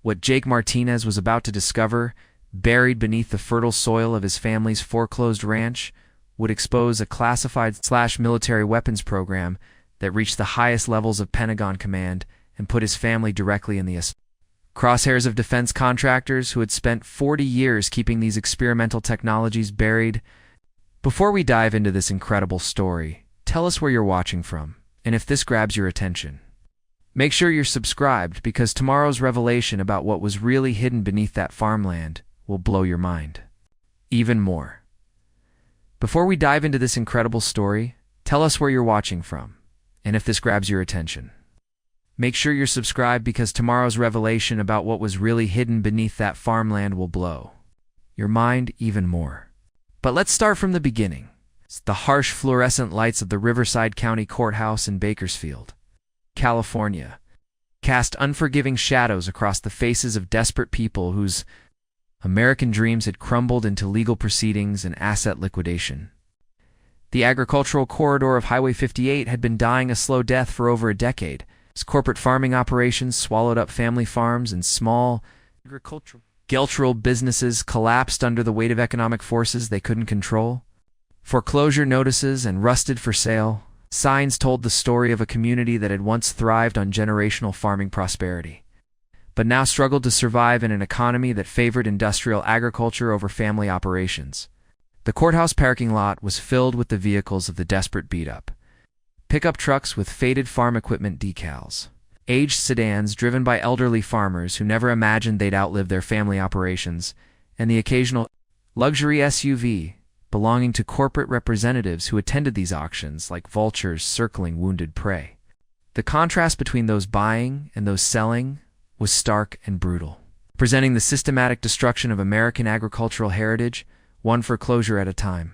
What Jake Martinez was about to discover, buried beneath the fertile soil of his family's foreclosed ranch, would expose a classified/military weapons program that reached the highest levels of Pentagon command and put his family directly in the crosshairs of defense contractors who had spent 40 years keeping these experimental technologies buried. Before we dive into this incredible story, tell us where you're watching from, and if this grabs your attention. Make sure you're subscribed, because tomorrow's revelation about what was really hidden beneath that farmland will blow your mind even more. Before we dive into this incredible story, tell us where you're watching from, and if this grabs your attention. Make sure you're subscribed, because tomorrow's revelation about what was really hidden beneath that farmland will blow your mind even more. But let's start from the beginning. The harsh fluorescent lights of the Riverside County Courthouse in Bakersfield, California, cast unforgiving shadows across the faces of desperate people whose American dreams had crumbled into legal proceedings and asset liquidation. The agricultural corridor of Highway 58 had been dying a slow death for over a decade, as corporate farming operations swallowed up family farms and small agricultural businesses collapsed under the weight of economic forces they couldn't control. Foreclosure notices and rusted for sale signs told the story of a community that had once thrived on generational farming prosperity, but now struggled to survive in an economy that favored industrial agriculture over family operations. The courthouse parking lot was filled with the vehicles of the desperate beat-up. Pickup trucks with faded farm equipment decals, aged sedans driven by elderly farmers who never imagined they'd outlive their family operations, and the occasional luxury SUV belonging to corporate representatives who attended these auctions like vultures circling wounded prey. The contrast between those buying and those selling was stark and brutal, presenting the systematic destruction of American agricultural heritage, one foreclosure at a time.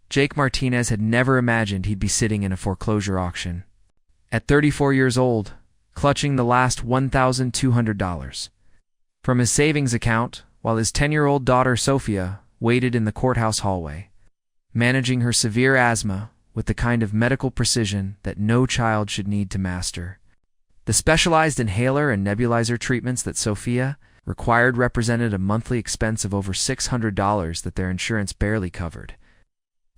Jake Martinez had never imagined he'd be sitting in a foreclosure auction. At 34 years old, clutching the last $1,200 from his savings account, while his 10-year-old daughter Sophia waited in the courthouse hallway, managing her severe asthma with the kind of medical precision that no child should need to master. The specialized inhaler and nebulizer treatments that Sophia required represented a monthly expense of over $600 that their insurance barely covered,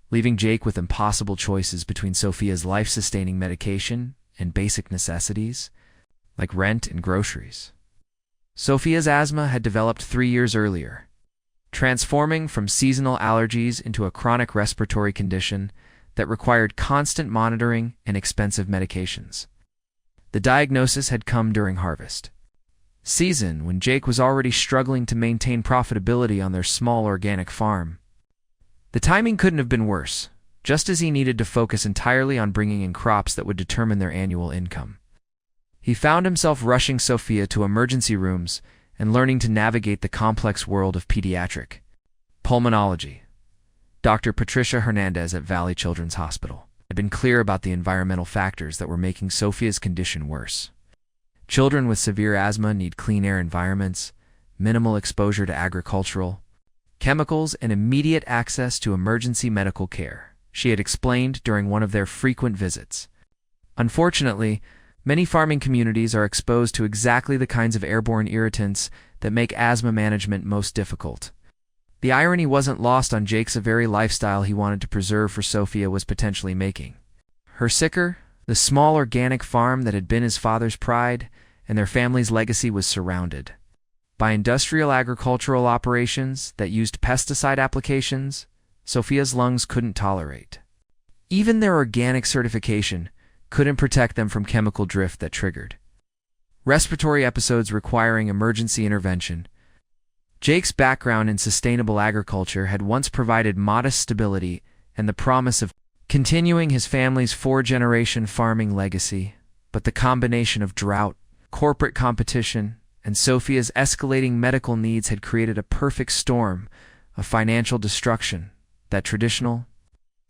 leaving Jake with impossible choices between Sophia's life-sustaining medication and basic necessities, like rent and groceries. Sophia's asthma had developed 3 years earlier, transforming from seasonal allergies into a chronic respiratory condition that required constant monitoring and expensive medications. The diagnosis had come during harvest season, when Jake was already struggling to maintain profitability on their small organic farm. The timing couldn't have been worse, just as he needed to focus entirely on bringing in crops that would determine their annual income. He found himself rushing Sophia to emergency rooms and learning to navigate the complex world of pediatric pulmonology. Dr. Patricia Hernandez at Valley Children's Hospital had been clear about the environmental factors that were making Sophia's condition worse. Children with severe asthma need clean air environments, minimal exposure to agricultural chemicals, and immediate access to emergency medical care, she had explained during one of their frequent visits. Unfortunately, many farming communities are exposed to exactly the kinds of airborne irritants that make asthma management most difficult. The irony wasn't lost on Jake's very lifestyle he wanted to preserve for Sophia was potentially making her sicker. The small organic farm that had been his father's pride and their family's legacy was surrounded by industrial agricultural operations that used pesticide applications Sophia's lungs couldn't tolerate. Even their organic certification couldn't protect them from chemical drift that triggered respiratory episodes requiring emergency intervention. Jake's background in sustainable agriculture had once provided modest stability and the promise of continuing his family's 4-generation farming legacy, but the combination of drought, corporate competition, and Sophia's escalating medical needs had created a perfect storm of financial destruction that traditional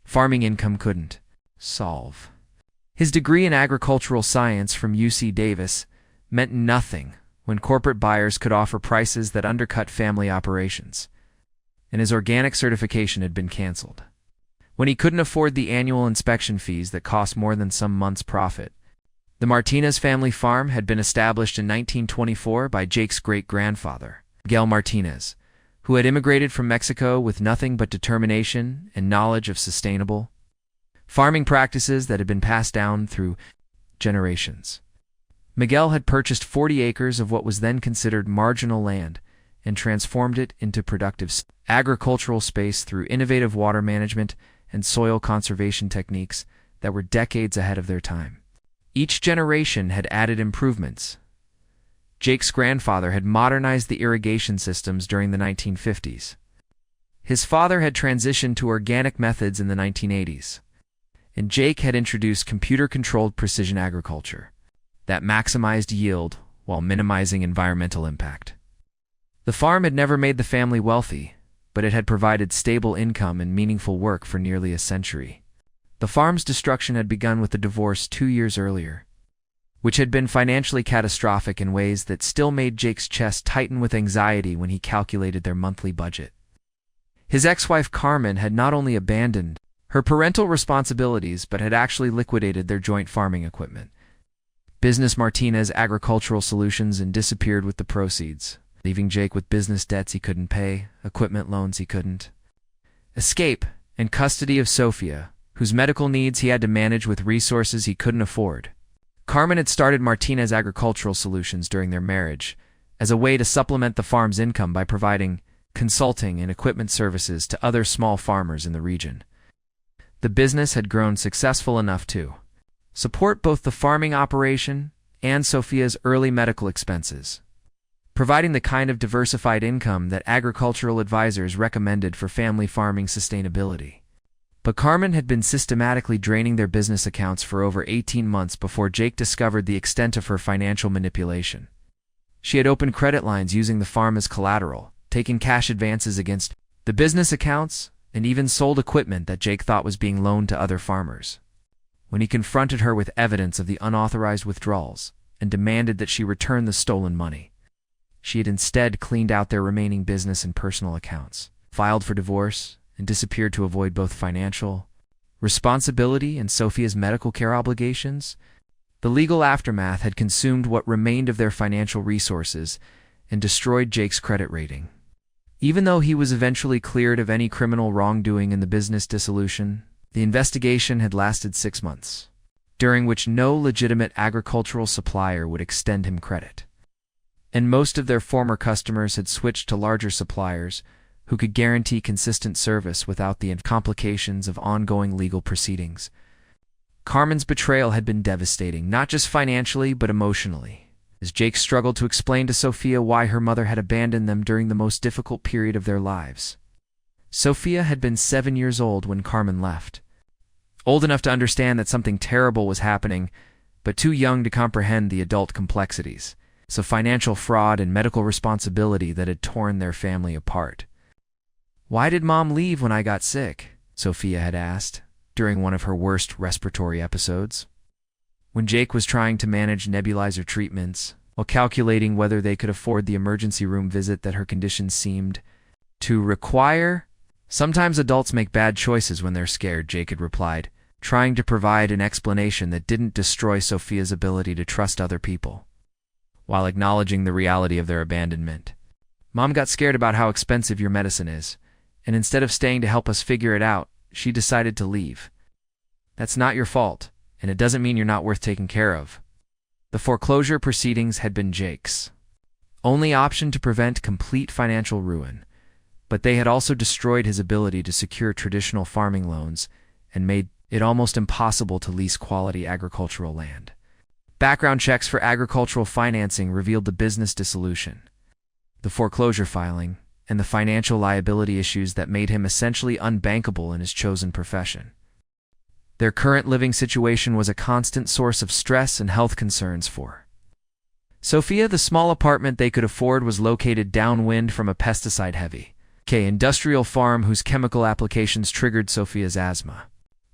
farming income couldn't solve. His degree in agricultural science from UC Davis meant nothing when corporate buyers could offer prices that undercut family operations, and his organic certification had been canceled. When he couldn't afford the annual inspection fees that cost more than some month's profit, The Martinez family farm had been established in 1924 by Jake's great-grandfather, Miguel Martinez, who had immigrated from Mexico with nothing but determination and knowledge of sustainable farming practices that had been passed down through generations. Miguel had purchased 40 acres of what was then considered marginal land and transformed it into productive agricultural space through innovative water management and soil conservation techniques that were decades ahead of their time. Each generation had added improvements. Jake's grandfather had modernized the irrigation systems during the 1950s. His father had transitioned to organic methods in the 1980s. And Jake had introduced computer-controlled precision agriculture that maximized yield while minimizing environmental impact. The farm had never made the family wealthy, but it had provided stable income and meaningful work for nearly a century. The farm's destruction had begun with the divorce 2 years earlier, which had been financially catastrophic in ways that still made Jake's chest tighten with anxiety when he calculated their monthly budget. His ex-wife Carmen had not only abandoned her parental responsibilities but had actually liquidated their joint farming equipment. Business Martinez Agricultural Solutions and disappeared with the proceeds, leaving Jake with business debts he couldn't pay, equipment loans he couldn't escape, and custody of Sophia, whose medical needs he had to manage with resources he couldn't afford. Carmen had started Martinez Agricultural Solutions during their marriage as a way to supplement the farm's income by providing consulting and equipment services to other small farmers in the region. The business had grown successful enough to support both the farming operation and Sophia's early medical expenses, providing the kind of diversified income that agricultural advisors recommended for family farming sustainability. But Carmen had been systematically draining their business accounts for over 18 months before Jake discovered the extent of her financial manipulation. She had opened credit lines using the farm as collateral, taken cash advances against the business accounts, and even sold equipment that Jake thought was being loaned to other farmers. When he confronted her with evidence of the unauthorized withdrawals and demanded that she return the stolen money, she had instead cleaned out their remaining business and personal accounts, filed for divorce, and disappeared to avoid both financial responsibility and Sophia's medical care obligations. The legal aftermath had consumed what remained of their financial resources and destroyed Jake's credit rating. Even though he was eventually cleared of any criminal wrongdoing in the business dissolution, the investigation had lasted 6 months, during which no legitimate agricultural supplier would extend him credit. And most of their former customers had switched to larger suppliers who could guarantee consistent service without the complications of ongoing legal proceedings. Carmen's betrayal had been devastating, not just financially but emotionally, as Jake struggled to explain to Sophia why her mother had abandoned them during the most difficult period of their lives. Sophia had been 7 years old when Carmen left, old enough to understand that something terrible was happening, but too young to comprehend the adult complexities, so financial fraud and medical responsibility that had torn their family apart. "Why did Mom leave when I got sick?" Sophia had asked during one of her worst respiratory episodes. When Jake was trying to manage nebulizer treatments, while calculating whether they could afford the emergency room visit that her condition seemed to require. "Sometimes adults make bad choices when they're scared," Jake had replied, trying to provide an explanation that didn't destroy Sophia's ability to trust other people, while acknowledging the reality of their abandonment. "Mom got scared about how expensive your medicine is, and instead of staying to help us figure it out, she decided to leave. That's not your fault, and it doesn't mean you're not worth taking care of." The foreclosure proceedings had been Jake's only option to prevent complete financial ruin, but they had also destroyed his ability to secure traditional farming loans and made it almost impossible to lease quality agricultural land. Background checks for agricultural financing revealed the business dissolution, the foreclosure filing, and the financial liability issues that made him essentially unbankable in his chosen profession. Their current living situation was a constant source of stress and health concerns for Sophia. The small apartment they could afford was located downwind from a pesticide-heavy industrial farm whose chemical applications triggered Sophia's asthma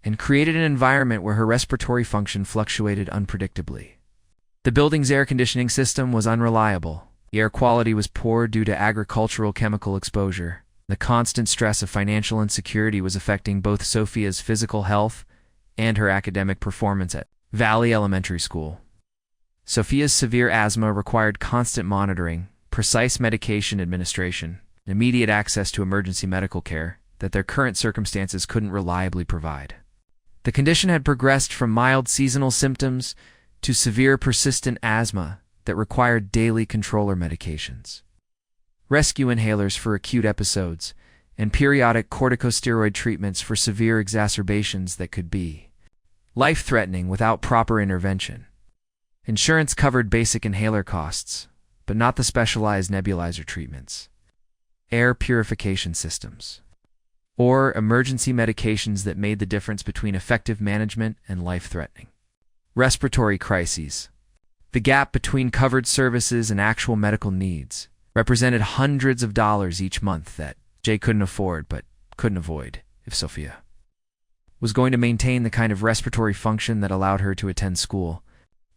and created an environment where her respiratory function fluctuated unpredictably. The building's air conditioning system was unreliable. The air quality was poor due to agricultural chemical exposure. The constant stress of financial insecurity was affecting both Sophia's physical health and her academic performance at Valley Elementary School. Sophia's severe asthma required constant monitoring, precise medication administration, and immediate access to emergency medical care that their current circumstances couldn't reliably provide. The condition had progressed from mild seasonal symptoms to severe persistent asthma that required daily controller medications, rescue inhalers for acute episodes, and periodic corticosteroid treatments for severe exacerbations that could be life-threatening without proper intervention. Insurance covered basic inhaler costs, but not the specialized nebulizer treatments, air purification systems, or emergency medications that made the difference between effective management and life-threatening. Respiratory crises. The gap between covered services and actual medical needs represented hundreds of dollars each month that Jay couldn't afford but couldn't avoid if Sophia was going to maintain the kind of respiratory function that allowed her to attend school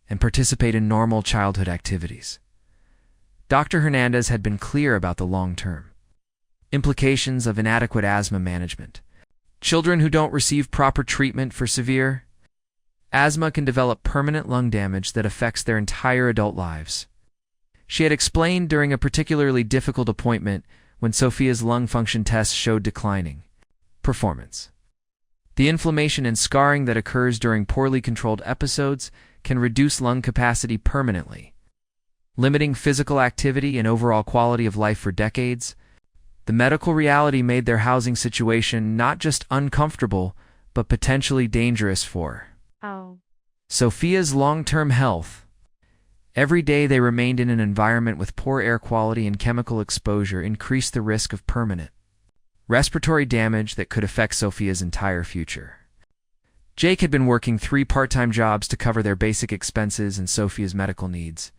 and participate in normal childhood activities. Dr. Hernandez had been clear about the long-term implications of inadequate asthma management. Children who don't receive proper treatment for severe asthma can develop permanent lung damage that affects their entire adult lives. She had explained during a particularly difficult appointment when Sophia's lung function tests showed declining performance. The inflammation and scarring that occurs during poorly controlled episodes can reduce lung capacity permanently, limiting physical activity and overall quality of life for decades. The medical reality made their housing situation not just uncomfortable, but potentially dangerous for Sophia's long-term health. Every day they remained in an environment with poor air quality and chemical exposure increased the risk of permanent respiratory damage that could affect Sophia's entire future. Jake had been working 3 part-time jobs to cover their basic expenses and Sophia's medical needs,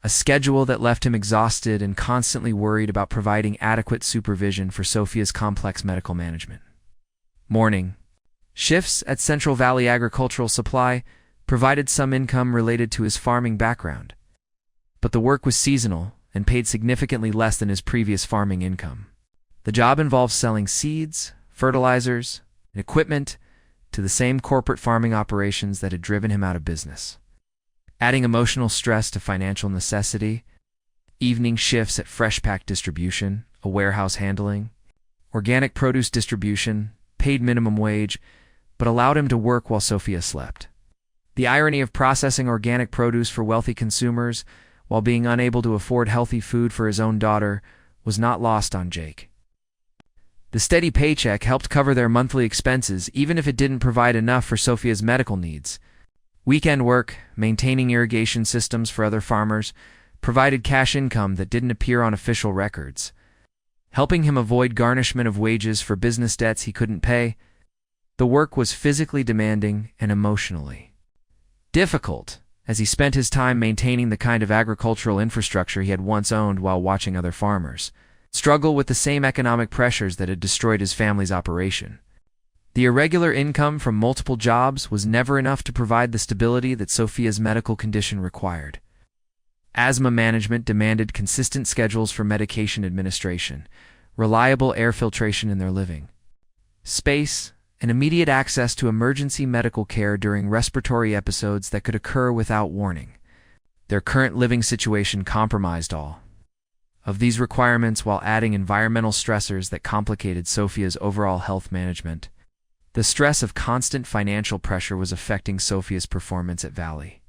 a schedule that left him exhausted and constantly worried about providing adequate supervision for Sophia's complex medical management. Morning shifts at Central Valley Agricultural Supply provided some income related to his farming background, but the work was seasonal and paid significantly less than his previous farming income. The job involved selling seeds, fertilizers, and equipment to the same corporate farming operations that had driven him out of business, adding emotional stress to financial necessity. Evening shifts at fresh pack distribution, a warehouse handling, organic produce distribution, paid minimum wage, but allowed him to work while Sophia slept. The irony of processing organic produce for wealthy consumers while being unable to afford healthy food for his own daughter was not lost on Jake. The steady paycheck helped cover their monthly expenses even if it didn't provide enough for Sophia's medical needs. Weekend work, maintaining irrigation systems for other farmers, provided cash income that didn't appear on official records, helping him avoid garnishment of wages for business debts he couldn't pay. The work was physically demanding and emotionally difficult, as he spent his time maintaining the kind of agricultural infrastructure he had once owned while watching other farmers struggle with the same economic pressures that had destroyed his family's operation. The irregular income from multiple jobs was never enough to provide the stability that Sophia's medical condition required. Asthma management demanded consistent schedules for medication administration, reliable air filtration in their living space, and immediate access to emergency medical care during respiratory episodes that could occur without warning. Their current living situation compromised all of these requirements while adding environmental stressors that complicated Sophia's overall health management. The stress of constant financial pressure was affecting Sophia's performance at Valley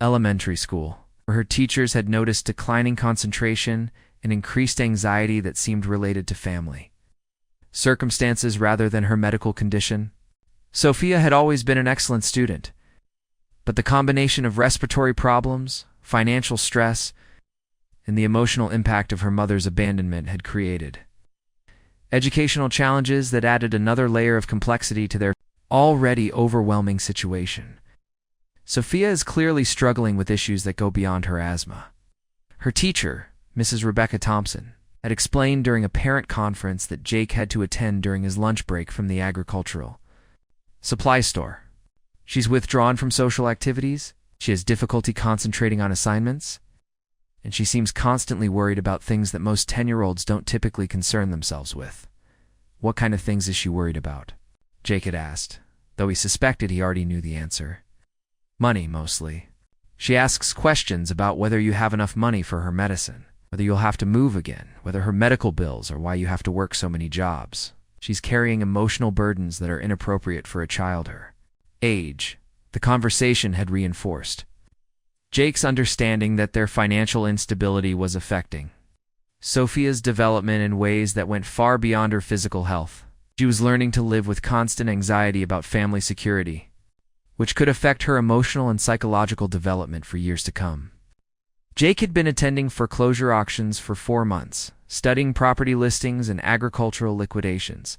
Elementary School, where her teachers had noticed declining concentration and increased anxiety that seemed related to family circumstances rather than her medical condition. Sophia had always been an excellent student, but the combination of respiratory problems, financial stress, and the emotional impact of her mother's abandonment had created educational challenges that added another layer of complexity to their already overwhelming situation. Sophia is clearly struggling with issues that go beyond her asthma. Her teacher, Mrs. Rebecca Thompson, had explained during a parent conference that Jake had to attend during his lunch break from the agricultural supply store. She's withdrawn from social activities, she has difficulty concentrating on assignments, and she seems constantly worried about things that most 10-year-olds don't typically concern themselves with. What kind of things is she worried about? Jake had asked, though he suspected he already knew the answer. Money, mostly. She asks questions about whether you have enough money for her medicine, whether you'll have to move again, whether her medical bills, or why you have to work so many jobs. She's carrying emotional burdens that are inappropriate for a child her age. The conversation had reinforced Jake's understanding that their financial instability was affecting Sophia's development in ways that went far beyond her physical health. She was learning to live with constant anxiety about family security, which could affect her emotional and psychological development for years to come. Jake had been attending foreclosure auctions for 4 months, studying property listings and agricultural liquidations,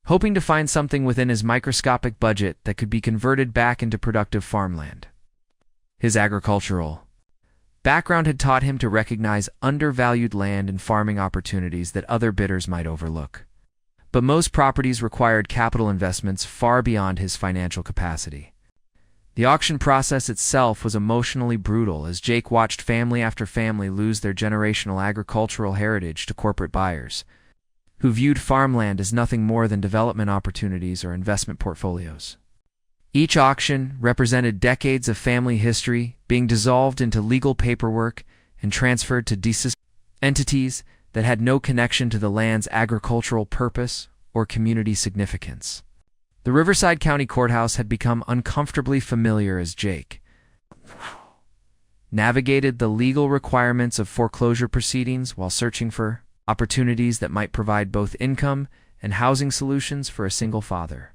hoping to find something within his microscopic budget that could be converted back into productive farmland. His agricultural background had taught him to recognize undervalued land and farming opportunities that other bidders might overlook. But most properties required capital investments far beyond his financial capacity. The auction process itself was emotionally brutal as Jake watched family after family lose their generational agricultural heritage to corporate buyers, who viewed farmland as nothing more than development opportunities or investment portfolios. Each auction represented decades of family history being dissolved into legal paperwork and transferred to deceased entities that had no connection to the land's agricultural purpose or community significance. The Riverside County Courthouse had become uncomfortably familiar as Jake navigated the legal requirements of foreclosure proceedings while searching for opportunities that might provide both income and housing solutions for a single father,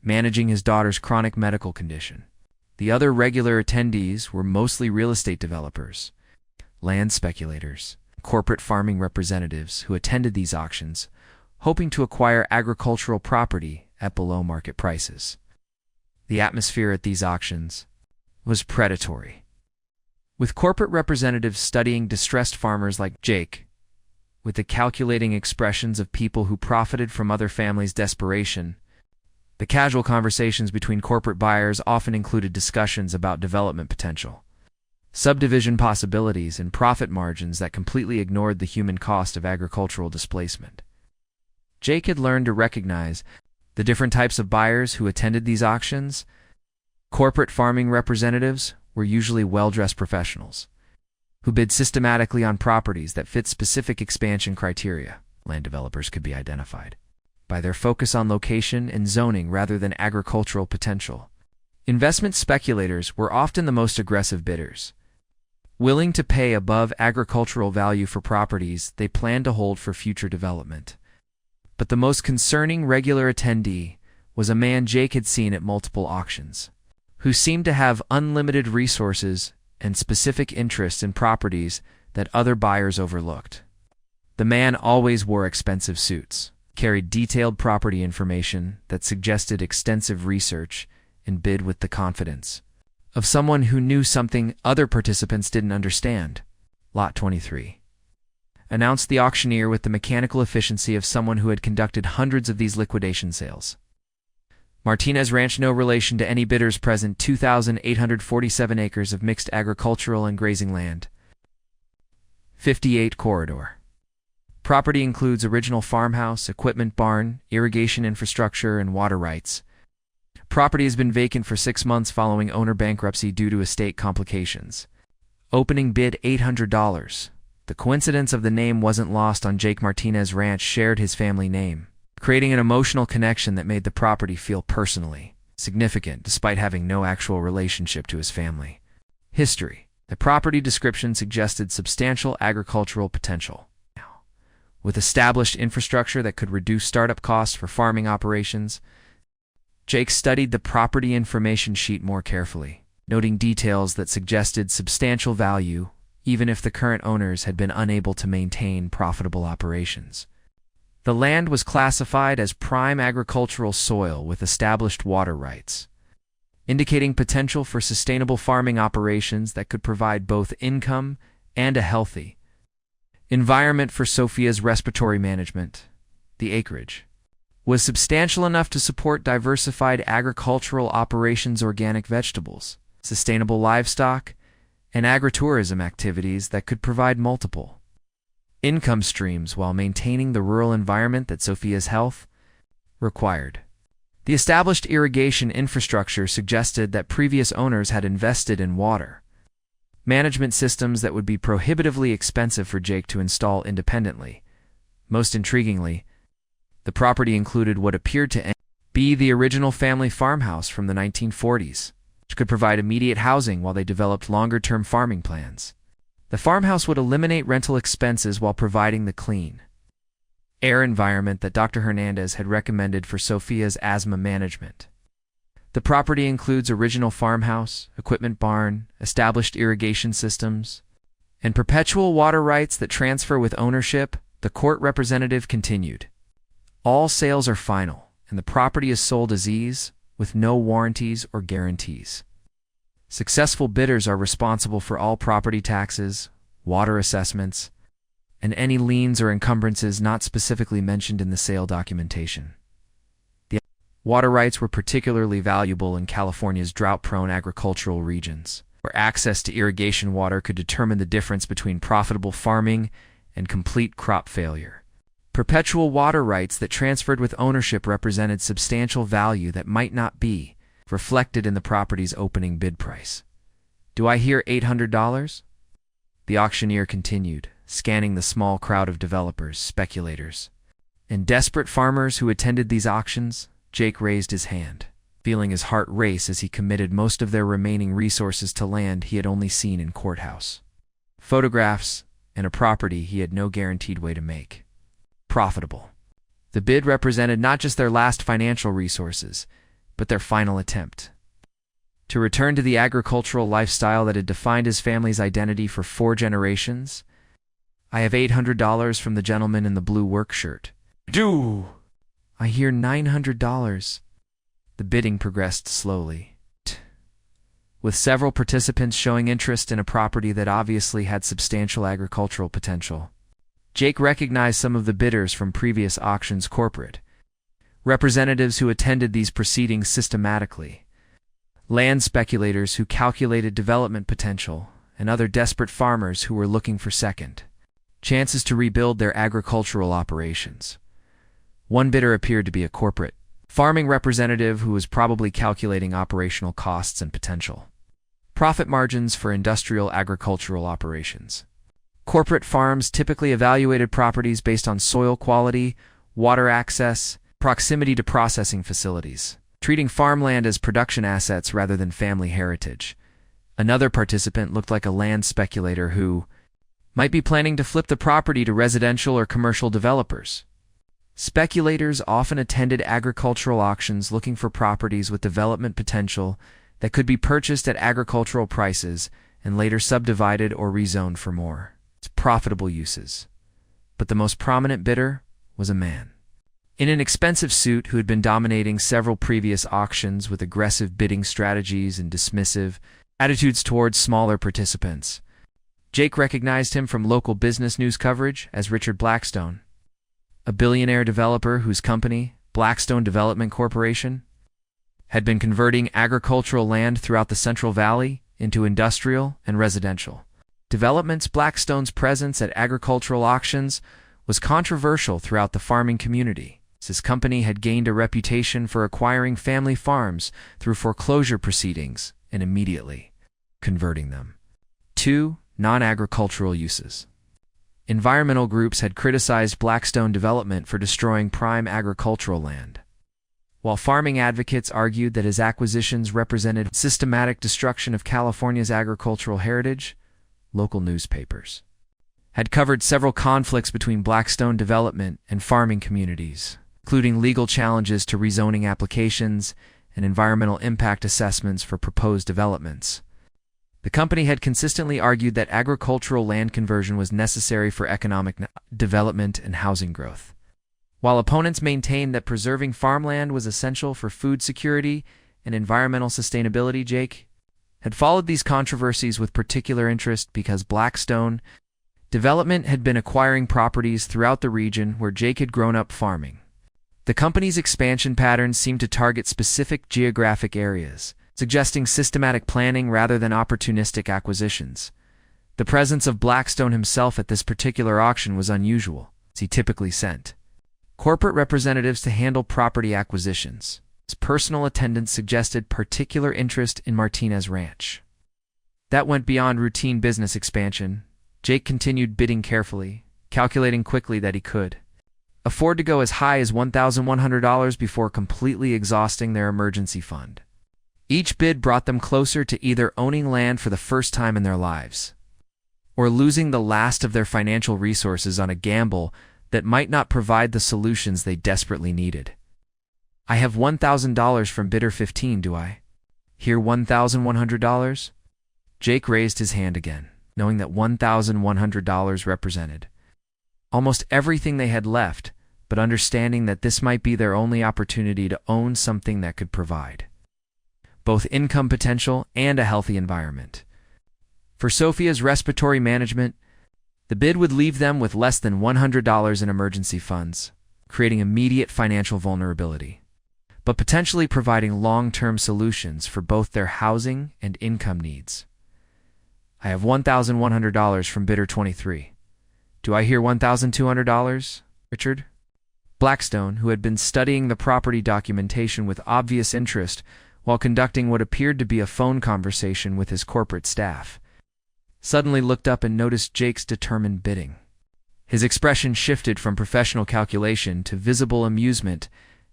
managing his daughter's chronic medical condition. The other regular attendees were mostly real estate developers, land speculators, corporate farming representatives who attended these auctions, hoping to acquire agricultural property at below-market prices. The atmosphere at these auctions was predatory, with corporate representatives studying distressed farmers like Jake, with the calculating expressions of people who profited from other families' desperation. The casual conversations between corporate buyers often included discussions about development potential, subdivision possibilities, and profit margins that completely ignored the human cost of agricultural displacement. Jake had learned to recognize the different types of buyers who attended these auctions. Corporate farming representatives were usually well-dressed professionals who bid systematically on properties that fit specific expansion criteria. Land developers could be identified by their focus on location and zoning rather than agricultural potential. Investment speculators were often the most aggressive bidders, willing to pay above agricultural value for properties they planned to hold for future development. But the most concerning regular attendee was a man Jake had seen at multiple auctions, who seemed to have unlimited resources and specific interests in properties that other buyers overlooked. The man always wore expensive suits, carried detailed property information that suggested extensive research, and bid with the confidence of someone who knew something other participants didn't understand. Lot 23. Announced the auctioneer with the mechanical efficiency of someone who had conducted hundreds of these liquidation sales. Martinez Ranch, no relation to any bidders present, 2,847 acres of mixed agricultural and grazing land. 58 corridor. Property includes original farmhouse, equipment barn, irrigation infrastructure, and water rights. Property has been vacant for 6 months following owner bankruptcy due to estate complications. Opening bid $800. The coincidence of the name wasn't lost on Jake. Martinez Ranch shared his family name, creating an emotional connection that made the property feel personally significant despite having no actual relationship to his family. History. The property description suggested substantial agricultural potential, with established infrastructure that could reduce startup costs for farming operations. Jake studied the property information sheet more carefully, noting details that suggested substantial value even if the current owners had been unable to maintain profitable operations. The land was classified as prime agricultural soil with established water rights, indicating potential for sustainable farming operations that could provide both income and a healthy environment for Sophia's respiratory management. The acreage was substantial enough to support diversified agricultural operations, organic vegetables, sustainable livestock, and agritourism activities that could provide multiple income streams while maintaining the rural environment that Sophia's health required. The established irrigation infrastructure suggested that previous owners had invested in water management systems that would be prohibitively expensive for Jake to install independently. Most intriguingly, the property included what appeared to be the original family farmhouse from the 1940s, which could provide immediate housing while they developed longer-term farming plans. The farmhouse would eliminate rental expenses while providing the clean air environment that Dr. Hernandez had recommended for Sophia's asthma management. The property includes original farmhouse, equipment barn, established irrigation systems, and perpetual water rights that transfer with ownership. The court representative continued. All sales are final, and the property is sold as is, with no warranties or guarantees. Successful bidders are responsible for all property taxes, water assessments, and any liens or encumbrances not specifically mentioned in the sale documentation. The water rights were particularly valuable in California's drought-prone agricultural regions, where access to irrigation water could determine the difference between profitable farming and complete crop failure. Perpetual water rights that transferred with ownership represented substantial value that might not be reflected in the property's opening bid price. "Do I hear $800? The auctioneer continued, scanning the small crowd of developers, speculators, and desperate farmers who attended these auctions. Jake raised his hand, feeling his heart race as he committed most of their remaining resources to land he had only seen in courthouse, photographs, and a property he had no guaranteed way to make profitable. The bid represented not just their last financial resources, but their final attempt to return to the agricultural lifestyle that had defined his family's identity for 4 generations. "I have $800 from the gentleman in the blue work shirt." "Do I hear $900? The bidding progressed slowly, with several participants showing interest in a property that obviously had substantial agricultural potential. Jake recognized some of the bidders from previous auctions. Corporate representatives who attended these proceedings systematically, land speculators who calculated development potential, and other desperate farmers who were looking for second chances to rebuild their agricultural operations. One bidder appeared to be a corporate farming representative who was probably calculating operational costs and potential profit margins for industrial agricultural operations. Corporate farms typically evaluated properties based on soil quality, water access, proximity to processing facilities, treating farmland as production assets rather than family heritage. Another participant looked like a land speculator who might be planning to flip the property to residential or commercial developers. Speculators often attended agricultural auctions looking for properties with development potential that could be purchased at agricultural prices and later subdivided or rezoned for more profitable uses. But the most prominent bidder was a man in an expensive suit who had been dominating several previous auctions with aggressive bidding strategies and dismissive attitudes towards smaller participants. Jake recognized him from local business news coverage as Richard Blackstone, a billionaire developer whose company, Blackstone Development Corporation, had been converting agricultural land throughout the Central Valley into industrial and residential developments. Blackstone's presence at agricultural auctions was controversial throughout the farming community, as his company had gained a reputation for acquiring family farms through foreclosure proceedings and immediately converting them to non-agricultural uses. Environmental groups had criticized Blackstone development for destroying prime agricultural land, while farming advocates argued that his acquisitions represented systematic destruction of California's agricultural heritage. Local newspapers had covered several conflicts between Blackstone development and farming communities, including legal challenges to rezoning applications and environmental impact assessments for proposed developments. The company had consistently argued that agricultural land conversion was necessary for economic development and housing growth, while opponents maintained that preserving farmland was essential for food security and environmental sustainability. Jake had followed these controversies with particular interest because Blackstone development had been acquiring properties throughout the region where Jake had grown up farming. The company's expansion patterns seemed to target specific geographic areas, suggesting systematic planning rather than opportunistic acquisitions. The presence of Blackstone himself at this particular auction was unusual, as he typically sent corporate representatives to handle property acquisitions. His personal attendance suggested particular interest in Martinez Ranch. That went beyond routine business expansion. Jake continued bidding carefully, calculating quickly that he could afford to go as high as $1,100 before completely exhausting their emergency fund. Each bid brought them closer to either owning land for the first time in their lives, or losing the last of their financial resources on a gamble that might not provide the solutions they desperately needed. I have $1,000 from bidder 15, do I hear $1,100? Jake raised his hand again, knowing that $1,100 represented almost everything they had left, but understanding that this might be their only opportunity to own something that could provide both income potential and a healthy environment. For Sophia's respiratory management, the bid would leave them with less than $100 in emergency funds, creating immediate financial vulnerability, but potentially providing long-term solutions for both their housing and income needs. I have $1,100 from bidder 23. Do I hear $1,200, Richard? Blackstone, who had been studying the property documentation with obvious interest while conducting what appeared to be a phone conversation with his corporate staff, suddenly looked up and noticed Jake's determined bidding. His expression shifted from professional calculation to visible amusement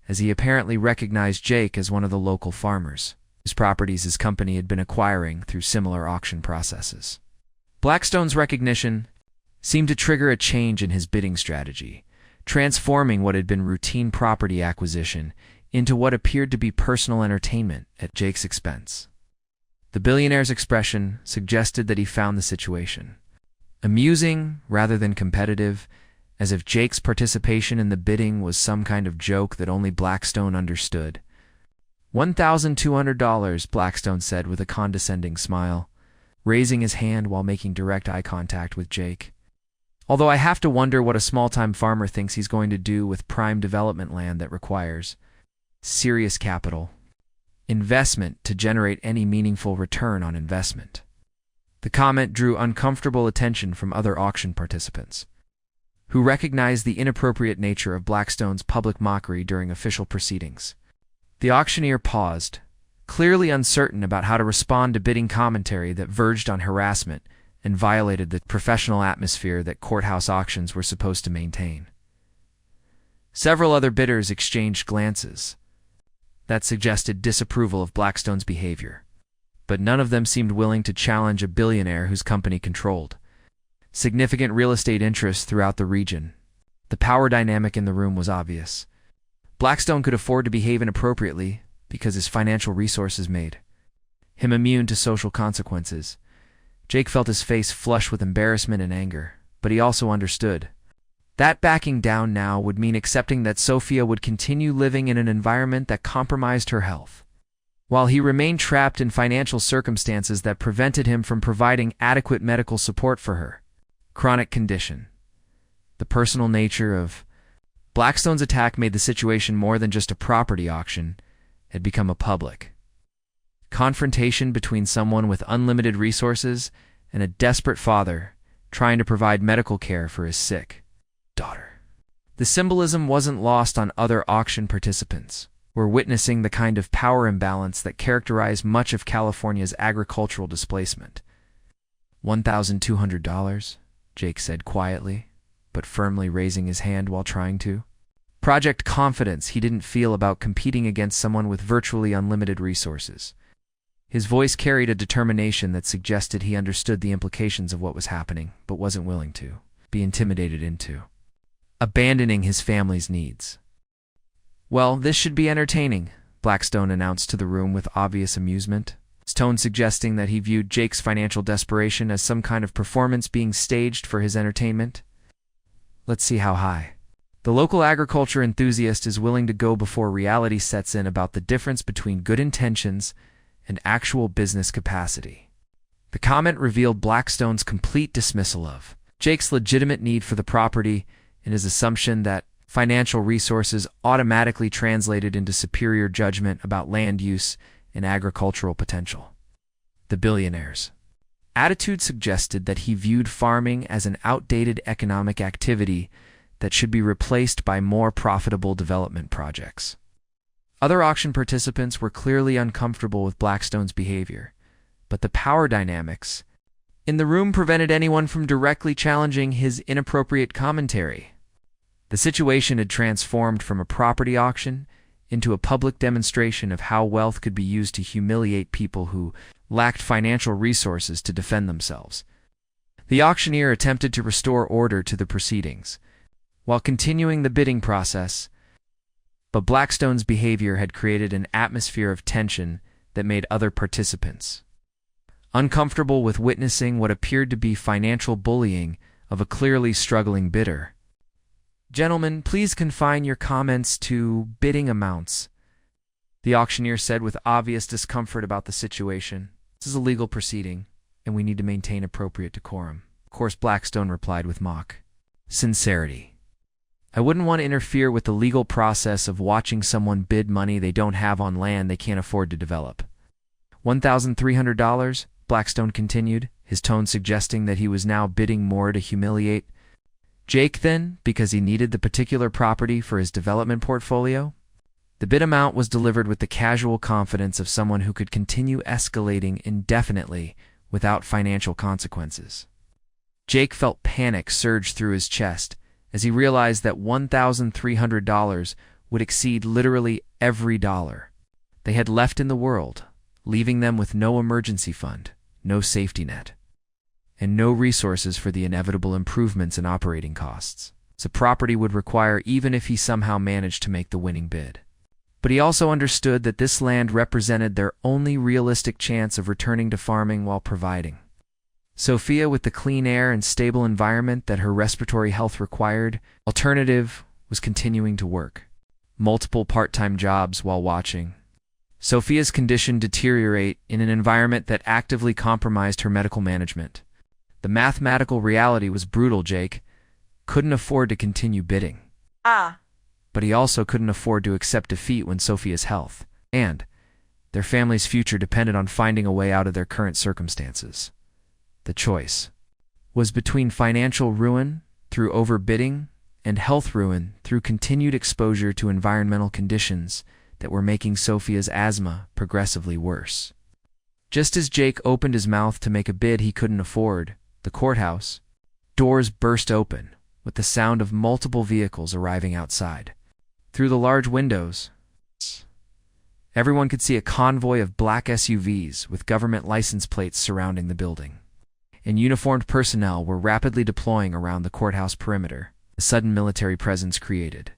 as he apparently recognized Jake as one of the local farmers, whose properties his company had been acquiring through similar auction processes. Blackstone's recognition seemed to trigger a change in his bidding strategy, transforming what had been routine property acquisition into what appeared to be personal entertainment at Jake's expense. The billionaire's expression suggested that he found the situation amusing rather than competitive, as if Jake's participation in the bidding was some kind of joke that only Blackstone understood. $1,200, Blackstone said with a condescending smile, raising his hand while making direct eye contact with Jake. Although I have to wonder what a small-time farmer thinks he's going to do with prime development land that requires serious capital investment to generate any meaningful return on investment. The comment drew uncomfortable attention from other auction participants, who recognized the inappropriate nature of Blackstone's public mockery during official proceedings. The auctioneer paused, clearly uncertain about how to respond to bidding commentary that verged on harassment and violated the professional atmosphere that courthouse auctions were supposed to maintain. Several other bidders exchanged glances that suggested disapproval of Blackstone's behavior, but none of them seemed willing to challenge a billionaire whose company controlled significant real estate interests throughout the region. The power dynamic in the room was obvious. Blackstone could afford to behave inappropriately because his financial resources made him immune to social consequences. Jake felt his face flush with embarrassment and anger, but he also understood that backing down now would mean accepting that Sophia would continue living in an environment that compromised her health, while he remained trapped in financial circumstances that prevented him from providing adequate medical support for her chronic condition. The personal nature of Blackstone's attack made the situation more than just a property auction. It had become a public confrontation between someone with unlimited resources and a desperate father trying to provide medical care for his sick daughter. The symbolism wasn't lost on other auction participants, who were witnessing the kind of power imbalance that characterized much of California's agricultural displacement. $1,200, Jake said quietly, but firmly raising his hand while trying to project confidence he didn't feel about competing against someone with virtually unlimited resources. His voice carried a determination that suggested he understood the implications of what was happening, but wasn't willing to be intimidated into abandoning his family's needs. Well, this should be entertaining, Blackstone announced to the room with obvious amusement, his tone suggesting that he viewed Jake's financial desperation as some kind of performance being staged for his entertainment. Let's see how high the local agriculture enthusiast is willing to go before reality sets in about the difference between good intentions and actual business capacity. The comment revealed Blackstone's complete dismissal of Jake's legitimate need for the property and his assumption that financial resources automatically translated into superior judgment about land use and agricultural potential. The billionaire's attitude suggested that he viewed farming as an outdated economic activity that should be replaced by more profitable development projects. Other auction participants were clearly uncomfortable with Blackstone's behavior, but the power dynamics in the room prevented anyone from directly challenging his inappropriate commentary. The situation had transformed from a property auction into a public demonstration of how wealth could be used to humiliate people who lacked financial resources to defend themselves. The auctioneer attempted to restore order to the proceedings, while continuing the bidding process, but Blackstone's behavior had created an atmosphere of tension that made other participants uncomfortable with witnessing what appeared to be financial bullying of a clearly struggling bidder. "Gentlemen, please confine your comments to bidding amounts," the auctioneer said with obvious discomfort about the situation. "This is a legal proceeding, and we need to maintain appropriate decorum." Of course, Blackstone replied with mock sincerity. "I wouldn't want to interfere with the legal process of watching someone bid money they don't have on land they can't afford to develop." $1,300, Blackstone continued, his tone suggesting that he was now bidding more to humiliate Jake then, because he needed the particular property for his development portfolio. The bid amount was delivered with the casual confidence of someone who could continue escalating indefinitely without financial consequences. Jake felt panic surge through his chest as he realized that $1,300 would exceed literally every dollar they had left in the world, leaving them with no emergency fund, no safety net, and no resources for the inevitable improvements in operating costs the property would require even if he somehow managed to make the winning bid. But he also understood that this land represented their only realistic chance of returning to farming while providing Sophia with the clean air and stable environment that her respiratory health required. Alternative was continuing to work multiple part-time jobs while watching Sophia's condition deteriorate in an environment that actively compromised her medical management. The mathematical reality was brutal. Jake couldn't afford to continue bidding. But he also couldn't afford to accept defeat when Sophia's health and their family's future depended on finding a way out of their current circumstances. The choice was between financial ruin through overbidding and health ruin through continued exposure to environmental conditions that were making Sophia's asthma progressively worse. Just as Jake opened his mouth to make a bid he couldn't afford, the courthouse doors burst open with the sound of multiple vehicles arriving outside. Through the large windows, everyone could see a convoy of black SUVs with government license plates surrounding the building. And uniformed personnel were rapidly deploying around the courthouse perimeter. The sudden military presence created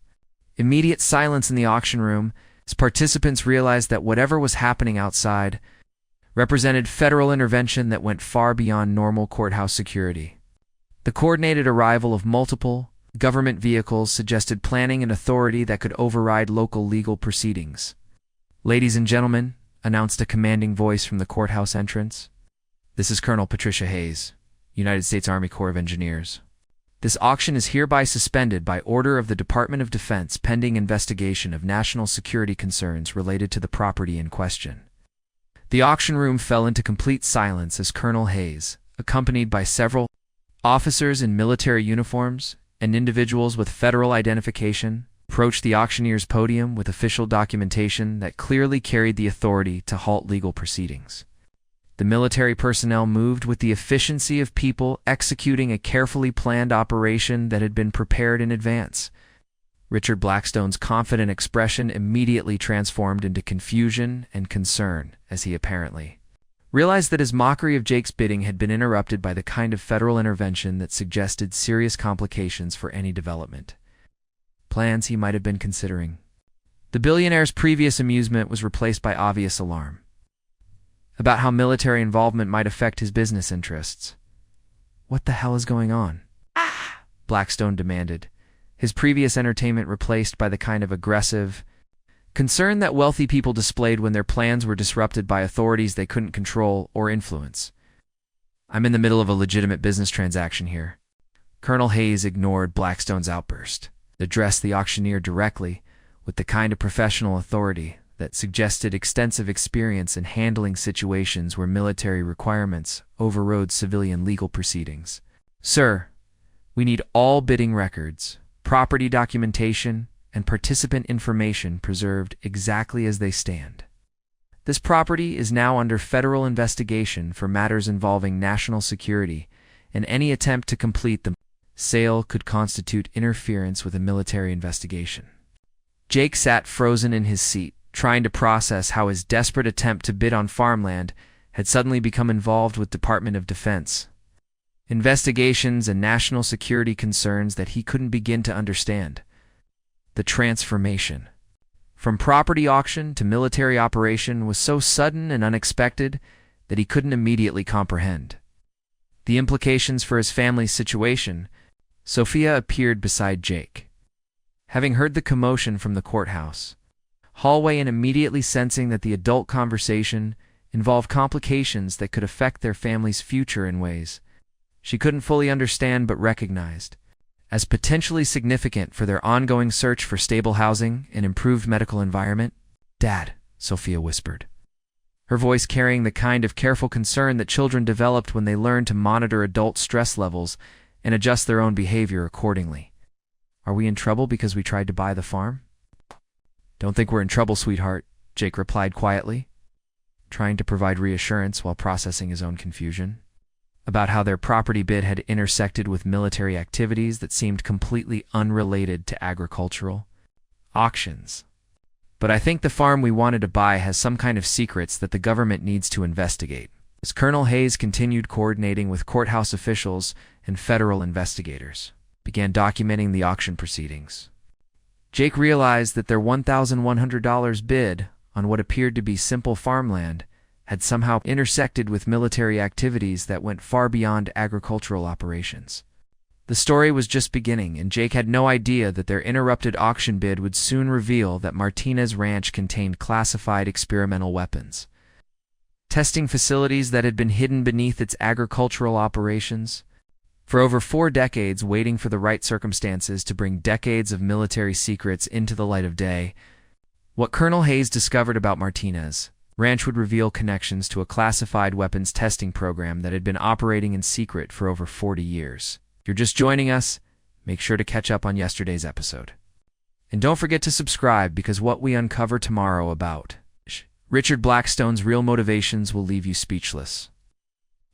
immediate silence in the auction room as participants realized that whatever was happening outside represented federal intervention that went far beyond normal courthouse security. The coordinated arrival of multiple government vehicles suggested planning and authority that could override local legal proceedings. "Ladies and gentlemen," announced a commanding voice from the courthouse entrance, "this is Colonel Patricia Hayes, United States Army Corps of Engineers. This auction is hereby suspended by order of the Department of Defense pending investigation of national security concerns related to the property in question." The auction room fell into complete silence as Colonel Hayes, accompanied by several officers in military uniforms and individuals with federal identification, approached the auctioneer's podium with official documentation that clearly carried the authority to halt legal proceedings. The military personnel moved with the efficiency of people executing a carefully planned operation that had been prepared in advance. Richard Blackstone's confident expression immediately transformed into confusion and concern as he apparently realized that his mockery of Jake's bidding had been interrupted by the kind of federal intervention that suggested serious complications for any development plans he might have been considering. The billionaire's previous amusement was replaced by obvious alarm about how military involvement might affect his business interests. "What the hell is going on?" Blackstone demanded, his previous entertainment replaced by the kind of aggressive concern that wealthy people displayed when their plans were disrupted by authorities they couldn't control or influence. "I'm in the middle of a legitimate business transaction here." Colonel Hayes ignored Blackstone's outburst, addressed the auctioneer directly with the kind of professional authority that suggested extensive experience in handling situations where military requirements overrode civilian legal proceedings. "Sir, we need all bidding records, property documentation, and participant information preserved exactly as they stand." This property is now under federal investigation for matters involving national security, and any attempt to complete the sale could constitute interference with a military investigation. Jake sat frozen in his seat, trying to process how his desperate attempt to bid on farmland had suddenly become involved with Department of Defense investigations and national security concerns that he couldn't begin to understand. The transformation from property auction to military operation was so sudden and unexpected that he couldn't immediately comprehend the implications for his family's situation. Sophia appeared beside Jake, having heard the commotion from the courthouse hallway and immediately sensing that the adult conversation involved complications that could affect their family's future in ways she couldn't fully understand but recognized as potentially significant for their ongoing search for stable housing and improved medical environment. "Dad," Sophia whispered, her voice carrying the kind of careful concern that children developed when they learn to monitor adult stress levels and adjust their own behavior accordingly. "Are we in trouble because we tried to buy the farm?" "Don't think we're in trouble, sweetheart," Jake replied quietly, trying to provide reassurance while processing his own confusion about how their property bid had intersected with military activities that seemed completely unrelated to agricultural auctions. "But I think the farm we wanted to buy has some kind of secrets that the government needs to investigate." As Colonel Hayes continued coordinating with courthouse officials and federal investigators, began documenting the auction proceedings, Jake realized that their $1,100 bid on what appeared to be simple farmland had somehow intersected with military activities that went far beyond agricultural operations. The story was just beginning, and Jake had no idea that their interrupted auction bid would soon reveal that Martinez Ranch contained classified experimental weapons testing facilities that had been hidden beneath its agricultural operations for over 4 decades, waiting for the right circumstances to bring decades of military secrets into the light of day. What Colonel Hayes discovered about Martinez Ranch would reveal connections to a classified weapons testing program that had been operating in secret for over 40 years. If you're just joining us, make sure to catch up on yesterday's episode. And don't forget to subscribe, because what we uncover tomorrow about Richard Blackstone's real motivations will leave you speechless.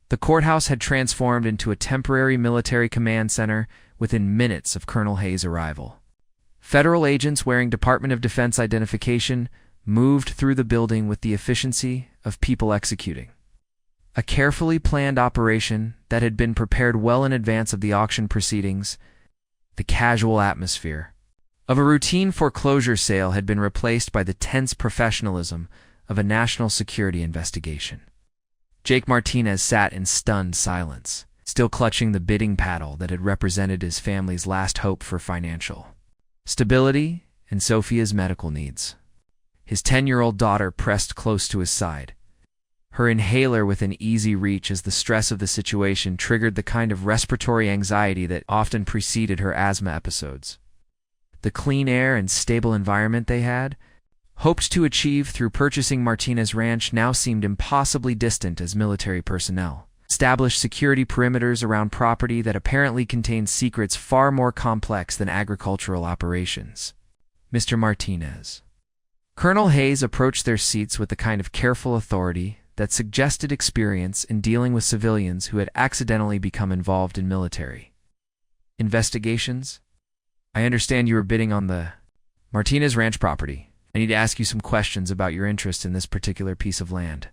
The courthouse had transformed into a temporary military command center within minutes of Colonel Hayes' arrival. Federal agents wearing Department of Defense identification moved through the building with the efficiency of people executing a carefully planned operation that had been prepared well in advance of the auction proceedings. The casual atmosphere of a routine foreclosure sale had been replaced by the tense professionalism of a national security investigation. Jake Martinez sat in stunned silence, still clutching the bidding paddle that had represented his family's last hope for financial stability and Sophia's medical needs. His 10-year-old daughter pressed close to his side, her inhaler within easy reach as the stress of the situation triggered the kind of respiratory anxiety that often preceded her asthma episodes. The clean air and stable environment they had hoped to achieve through purchasing Martinez Ranch now seemed impossibly distant as military personnel established security perimeters around property that apparently contained secrets far more complex than agricultural operations. "Mr. Martinez." Colonel Hayes approached their seats with the kind of careful authority that suggested experience in dealing with civilians who had accidentally become involved in military investigations. "I understand you were bidding on the Martinez Ranch property. I need to ask you some questions about your interest in this particular piece of land."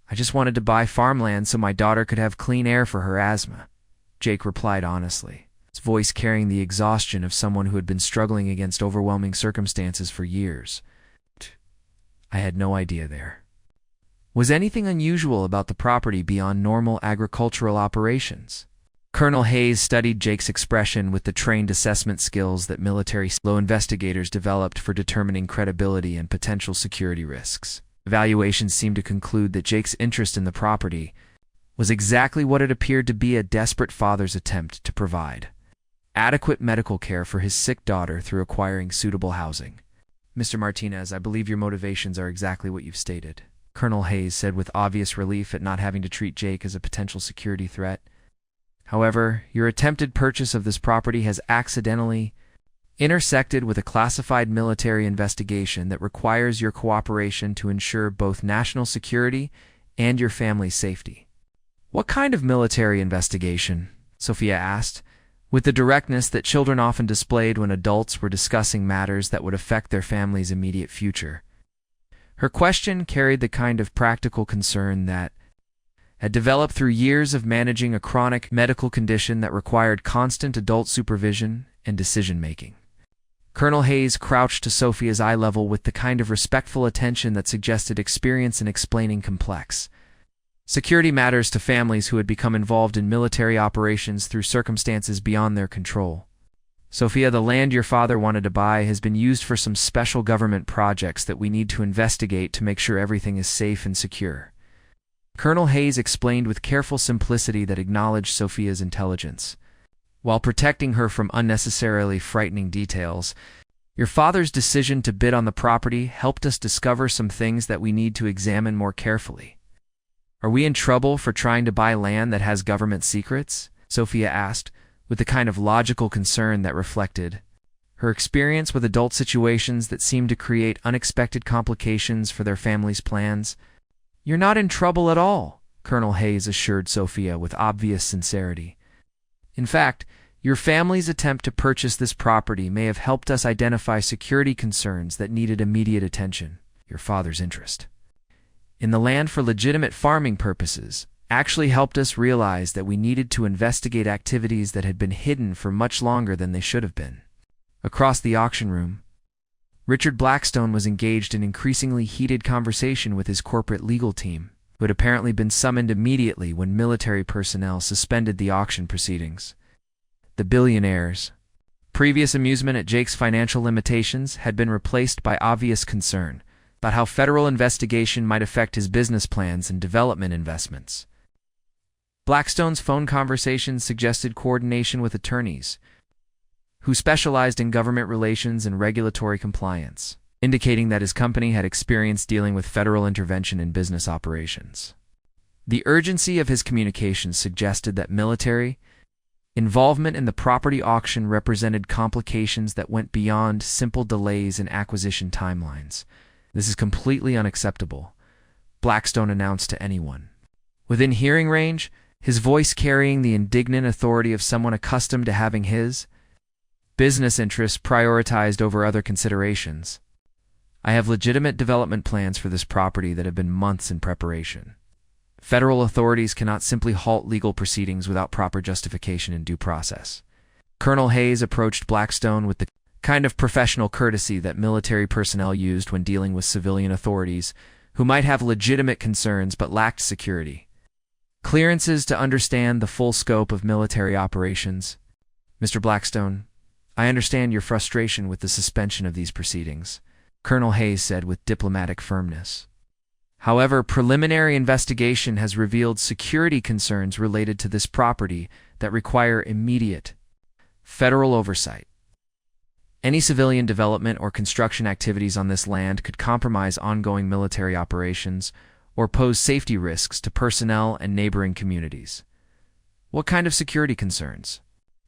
"I just wanted to buy farmland so my daughter could have clean air for her asthma," Jake replied honestly, his voice carrying the exhaustion of someone who had been struggling against overwhelming circumstances for years. "I had no idea there was anything unusual about the property beyond normal agricultural operations." Colonel Hayes studied Jake's expression with the trained assessment skills that military law investigators developed for determining credibility and potential security risks. Evaluations seemed to conclude that Jake's interest in the property was exactly what it appeared to be: a desperate father's attempt to provide adequate medical care for his sick daughter through acquiring suitable housing. "Mr. Martinez, I believe your motivations are exactly what you've stated," Colonel Hayes said with obvious relief at not having to treat Jake as a potential security threat. "However, your attempted purchase of this property has accidentally intersected with a classified military investigation that requires your cooperation to ensure both national security and your family's safety. What kind of military investigation? Sophia asked, with the directness that children often displayed when adults were discussing matters that would affect their family's immediate future. Her question carried the kind of practical concern that had developed through years of managing a chronic medical condition that required constant adult supervision and decision-making. Colonel Hayes crouched to Sophia's eye level with the kind of respectful attention that suggested experience in explaining complex security matters to families who had become involved in military operations through circumstances beyond their control. Sophia, the land your father wanted to buy has been used for some special government projects that we need to investigate to make sure everything is safe and secure. Colonel Hayes explained with careful simplicity that acknowledged Sophia's intelligence, while protecting her from unnecessarily frightening details. Your father's decision to bid on the property helped us discover some things that we need to examine more carefully. Are we in trouble for trying to buy land that has government secrets? Sophia asked, with the kind of logical concern that reflected her experience with adult situations that seemed to create unexpected complications for their family's plans. You're not in trouble at all, Colonel Hayes assured Sophia with obvious sincerity. In fact, your family's attempt to purchase this property may have helped us identify security concerns that needed immediate attention. Your father's interest in the land for legitimate farming purposes actually helped us realize that we needed to investigate activities that had been hidden for much longer than they should have been. Across the auction room, Richard Blackstone was engaged in increasingly heated conversation with his corporate legal team, who had apparently been summoned immediately when military personnel suspended the auction proceedings. The Billionaire's previous amusement at Jake's financial limitations had been replaced by obvious concern about how federal investigation might affect his business plans and development investments. Blackstone's phone conversations suggested coordination with attorneys who specialized in government relations and regulatory compliance, indicating that his company had experience dealing with federal intervention in business operations. The urgency of his communications suggested that military involvement in the property auction represented complications that went beyond simple delays in acquisition timelines. This is completely unacceptable, Blackstone announced to anyone within hearing range, his voice carrying the indignant authority of someone accustomed to having his business interests prioritized over other considerations. I have legitimate development plans for this property that have been months in preparation. Federal authorities cannot simply halt legal proceedings without proper justification and due process. Colonel Hayes approached Blackstone with the kind of professional courtesy that military personnel used when dealing with civilian authorities who might have legitimate concerns but lacked security clearances to understand the full scope of military operations. Mr. Blackstone, I understand your frustration with the suspension of these proceedings, Colonel Hayes said with diplomatic firmness. However, preliminary investigation has revealed security concerns related to this property that require immediate federal oversight. Any civilian development or construction activities on this land could compromise ongoing military operations or pose safety risks to personnel and neighboring communities. What kind of security concerns?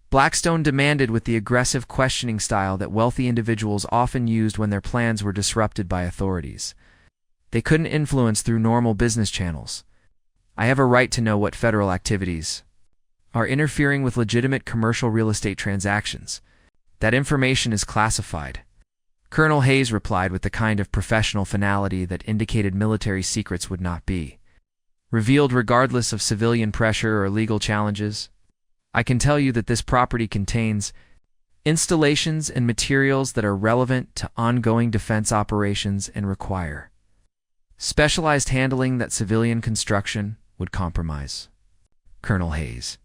Blackstone demanded with the aggressive questioning style that wealthy individuals often used when their plans were disrupted by authorities. They couldn't influence through normal business channels. I have a right to know what federal activities are interfering with legitimate commercial real estate transactions. That information is classified. Colonel Hayes replied with the kind of professional finality that indicated military secrets would not be revealed regardless of civilian pressure or legal challenges. I can tell you that this property contains installations and materials that are relevant to ongoing defense operations and require specialized handling that civilian construction would compromise. Colonel Hayes.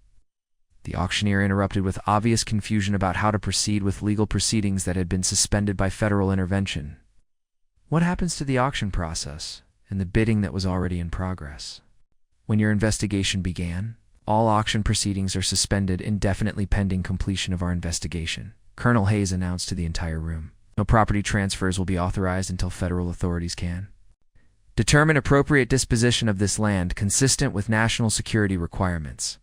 The auctioneer interrupted with obvious confusion about how to proceed with legal proceedings that had been suspended by federal intervention. What happens to the auction process and the bidding that was already in progress? When your investigation began, all auction proceedings are suspended indefinitely pending completion of our investigation, Colonel Hayes announced to the entire room. No property transfers will be authorized until federal authorities can determine appropriate disposition of this land consistent with national security requirements.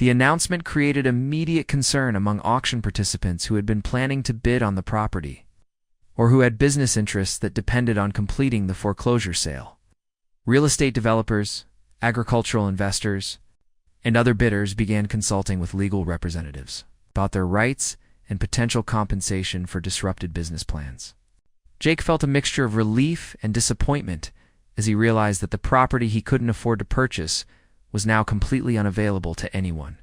The announcement created immediate concern among auction participants who had been planning to bid on the property, or who had business interests that depended on completing the foreclosure sale. Real estate developers, agricultural investors, and other bidders began consulting with legal representatives about their rights and potential compensation for disrupted business plans. Jake felt a mixture of relief and disappointment as he realized that the property he couldn't afford to purchase was now completely unavailable to anyone,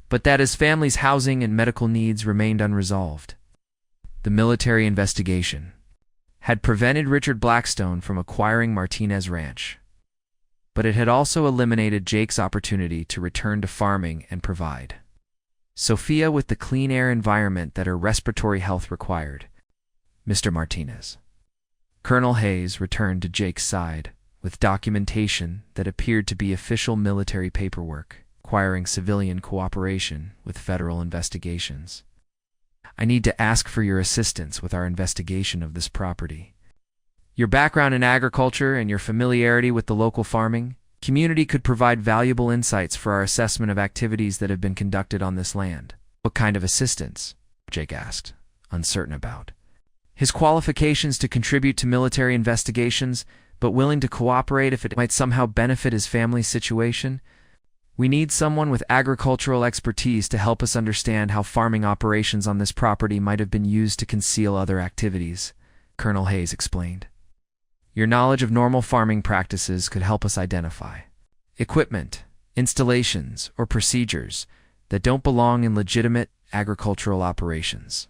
but that his family's housing and medical needs remained unresolved. The military investigation had prevented Richard Blackstone from acquiring Martinez Ranch, but it had also eliminated Jake's opportunity to return to farming and provide Sophia with the clean air environment that her respiratory health required. Mr. Martinez. Colonel Hayes returned to Jake's side with documentation that appeared to be official military paperwork requiring civilian cooperation with federal investigations. I need to ask for your assistance with our investigation of this property. Your background in agriculture and your familiarity with the local farming community could provide valuable insights for our assessment of activities that have been conducted on this land. What kind of assistance? Jake asked, uncertain about his qualifications to contribute to military investigations, but willing to cooperate if it might somehow benefit his family's situation. We need someone with agricultural expertise to help us understand how farming operations on this property might have been used to conceal other activities, Colonel Hayes explained. Your knowledge of normal farming practices could help us identify equipment, installations, or procedures that don't belong in legitimate agricultural operations.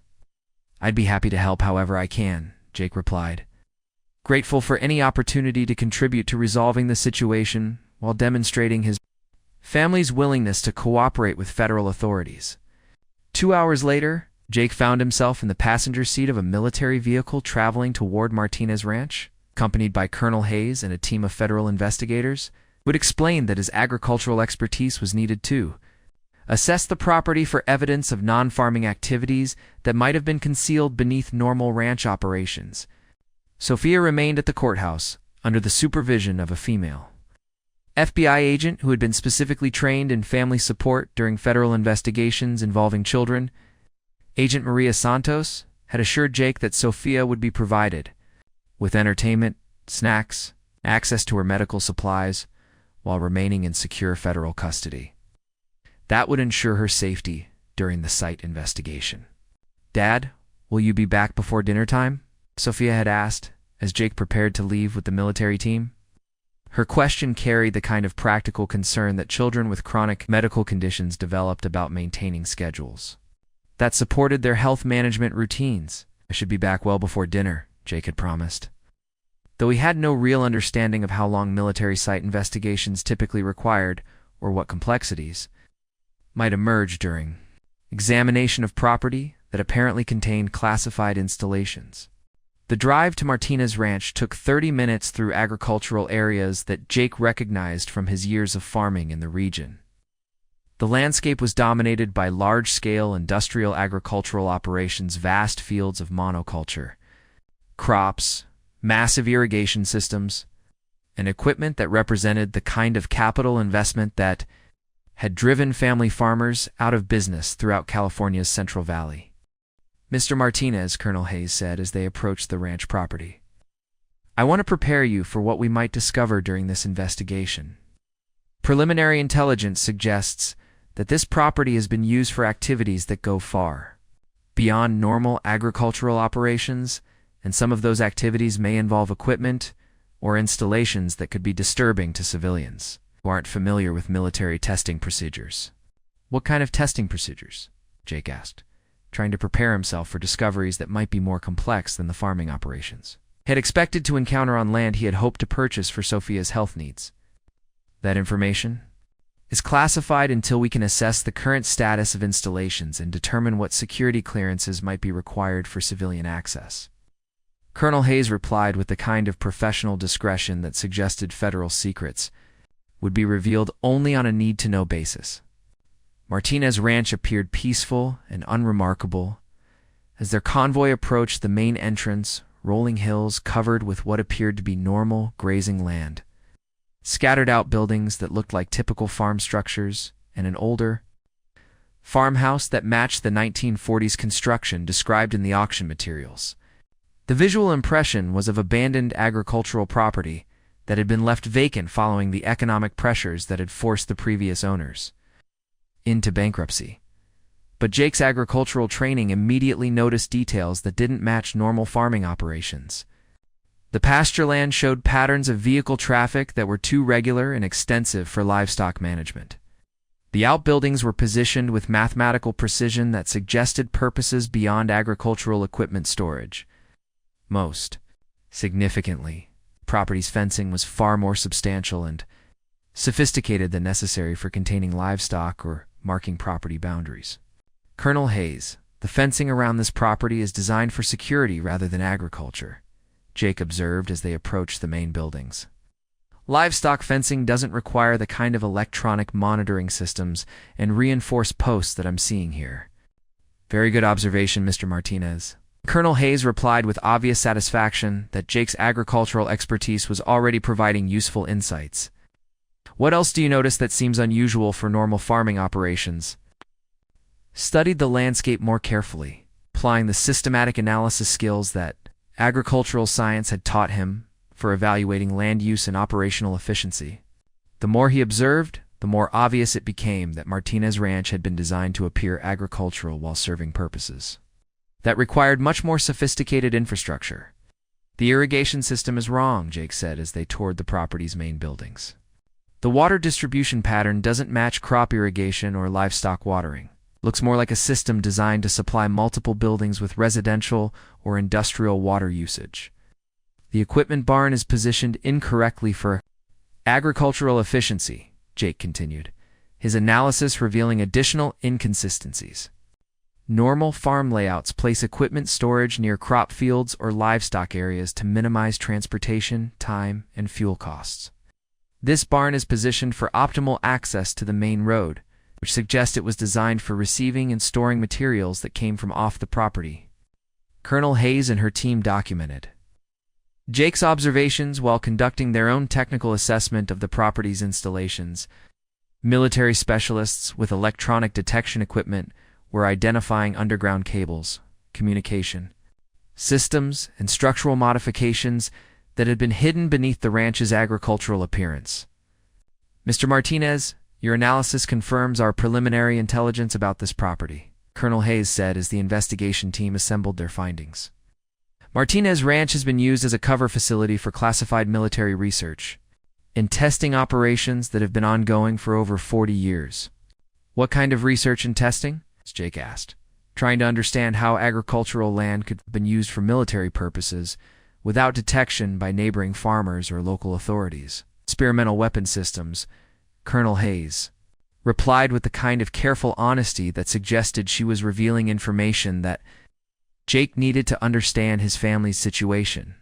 I'd be happy to help however I can, Jake replied, grateful for any opportunity to contribute to resolving the situation while demonstrating his family's willingness to cooperate with federal authorities. 2 hours later, Jake found himself in the passenger seat of a military vehicle traveling toward Martinez Ranch, accompanied by Colonel Hayes and a team of federal investigators, who had explained that his agricultural expertise was needed too. Assess the property for evidence of non-farming activities that might have been concealed beneath normal ranch operations. Sophia remained at the courthouse under the supervision of a female FBI agent who had been specifically trained in family support during federal investigations involving children. Agent Maria Santos had assured Jake that Sophia would be provided with entertainment, snacks, access to her medical supplies, while remaining in secure federal custody. That would ensure her safety during the site investigation. Dad, will you be back before dinner time? Sophia had asked as Jake prepared to leave with the military team. Her question carried the kind of practical concern that children with chronic medical conditions developed about maintaining schedules that supported their health management routines. I should be back well before dinner, Jake had promised. Though he had no real understanding of how long military site investigations typically required or what complexities might emerge during examination of property that apparently contained classified installations. The drive to Martinez Ranch took 30 minutes through agricultural areas that Jake recognized from his years of farming in the region. The landscape was dominated by large-scale industrial agricultural operations, vast fields of monoculture, crops, massive irrigation systems, and equipment that represented the kind of capital investment that had driven family farmers out of business throughout California's Central Valley. Mr. Martinez, Colonel Hayes said as they approached the ranch property, I want to prepare you for what we might discover during this investigation. Preliminary intelligence suggests that this property has been used for activities that go far beyond normal agricultural operations, and some of those activities may involve equipment or installations that could be disturbing to civilians who aren't familiar with military testing procedures. What kind of testing procedures? Jake asked, trying to prepare himself for discoveries that might be more complex than the farming operations he had expected to encounter on land he had hoped to purchase for Sophia's health needs. That information is classified until we can assess the current status of installations and determine what security clearances might be required for civilian access. Colonel Hayes replied with the kind of professional discretion that suggested federal secrets would be revealed only on a need-to-know basis. Martinez Ranch appeared peaceful and unremarkable as their convoy approached the main entrance, rolling hills covered with what appeared to be normal grazing land, scattered out buildings that looked like typical farm structures, and an older, farmhouse that matched the 1940s construction described in the auction materials. The visual impression was of abandoned agricultural property that had been left vacant following the economic pressures that had forced the previous owners into bankruptcy. But Jake's agricultural training immediately noticed details that didn't match normal farming operations. The pasture land showed patterns of vehicle traffic that were too regular and extensive for livestock management. The outbuildings were positioned with mathematical precision that suggested purposes beyond agricultural equipment storage. Most significantly, the property's fencing was far more substantial and sophisticated than necessary for containing livestock or marking property boundaries. Colonel Hayes, the fencing around this property is designed for security rather than agriculture, Jake observed as they approached the main buildings. Livestock fencing doesn't require the kind of electronic monitoring systems and reinforced posts that I'm seeing here. Very good observation, Mr. Martinez. Colonel Hayes replied with obvious satisfaction that Jake's agricultural expertise was already providing useful insights. What else do you notice that seems unusual for normal farming operations? Studied the landscape more carefully, applying the systematic analysis skills that agricultural science had taught him for evaluating land use and operational efficiency. The more he observed, the more obvious it became that Martinez Ranch had been designed to appear agricultural while serving purposes that required much more sophisticated infrastructure. The irrigation system is wrong, Jake said as they toured the property's main buildings. The water distribution pattern doesn't match crop irrigation or livestock watering. Looks more like a system designed to supply multiple buildings with residential or industrial water usage. The equipment barn is positioned incorrectly for agricultural efficiency, Jake continued, his analysis revealing additional inconsistencies. Normal farm layouts place equipment storage near crop fields or livestock areas to minimize transportation, time, and fuel costs. This barn is positioned for optimal access to the main road, which suggests it was designed for receiving and storing materials that came from off the property. Colonel Hayes and her team documented Jake's observations while conducting their own technical assessment of the property's installations. Military specialists with electronic detection equipment were identifying underground cables, communication systems, and structural modifications that had been hidden beneath the ranch's agricultural appearance. Mr. Martinez, your analysis confirms our preliminary intelligence about this property, Colonel Hayes said as the investigation team assembled their findings. Martinez Ranch has been used as a cover facility for classified military research and testing operations that have been ongoing for over 40 years. What kind of research and testing? Jake asked, trying to understand how agricultural land could have been used for military purposes without detection by neighboring farmers or local authorities. Experimental weapon systems, Colonel Hayes replied with the kind of careful honesty that suggested she was revealing information that Jake needed to understand his family's situation.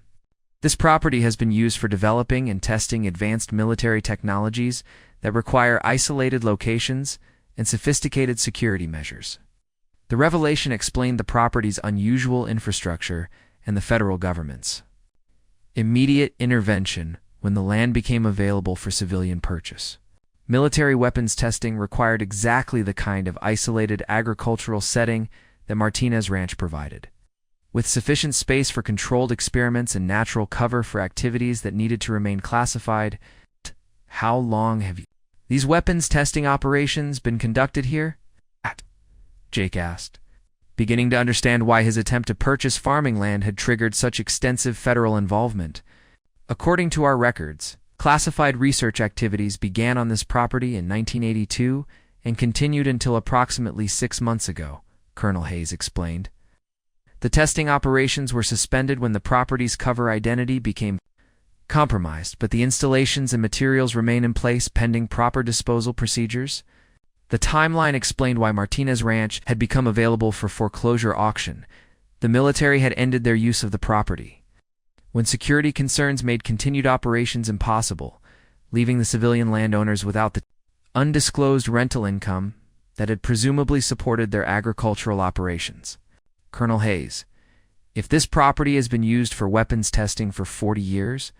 This property has been used for developing and testing advanced military technologies that require isolated locations and sophisticated security measures. The revelation explained the property's unusual infrastructure and the federal government's immediate intervention when the land became available for civilian purchase. Military weapons testing required exactly the kind of isolated agricultural setting that Martinez Ranch provided, with sufficient space for controlled experiments and natural cover for activities that needed to remain classified. How long have these weapons testing operations been conducted here? Jake asked, beginning to understand why his attempt to purchase farming land had triggered such extensive federal involvement. According to our records, classified research activities began on this property in 1982 and continued until approximately 6 months ago, Colonel Hayes explained. The testing operations were suspended when the property's cover identity became compromised, but the installations and materials remain in place pending proper disposal procedures. The timeline explained why Martinez Ranch had become available for foreclosure auction. The military had ended their use of the property, when security concerns made continued operations impossible, leaving the civilian landowners without the undisclosed rental income that had presumably supported their agricultural operations. Colonel Hayes, if this property has been used for weapons testing for 40 years,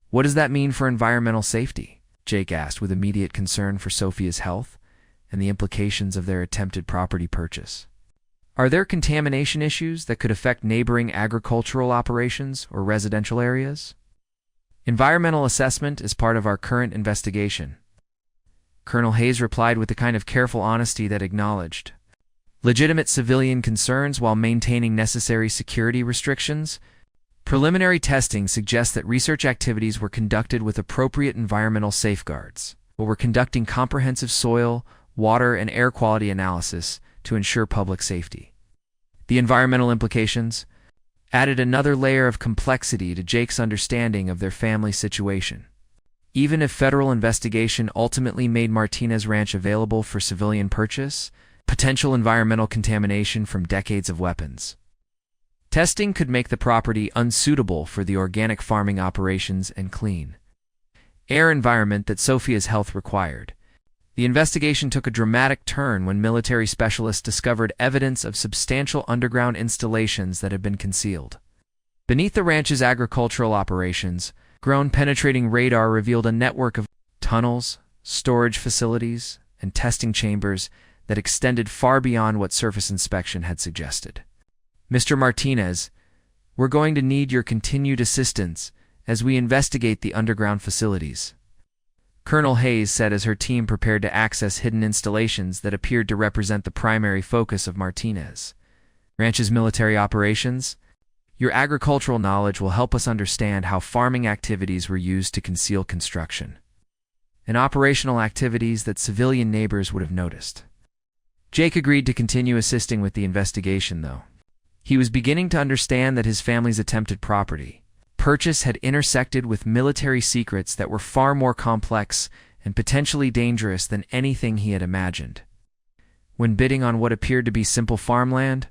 what does that mean for environmental safety? Jake asked with immediate concern for Sophia's health and the implications of their attempted property purchase. Are there contamination issues that could affect neighboring agricultural operations or residential areas? Environmental assessment is part of our current investigation. Colonel Hayes replied with the kind of careful honesty that acknowledged legitimate civilian concerns while maintaining necessary security restrictions. Preliminary testing suggests that research activities were conducted with appropriate environmental safeguards, but we're conducting comprehensive soil, water, and air quality analysis to ensure public safety. The environmental implications added another layer of complexity to Jake's understanding of their family situation. Even if federal investigation ultimately made Martinez Ranch available for civilian purchase, potential environmental contamination from decades of weapons testing could make the property unsuitable for the organic farming operations and clean air environment that Sophia's health required. The investigation took a dramatic turn when military specialists discovered evidence of substantial underground installations that had been concealed. Beneath the ranch's agricultural operations, ground-penetrating radar revealed a network of tunnels, storage facilities, and testing chambers that extended far beyond what surface inspection had suggested. Mr. Martinez, we're going to need your continued assistance as we investigate the underground facilities, Colonel Hayes said as her team prepared to access hidden installations that appeared to represent the primary focus of Martinez Ranch's military operations. Your agricultural knowledge will help us understand how farming activities were used to conceal construction and operational activities that civilian neighbors would have noticed. Jake agreed to continue assisting with the investigation, though. He was beginning to understand that his family's attempted property purchase had intersected with military secrets that were far more complex and potentially dangerous than anything he had imagined. When bidding on what appeared to be simple farmland,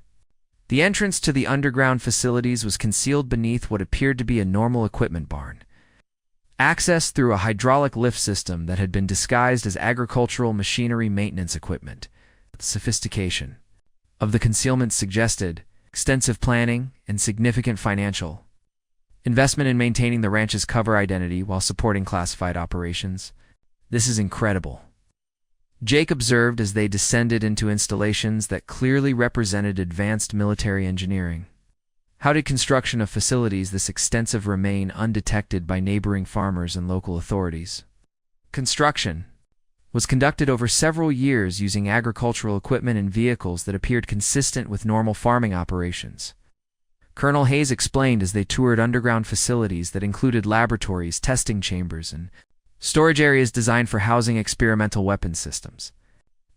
the entrance to the underground facilities was concealed beneath what appeared to be a normal equipment barn, accessed through a hydraulic lift system that had been disguised as agricultural machinery maintenance equipment. The sophistication of the concealment suggested extensive planning and significant financial investment in maintaining the ranch's cover identity while supporting classified operations. This is incredible, Jake observed as they descended into installations that clearly represented advanced military engineering. How did construction of facilities this extensive remain undetected by neighboring farmers and local authorities? Construction was conducted over several years using agricultural equipment and vehicles that appeared consistent with normal farming operations, Colonel Hayes explained as they toured underground facilities that included laboratories, testing chambers, and storage areas designed for housing experimental weapons systems.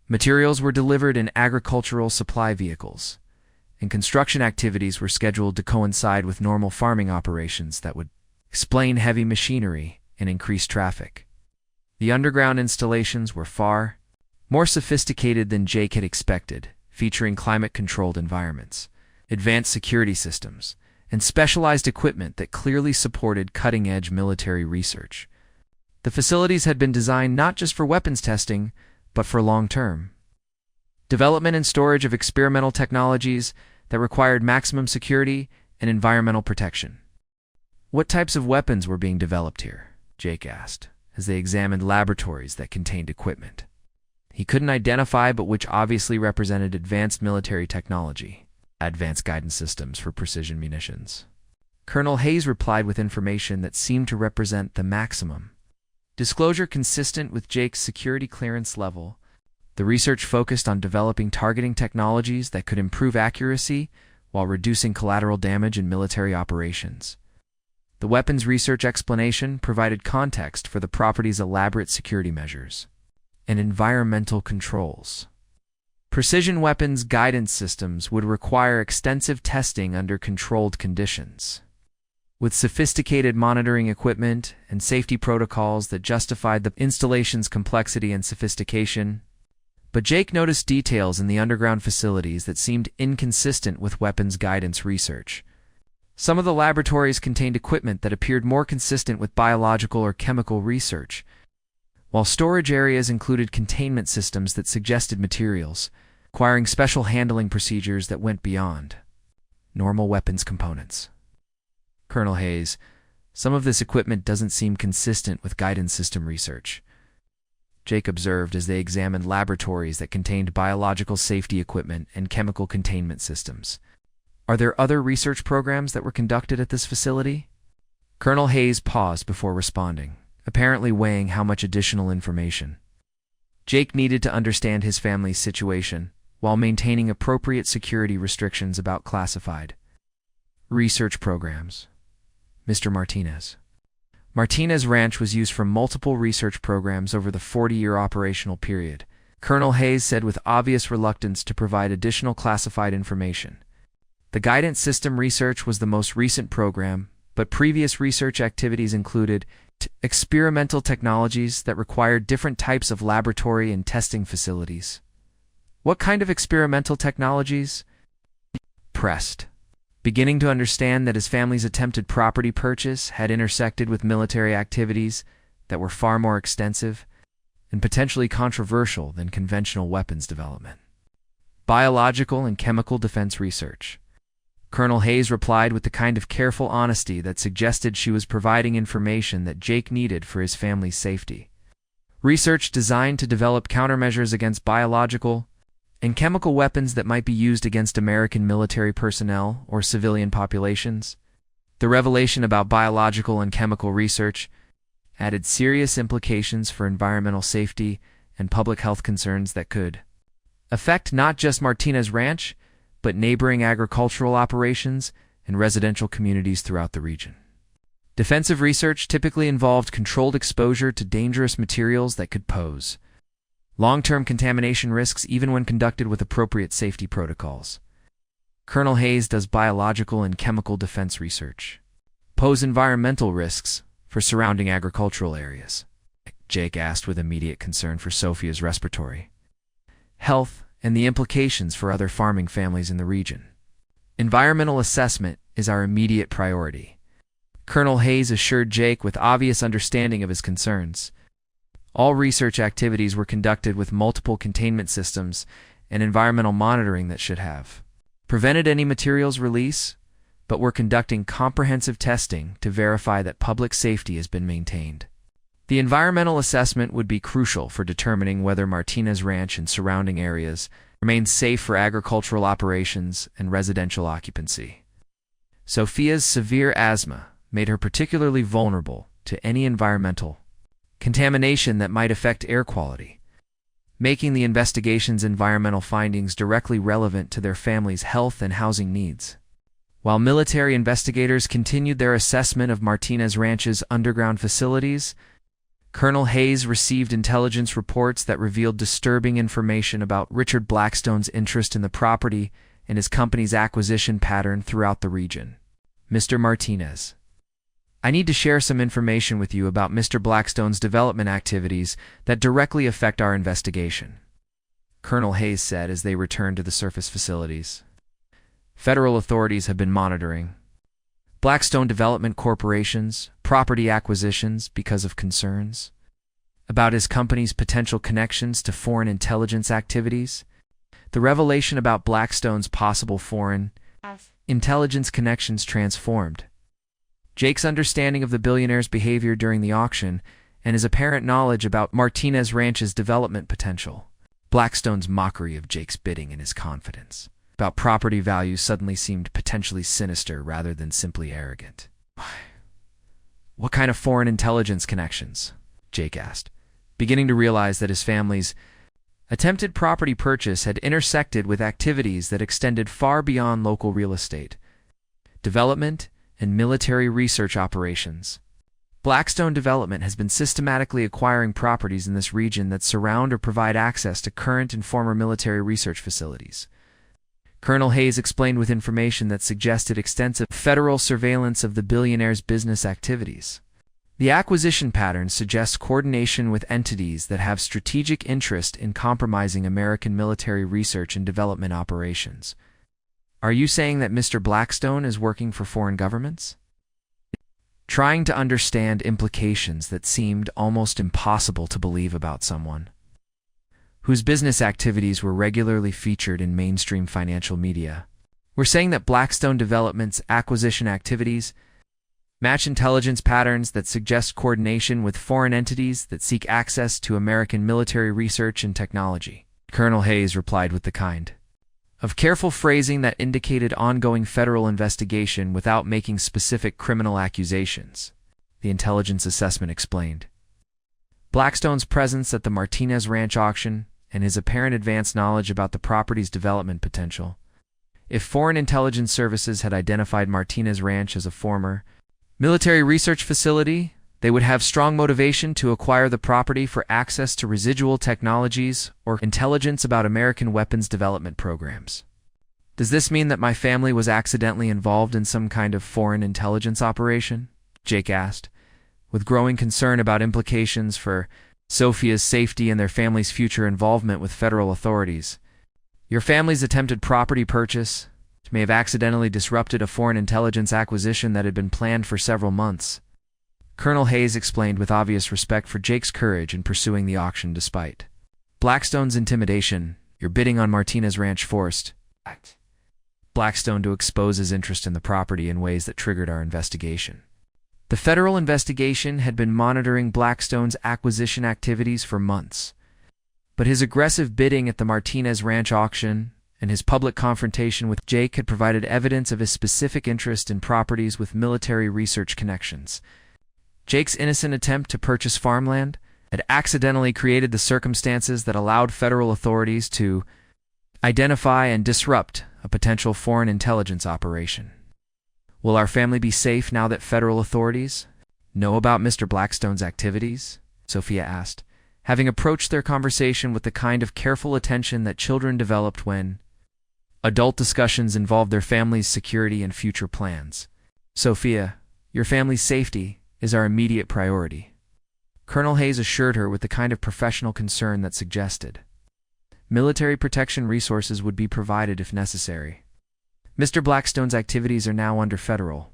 Materials were delivered in agricultural supply vehicles, and construction activities were scheduled to coincide with normal farming operations that would explain heavy machinery and increase traffic. The underground installations were far more sophisticated than Jake had expected, featuring climate-controlled environments, advanced security systems, and specialized equipment that clearly supported cutting-edge military research. The facilities had been designed not just for weapons testing, but for long-term development and storage of experimental technologies that required maximum security and environmental protection. What types of weapons were being developed here? Jake asked, as they examined laboratories that contained equipment he couldn't identify but which obviously represented advanced military technology, advanced guidance systems for precision munitions. Colonel Hayes replied with information that seemed to represent the maximum disclosure consistent with Jake's security clearance level. The research focused on developing targeting technologies that could improve accuracy while reducing collateral damage in military operations. The weapons research explanation provided context for the property's elaborate security measures and environmental controls. Precision weapons guidance systems would require extensive testing under controlled conditions, with sophisticated monitoring equipment and safety protocols that justified the installation's complexity and sophistication. But Jake noticed details in the underground facilities that seemed inconsistent with weapons guidance research. Some of the laboratories contained equipment that appeared more consistent with biological or chemical research, while storage areas included containment systems that suggested materials requiring special handling procedures that went beyond normal weapons components. Colonel Hayes, some of this equipment doesn't seem consistent with guidance system research. Jake observed as they examined laboratories that contained biological safety equipment and chemical containment systems. Are there other research programs that were conducted at this facility? Colonel Hayes paused before responding, apparently weighing how much additional information. Jake needed to understand his family's situation while maintaining appropriate security restrictions about classified research programs. Mr. Martinez. Martinez Ranch was used for multiple research programs over the 40-year operational period. Colonel Hayes said with obvious reluctance to provide additional classified information. The guidance system research was the most recent program, but previous research activities included experimental technologies that required different types of laboratory and testing facilities. What kind of experimental technologies? Pressed. Beginning to understand that his family's attempted property purchase had intersected with military activities that were far more extensive and potentially controversial than conventional weapons development. Biological and chemical defense research. Colonel Hayes replied with the kind of careful honesty that suggested she was providing information that Jake needed for his family's safety. Research designed to develop countermeasures against biological and chemical weapons that might be used against American military personnel or civilian populations. The revelation about biological and chemical research added serious implications for environmental safety and public health concerns that could affect not just Martinez Ranch, but neighboring agricultural operations and residential communities throughout the region. Defensive research typically involved controlled exposure to dangerous materials that could pose long-term contamination risks even when conducted with appropriate safety protocols. Colonel Hayes does biological and chemical defense research. Pose environmental risks for surrounding agricultural areas? Jake asked with immediate concern for Sophia's respiratory health and the implications for other farming families in the region. Environmental assessment is our immediate priority. Colonel Hayes assured Jake with obvious understanding of his concerns. All research activities were conducted with multiple containment systems and environmental monitoring that should have prevented any materials release, but we're conducting comprehensive testing to verify that public safety has been maintained. The environmental assessment would be crucial for determining whether Martinez Ranch and surrounding areas remain safe for agricultural operations and residential occupancy. Sophia's severe asthma made her particularly vulnerable to any environmental contamination that might affect air quality, making the investigation's environmental findings directly relevant to their family's health and housing needs. While military investigators continued their assessment of Martinez Ranch's underground facilities, Colonel Hayes received intelligence reports that revealed disturbing information about Richard Blackstone's interest in the property and his company's acquisition pattern throughout the region. Mr. Martinez, I need to share some information with you about Mr. Blackstone's development activities that directly affect our investigation, Colonel Hayes said as they returned to the surface facilities. Federal authorities have been monitoring Blackstone Development Corporation's property acquisitions because of concerns about his company's potential connections to foreign intelligence activities. The revelation about Blackstone's possible foreign intelligence connections transformed Jake's understanding of the billionaire's behavior during the auction and his apparent knowledge about Martinez Ranch's development potential. Blackstone's mockery of Jake's bidding and his confidence about property values suddenly seemed potentially sinister rather than simply arrogant. What kind of foreign intelligence connections? Jake asked, beginning to realize that his family's attempted property purchase had intersected with activities that extended far beyond local real estate development and military research operations. Blackstone Development has been systematically acquiring properties in this region that surround or provide access to current and former military research facilities. Colonel Hayes explained with information that suggested extensive federal surveillance of the billionaire's business activities. The acquisition pattern suggests coordination with entities that have strategic interest in compromising American military research and development operations. Are you saying that Mr. Blackstone is working for foreign governments? Trying to understand implications that seemed almost impossible to believe about someone whose business activities were regularly featured in mainstream financial media. We're saying that Blackstone Development's acquisition activities match intelligence patterns that suggest coordination with foreign entities that seek access to American military research and technology. Colonel Hayes replied with the kind of careful phrasing that indicated ongoing federal investigation without making specific criminal accusations, the intelligence assessment explained. Blackstone's presence at the Martinez Ranch auction and his apparent advanced knowledge about the property's development potential. If foreign intelligence services had identified Martinez Ranch as a former military research facility, they would have strong motivation to acquire the property for access to residual technologies or intelligence about American weapons development programs. Does this mean that my family was accidentally involved in some kind of foreign intelligence operation? Jake asked, with growing concern about implications for Sophia's safety and their family's future involvement with federal authorities. Your family's attempted property purchase may have accidentally disrupted a foreign intelligence acquisition that had been planned for several months. Colonel Hayes explained with obvious respect for Jake's courage in pursuing the auction despite Blackstone's intimidation. Your bidding on Martinez Ranch forced Blackstone to expose his interest in the property in ways that triggered our investigation. The federal investigation had been monitoring Blackstone's acquisition activities for months, but his aggressive bidding at the Martinez Ranch auction and his public confrontation with Jake had provided evidence of his specific interest in properties with military research connections. Jake's innocent attempt to purchase farmland had accidentally created the circumstances that allowed federal authorities to identify and disrupt a potential foreign intelligence operation. Will our family be safe now that federal authorities know about Mr. Blackstone's activities? Sophia asked, having approached their conversation with the kind of careful attention that children developed when adult discussions involved their family's security and future plans. Sophia, your family's safety is our immediate priority, Colonel Hayes assured her with the kind of professional concern that suggested military protection resources would be provided if necessary. Mr. Blackstone's activities are now under federal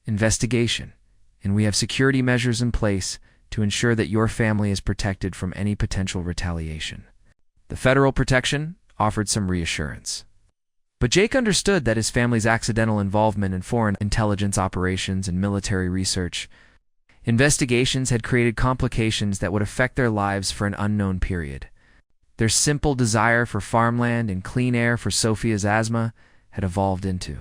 investigation, and we have security measures in place to ensure that your family is protected from any potential retaliation. The federal protection offered some reassurance. But Jake understood that his family's accidental involvement in foreign intelligence operations and military research investigations had created complications that would affect their lives for an unknown period. Their simple desire for farmland and clean air for Sophia's asthma had evolved into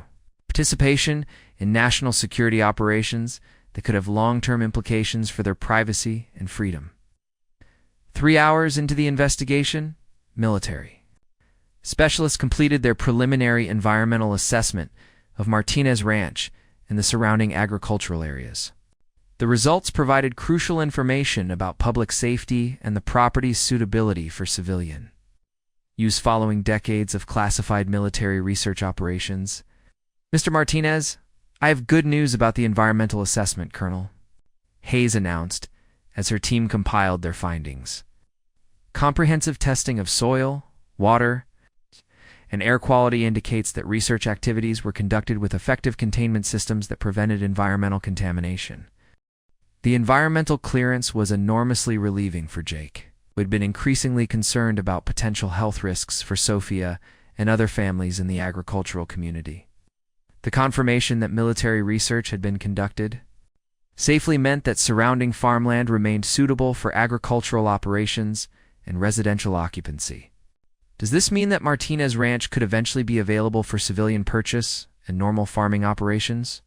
participation in national security operations that could have long-term implications for their privacy and freedom. 3 hours into the investigation, military specialists completed their preliminary environmental assessment of Martinez Ranch and the surrounding agricultural areas. The results provided crucial information about public safety and the property's suitability for civilian use following decades of classified military research operations. Mr. Martinez, I have good news about the environmental assessment, Colonel Hayes announced as her team compiled their findings. Comprehensive testing of soil, water, and air quality indicates that research activities were conducted with effective containment systems that prevented environmental contamination. The environmental clearance was enormously relieving for Jake, who had been increasingly concerned about potential health risks for Sophia and other families in the agricultural community. The confirmation that military research had been conducted safely meant that surrounding farmland remained suitable for agricultural operations and residential occupancy. Does this mean that Martinez Ranch could eventually be available for civilian purchase and normal farming operations?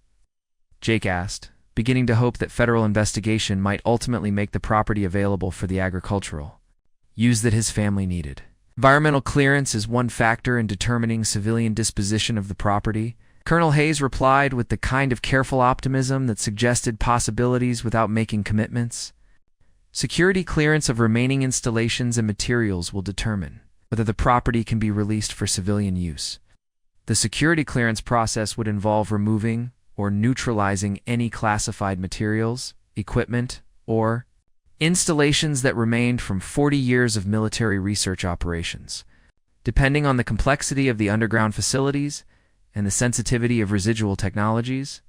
Jake asked, beginning to hope that federal investigation might ultimately make the property available for the agricultural use that his family needed. Environmental clearance is one factor in determining civilian disposition of the property. Colonel Hayes replied with the kind of careful optimism that suggested possibilities without making commitments. Security clearance of remaining installations and materials will determine whether the property can be released for civilian use. The security clearance process would involve removing or neutralizing any classified materials, equipment, or installations that remained from 40 years of military research operations. Depending on the complexity of the underground facilities and the sensitivity of residual technologies,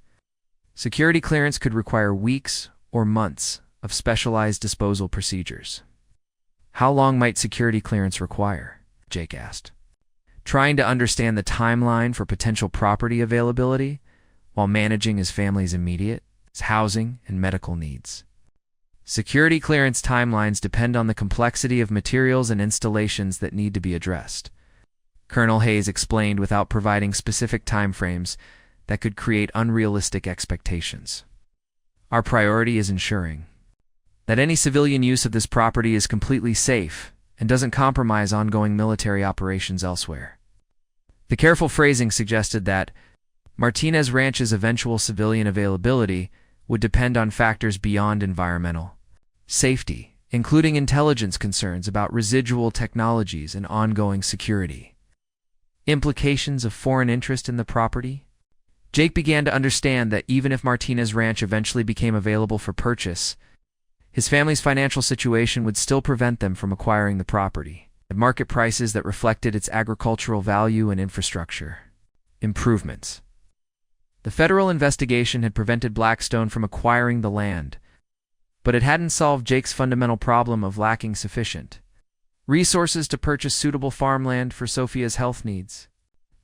security clearance could require weeks or months of specialized disposal procedures. How long might security clearance require? Jake asked, trying to understand the timeline for potential property availability while managing his family's immediate housing, and medical needs. Security clearance timelines depend on the complexity of materials and installations that need to be addressed. Colonel Hayes explained without providing specific timeframes that could create unrealistic expectations. Our priority is ensuring that any civilian use of this property is completely safe and doesn't compromise ongoing military operations elsewhere. The careful phrasing suggested that Martinez Ranch's eventual civilian availability would depend on factors beyond environmental safety, including intelligence concerns about residual technologies and ongoing security. Implications of foreign interest in the property? Jake began to understand that even if Martinez Ranch eventually became available for purchase, his family's financial situation would still prevent them from acquiring the property at market prices that reflected its agricultural value and infrastructure improvements. The federal investigation had prevented Blackstone from acquiring the land, but it hadn't solved Jake's fundamental problem of lacking sufficient resources to purchase suitable farmland for Sophia's health needs.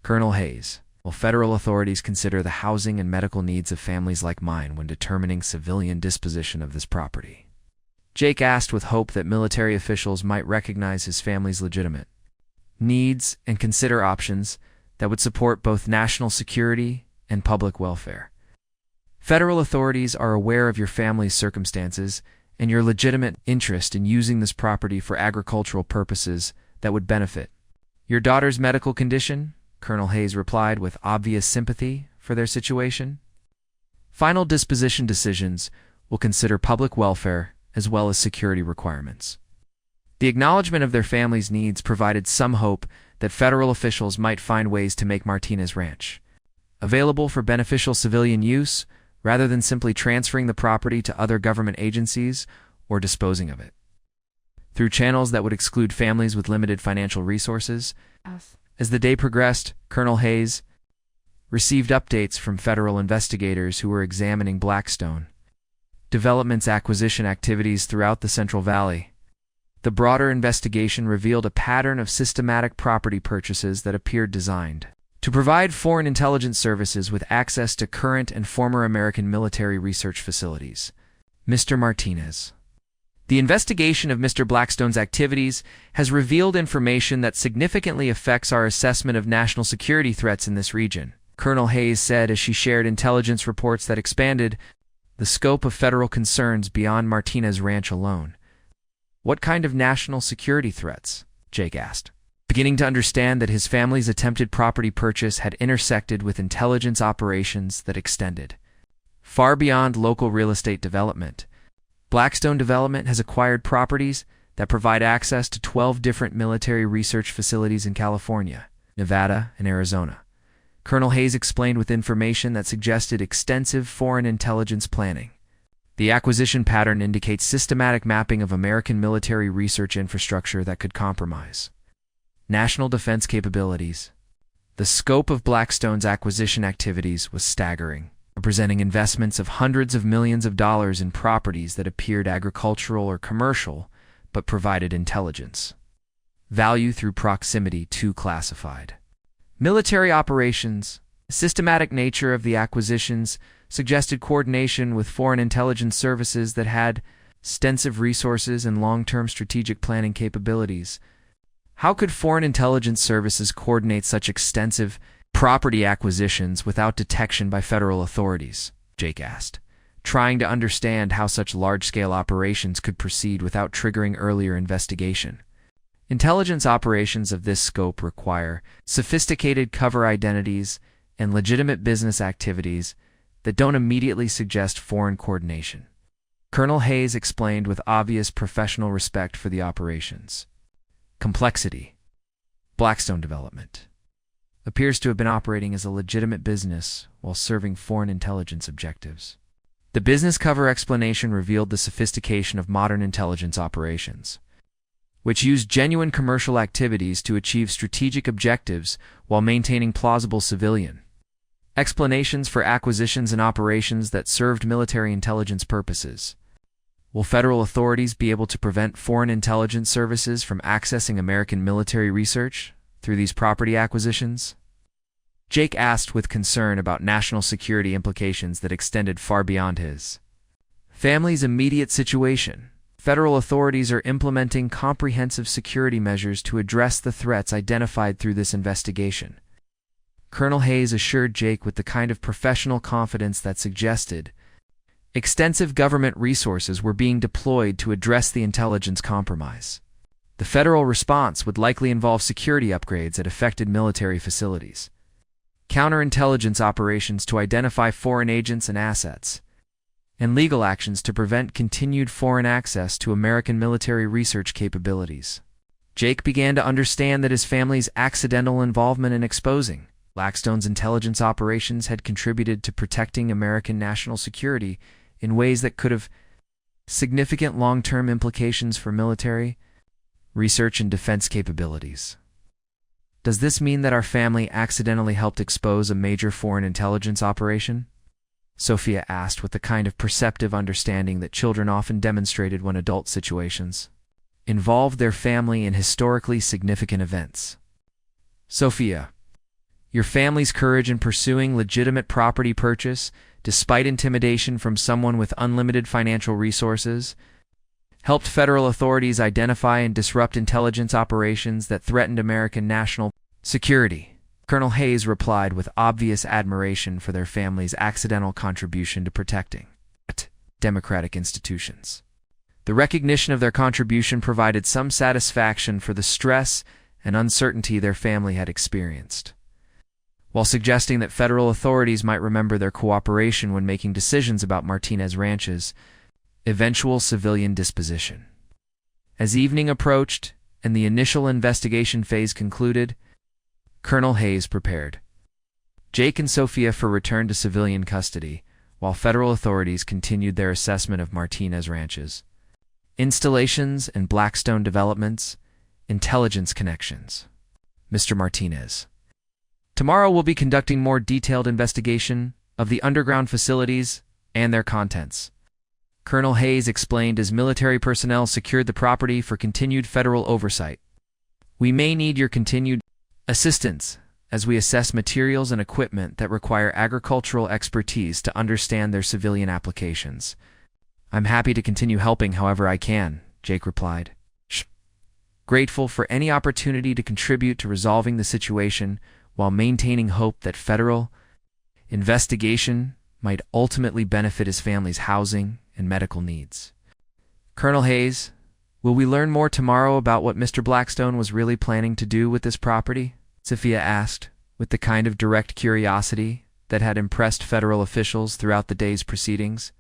Colonel Hayes, will federal authorities consider the housing and medical needs of families like mine when determining civilian disposition of this property? Jake asked with hope that military officials might recognize his family's legitimate needs and consider options that would support both national security and public welfare. Federal authorities are aware of your family's circumstances and your legitimate interest in using this property for agricultural purposes that would benefit your daughter's medical condition, Colonel Hayes replied with obvious sympathy for their situation. Final disposition decisions will consider public welfare as well as security requirements. The acknowledgement of their family's needs provided some hope that federal officials might find ways to make Martinez Ranch available for beneficial civilian use rather than simply transferring the property to other government agencies or disposing of it through channels that would exclude families with limited financial resources. As the day progressed, Colonel Hayes received updates from federal investigators who were examining Blackstone Development's acquisition activities throughout the Central Valley. The broader investigation revealed a pattern of systematic property purchases that appeared designed to provide foreign intelligence services with access to current and former American military research facilities. Mr. Martinez. The investigation of Mr. Blackstone's activities has revealed information that significantly affects our assessment of national security threats in this region, Colonel Hayes said as she shared intelligence reports that expanded the scope of federal concerns beyond Martinez Ranch alone. What kind of national security threats? Jake asked, beginning to understand that his family's attempted property purchase had intersected with intelligence operations that extended far beyond local real estate development. Blackstone Development has acquired properties that provide access to 12 different military research facilities in California, Nevada, and Arizona. Colonel Hayes explained with information that suggested extensive foreign intelligence planning. The acquisition pattern indicates systematic mapping of American military research infrastructure that could compromise national defense capabilities. The scope of Blackstone's acquisition activities was staggering, representing investments of hundreds of millions of dollars in properties that appeared agricultural or commercial, but provided intelligence value through proximity to classified military operations. The systematic nature of the acquisitions suggested coordination with foreign intelligence services that had extensive resources and long-term strategic planning capabilities. How could foreign intelligence services coordinate such extensive property acquisitions without detection by federal authorities? Jake asked, trying to understand how such large-scale operations could proceed without triggering earlier investigation. Intelligence operations of this scope require sophisticated cover identities and legitimate business activities that don't immediately suggest foreign coordination. Colonel Hayes explained with obvious professional respect for the operations. Complexity. Blackstone Development appears to have been operating as a legitimate business while serving foreign intelligence objectives. The business cover explanation revealed the sophistication of modern intelligence operations, which use genuine commercial activities to achieve strategic objectives while maintaining plausible civilian explanations for acquisitions and operations that served military intelligence purposes. Will federal authorities be able to prevent foreign intelligence services from accessing American military research through these property acquisitions? Jake asked with concern about national security implications that extended far beyond his family's immediate situation. Federal authorities are implementing comprehensive security measures to address the threats identified through this investigation. Colonel Hayes assured Jake with the kind of professional confidence that suggested extensive government resources were being deployed to address the intelligence compromise. The federal response would likely involve security upgrades at affected military facilities, counterintelligence operations to identify foreign agents and assets, and legal actions to prevent continued foreign access to American military research capabilities. Jake began to understand that his family's accidental involvement in exposing Blackstone's intelligence operations had contributed to protecting American national security in ways that could have significant long-term implications for military, research, and defense capabilities. Does this mean that our family accidentally helped expose a major foreign intelligence operation? Sophia asked with the kind of perceptive understanding that children often demonstrated when adult situations involved their family in historically significant events. Sophia, your family's courage in pursuing legitimate property purchase, despite intimidation from someone with unlimited financial resources, helped federal authorities identify and disrupt intelligence operations that threatened American national security. Colonel Hayes replied with obvious admiration for their family's accidental contribution to protecting democratic institutions. The recognition of their contribution provided some satisfaction for the stress and uncertainty their family had experienced, while suggesting that federal authorities might remember their cooperation when making decisions about Martinez Ranch's eventual civilian disposition. As evening approached and the initial investigation phase concluded, Colonel Hayes prepared Jake and Sophia for return to civilian custody, while federal authorities continued their assessment of Martinez Ranch's installations and Blackstone developments, intelligence connections. Mr. Martinez, tomorrow we'll be conducting more detailed investigation of the underground facilities and their contents, Colonel Hayes explained as military personnel secured the property for continued federal oversight. We may need your continued assistance as we assess materials and equipment that require agricultural expertise to understand their civilian applications. I'm happy to continue helping however I can, Jake replied, grateful for any opportunity to contribute to resolving the situation while maintaining hope that federal investigation might ultimately benefit his family's housing and medical needs. Colonel Hayes, will we learn more tomorrow about what Mr. Blackstone was really planning to do with this property? Sophia asked, with the kind of direct curiosity that had impressed federal officials throughout the day's proceedings.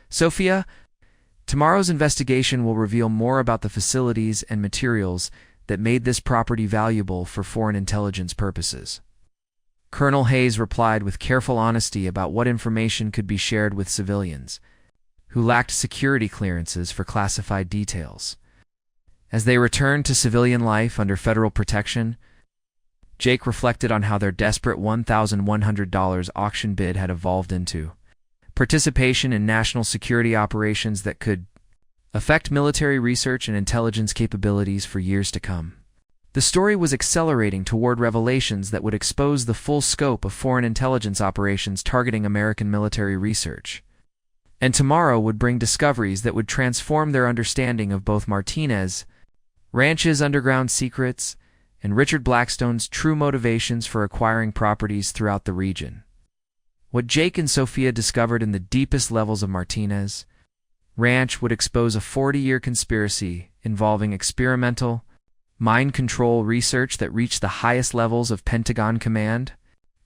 Sophia, tomorrow's investigation will reveal more about the facilities and materials that made this property valuable for foreign intelligence purposes. Colonel Hayes replied with careful honesty about what information could be shared with civilians who lacked security clearances for classified details. As they returned to civilian life under federal protection, Jake reflected on how their desperate $1,100 auction bid had evolved into participation in national security operations that could affect military research and intelligence capabilities for years to come. The story was accelerating toward revelations that would expose the full scope of foreign intelligence operations targeting American military research. And tomorrow would bring discoveries that would transform their understanding of both Martinez Ranch's underground secrets and Richard Blackstone's true motivations for acquiring properties throughout the region. What Jake and Sophia discovered in the deepest levels of Martinez Ranch would expose a 40-year conspiracy involving experimental, mind control research that reached the highest levels of Pentagon command.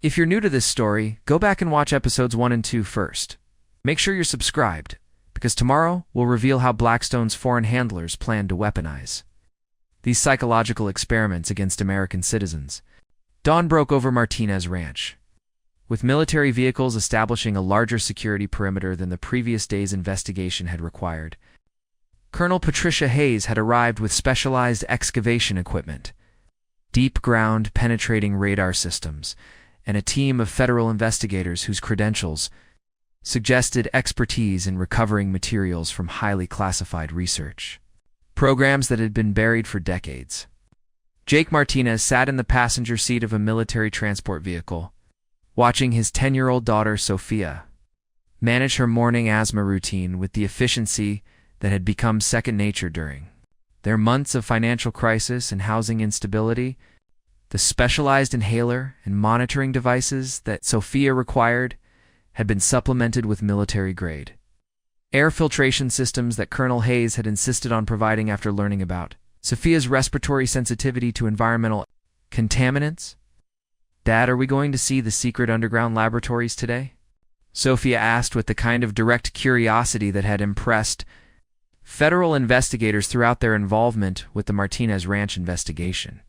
If you're new to this story, go back and watch episodes 1 and 2 first. Make sure you're subscribed, because tomorrow we'll reveal how Blackstone's foreign handlers planned to weaponize these psychological experiments against American citizens. Dawn broke over Martinez Ranch, with military vehicles establishing a larger security perimeter than the previous day's investigation had required. Colonel Patricia Hayes had arrived with specialized excavation equipment, deep ground penetrating radar systems, and a team of federal investigators whose credentials suggested expertise in recovering materials from highly classified research programs that had been buried for decades. Jake Martinez sat in the passenger seat of a military transport vehicle, watching his 10-year-old daughter, Sophia, manage her morning asthma routine with the efficiency that had become second nature during their months of financial crisis and housing instability. The specialized inhaler and monitoring devices that Sophia required had been supplemented with military-grade air filtration systems that Colonel Hayes had insisted on providing after learning about Sophia's respiratory sensitivity to environmental contaminants. "Dad, are we going to see the secret underground laboratories today?" Sophia asked with the kind of direct curiosity that had impressed federal investigators throughout their involvement with the Martinez Ranch investigation.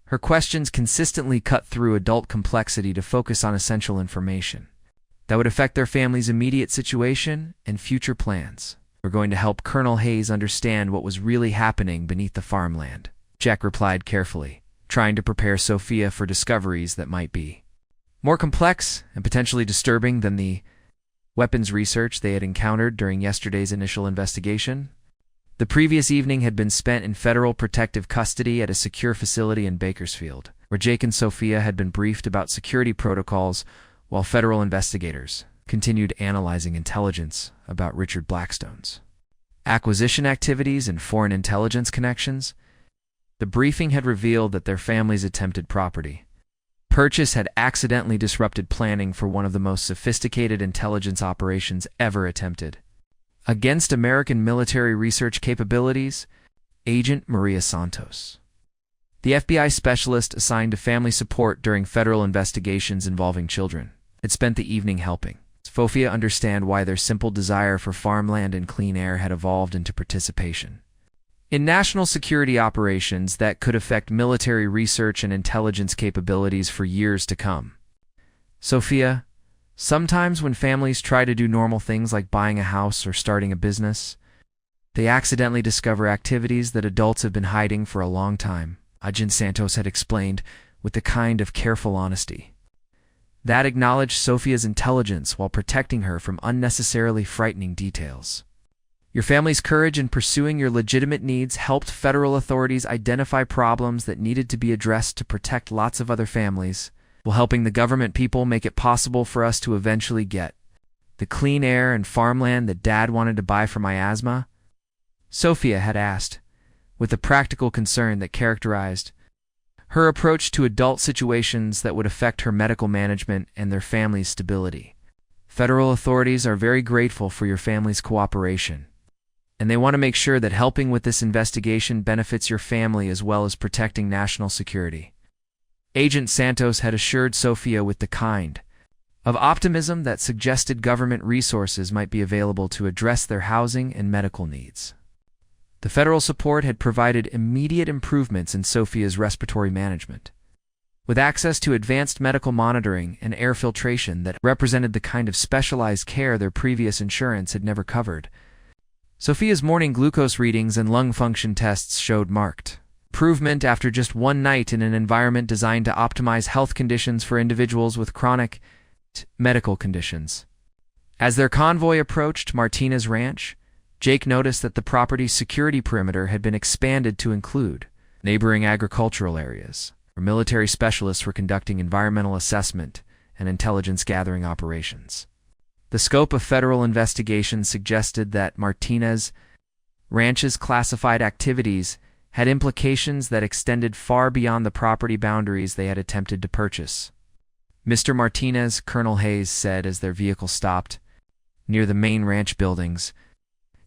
Her questions consistently cut through adult complexity to focus on essential information that would affect their family's immediate situation and future plans. "We're going to help Colonel Hayes understand what was really happening beneath the farmland," Jack replied carefully, trying to prepare Sophia for discoveries that might be more complex and potentially disturbing than the weapons research they had encountered during yesterday's initial investigation. The previous evening had been spent in federal protective custody at a secure facility in Bakersfield, where Jake and Sophia had been briefed about security protocols while federal investigators continued analyzing intelligence about Richard Blackstone's acquisition activities and foreign intelligence connections. The briefing had revealed that their family's attempted property purchase had accidentally disrupted planning for one of the most sophisticated intelligence operations ever attempted against American military research capabilities. Agent Maria Santos, the FBI specialist assigned to family support during federal investigations involving children, had spent the evening helping Sophia understand why their simple desire for farmland and clean air had evolved into participation in national security operations that could affect military research and intelligence capabilities for years to come. "Sophia, sometimes when families try to do normal things like buying a house or starting a business, they accidentally discover activities that adults have been hiding for a long time," Agent Santos had explained with the kind of careful honesty that acknowledged Sophia's intelligence while protecting her from unnecessarily frightening details. "Your family's courage in pursuing your legitimate needs helped federal authorities identify problems that needed to be addressed to protect lots of other families, while helping the government people make it possible for us to eventually get the clean air and farmland that Dad wanted to buy for my asthma?" Sophia had asked, with the practical concern that characterized her approach to adult situations that would affect her medical management and their family's stability. "Federal authorities are very grateful for your family's cooperation, and they want to make sure that helping with this investigation benefits your family as well as protecting national security," Agent Santos had assured Sophia with the kind of optimism that suggested government resources might be available to address their housing and medical needs. The federal support had provided immediate improvements in Sophia's respiratory management, with access to advanced medical monitoring and air filtration that represented the kind of specialized care their previous insurance had never covered. Sophia's morning glucose readings and lung function tests showed marked improvement after just one night in an environment designed to optimize health conditions for individuals with chronic medical conditions. As their convoy approached Martinez Ranch, Jake noticed that the property's security perimeter had been expanded to include neighboring agricultural areas, where military specialists were conducting environmental assessment and intelligence gathering operations. The scope of federal investigation suggested that Martinez Ranch's classified activities had implications that extended far beyond the property boundaries they had attempted to purchase. "Mr. Martinez," Colonel Hayes said as their vehicle stopped near the main ranch buildings,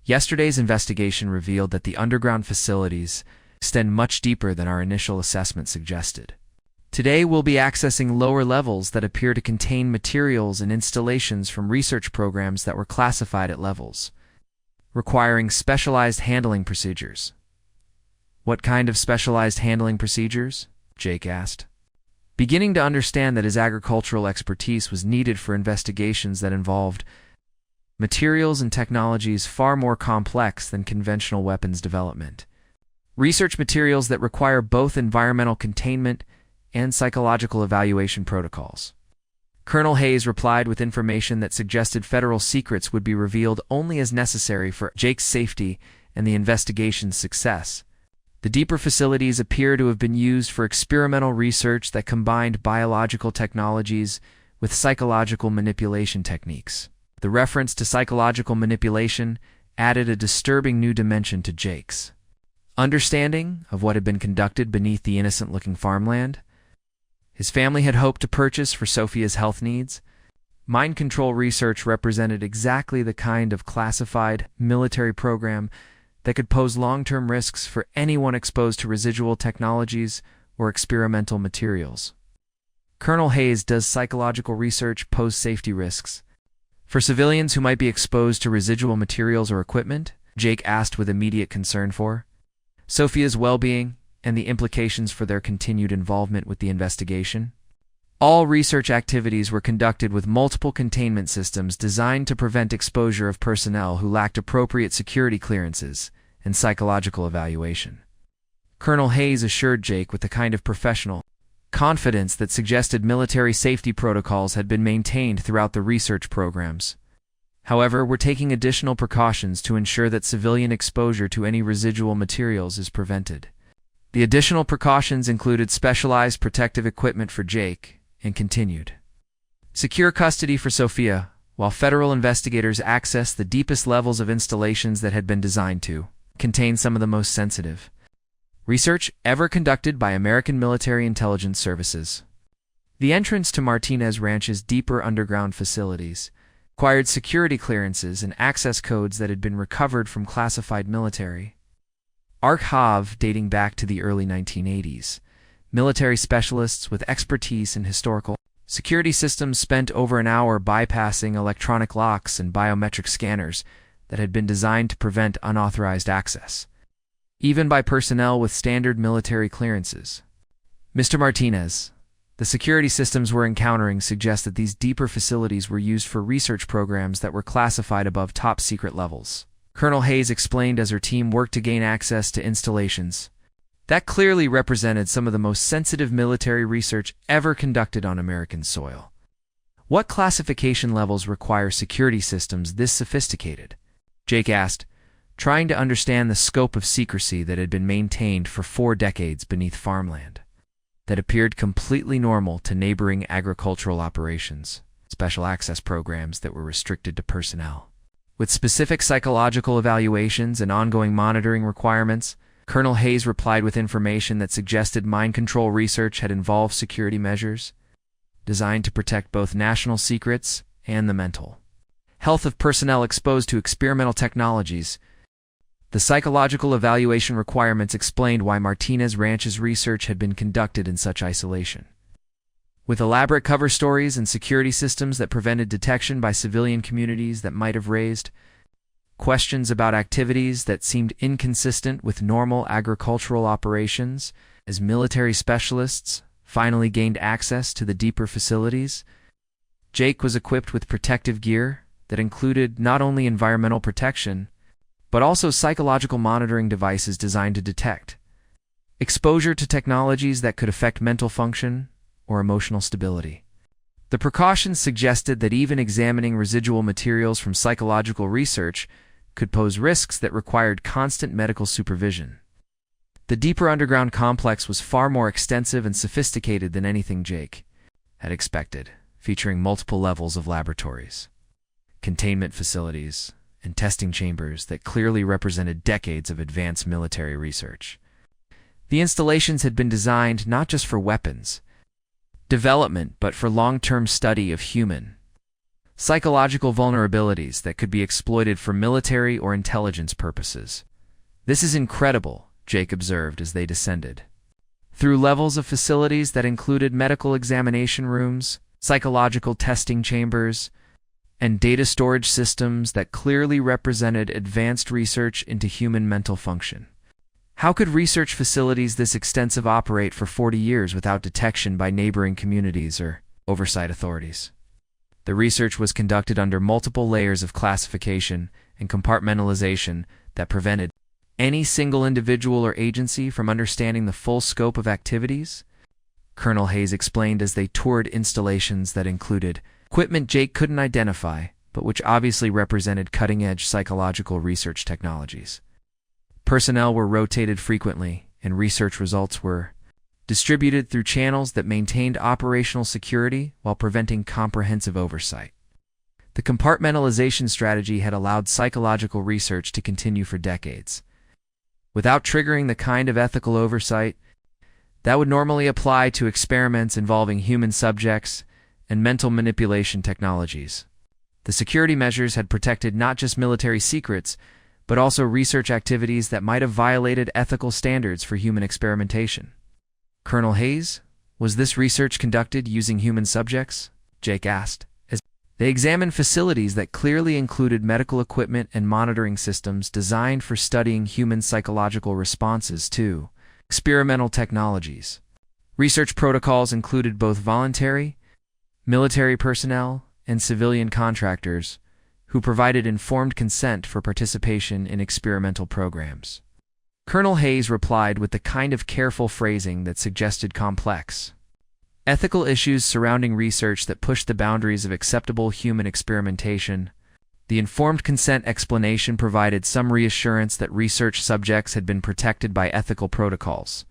"yesterday's investigation revealed that the underground facilities extend much deeper than our initial assessment suggested. Today we'll be accessing lower levels that appear to contain materials and installations from research programs that were classified at levels requiring specialized handling procedures." "What kind of specialized handling procedures?" Jake asked, beginning to understand that his agricultural expertise was needed for investigations that involved materials and technologies far more complex than conventional weapons development. Research materials that require both environmental containment and psychological evaluation protocols. Colonel Hayes replied with information that suggested federal secrets would be revealed only as necessary for Jake's safety and the investigation's success. The deeper facilities appear to have been used for experimental research that combined biological technologies with psychological manipulation techniques. The reference to psychological manipulation added a disturbing new dimension to Jake's understanding of what had been conducted beneath the innocent-looking farmland. His family had hoped to purchase for Sophia's health needs. Mind control research represented exactly the kind of classified military program that could pose long-term risks for anyone exposed to residual technologies or experimental materials. Colonel Hayes, does psychological research pose safety risks for civilians who might be exposed to residual materials or equipment? Jake asked with immediate concern for Sophia's well-being and the implications for their continued involvement with the investigation. All research activities were conducted with multiple containment systems designed to prevent exposure of personnel who lacked appropriate security clearances and psychological evaluation. Colonel Hayes assured Jake with the kind of professional confidence that suggested military safety protocols had been maintained throughout the research programs. However, we're taking additional precautions to ensure that civilian exposure to any residual materials is prevented. The additional precautions included specialized protective equipment for Jake and continued secure custody for Sophia, while federal investigators accessed the deepest levels of installations that had been designed to contain some of the most sensitive research ever conducted by American military intelligence services. The entrance to Martinez Ranch's deeper underground facilities required security clearances and access codes that had been recovered from classified military archive dating back to the early 1980s. Military specialists with expertise in historical security systems spent over an hour bypassing electronic locks and biometric scanners that had been designed to prevent unauthorized access, even by personnel with standard military clearances. Mr. Martinez, the security systems we're encountering suggest that these deeper facilities were used for research programs that were classified above top-secret levels, Colonel Hayes explained as her team worked to gain access to installations that clearly represented some of the most sensitive military research ever conducted on American soil. What classification levels require security systems this sophisticated? Jake asked, trying to understand the scope of secrecy that had been maintained for 4 decades beneath farmland that appeared completely normal to neighboring agricultural operations, special access programs that were restricted to personnel. With specific psychological evaluations and ongoing monitoring requirements, Colonel Hayes replied with information that suggested mind control research had involved security measures designed to protect both national secrets and the mental health of personnel exposed to experimental technologies. The psychological evaluation requirements explained why Martinez Ranch's research had been conducted in such isolation, with elaborate cover stories and security systems that prevented detection by civilian communities that might have raised questions about activities that seemed inconsistent with normal agricultural operations. As military specialists finally gained access to the deeper facilities, Jake was equipped with protective gear that included not only environmental protection, but also psychological monitoring devices designed to detect exposure to technologies that could affect mental function or emotional stability. The precautions suggested that even examining residual materials from psychological research could pose risks that required constant medical supervision. The deeper underground complex was far more extensive and sophisticated than anything Jake had expected, featuring multiple levels of laboratories, containment facilities, and testing chambers that clearly represented decades of advanced military research. The installations had been designed not just for weapons development, but for long-term study of human psychological vulnerabilities that could be exploited for military or intelligence purposes. "This is incredible," Jake observed as they descended through levels of facilities that included medical examination rooms, psychological testing chambers, and data storage systems that clearly represented advanced research into human mental function. How could research facilities this extensive operate for 40 years without detection by neighboring communities or oversight authorities? The research was conducted under multiple layers of classification and compartmentalization that prevented any single individual or agency from understanding the full scope of activities, Colonel Hayes explained as they toured installations that included equipment Jake couldn't identify, but which obviously represented cutting-edge psychological research technologies. Personnel were rotated frequently, and research results were distributed through channels that maintained operational security while preventing comprehensive oversight. The compartmentalization strategy had allowed psychological research to continue for decades, without triggering the kind of ethical oversight that would normally apply to experiments involving human subjects and mental manipulation technologies. The security measures had protected not just military secrets, but also research activities that might have violated ethical standards for human experimentation. Colonel Hayes, was this research conducted using human subjects? Jake asked, as they examined facilities that clearly included medical equipment and monitoring systems designed for studying human psychological responses to experimental technologies. Research protocols included both voluntary, military personnel, and civilian contractors who provided informed consent for participation in experimental programs. Colonel Hayes replied with the kind of careful phrasing that suggested complex ethical issues surrounding research that pushed the boundaries of acceptable human experimentation. The informed consent explanation provided some reassurance that research subjects had been protected by ethical protocols.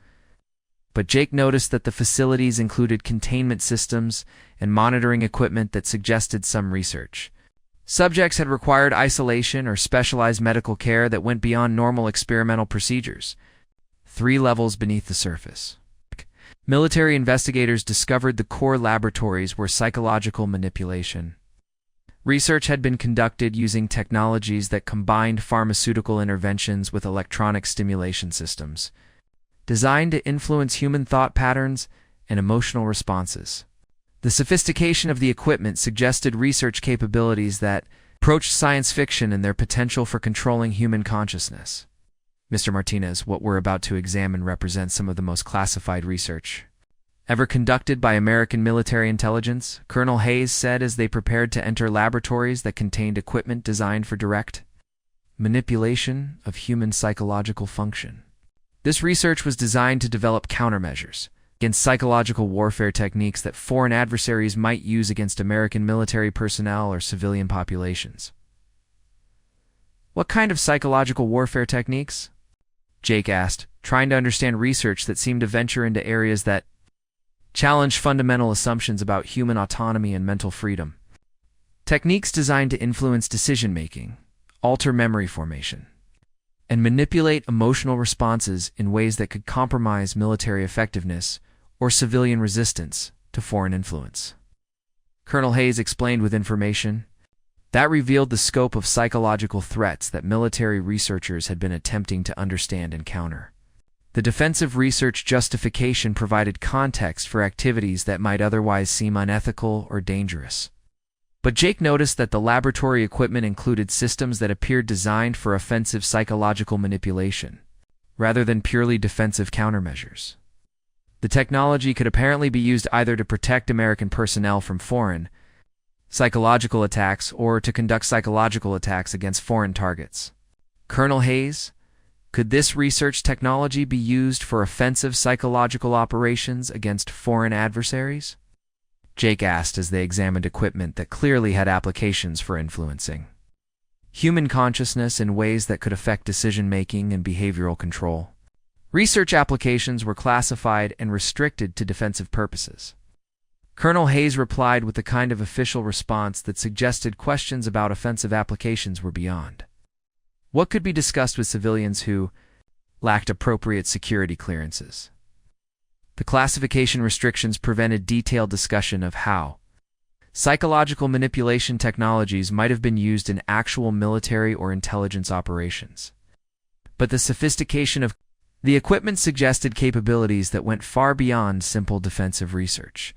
But Jake noticed that the facilities included containment systems and monitoring equipment that suggested some research subjects had required isolation or specialized medical care that went beyond normal experimental procedures. 3 levels beneath the surface. Military investigators discovered the core laboratories where psychological manipulation research had been conducted using technologies that combined pharmaceutical interventions with electronic stimulation systems, designed to influence human thought patterns and emotional responses. The sophistication of the equipment suggested research capabilities that approached science fiction in their potential for controlling human consciousness. Mr. Martinez, what we're about to examine represents some of the most classified research ever conducted by American military intelligence, Colonel Hayes said as they prepared to enter laboratories that contained equipment designed for direct manipulation of human psychological function. This research was designed to develop countermeasures against psychological warfare techniques that foreign adversaries might use against American military personnel or civilian populations. What kind of psychological warfare techniques? Jake asked, trying to understand research that seemed to venture into areas that challenged fundamental assumptions about human autonomy and mental freedom. Techniques designed to influence decision-making, alter memory formation, and manipulate emotional responses in ways that could compromise military effectiveness or civilian resistance to foreign influence. Colonel Hayes explained with information that revealed the scope of psychological threats that military researchers had been attempting to understand and counter. The defensive research justification provided context for activities that might otherwise seem unethical or dangerous. But Jake noticed that the laboratory equipment included systems that appeared designed for offensive psychological manipulation, rather than purely defensive countermeasures. The technology could apparently be used either to protect American personnel from foreign psychological attacks or to conduct psychological attacks against foreign targets. Colonel Hayes, could this research technology be used for offensive psychological operations against foreign adversaries? Jake asked as they examined equipment that clearly had applications for influencing human consciousness in ways that could affect decision-making and behavioral control. Research applications were classified and restricted to defensive purposes. Colonel Hayes replied with the kind of official response that suggested questions about offensive applications were beyond what could be discussed with civilians who lacked appropriate security clearances. The classification restrictions prevented detailed discussion of how psychological manipulation technologies might have been used in actual military or intelligence operations. But the sophistication of the equipment suggested capabilities that went far beyond simple defensive research.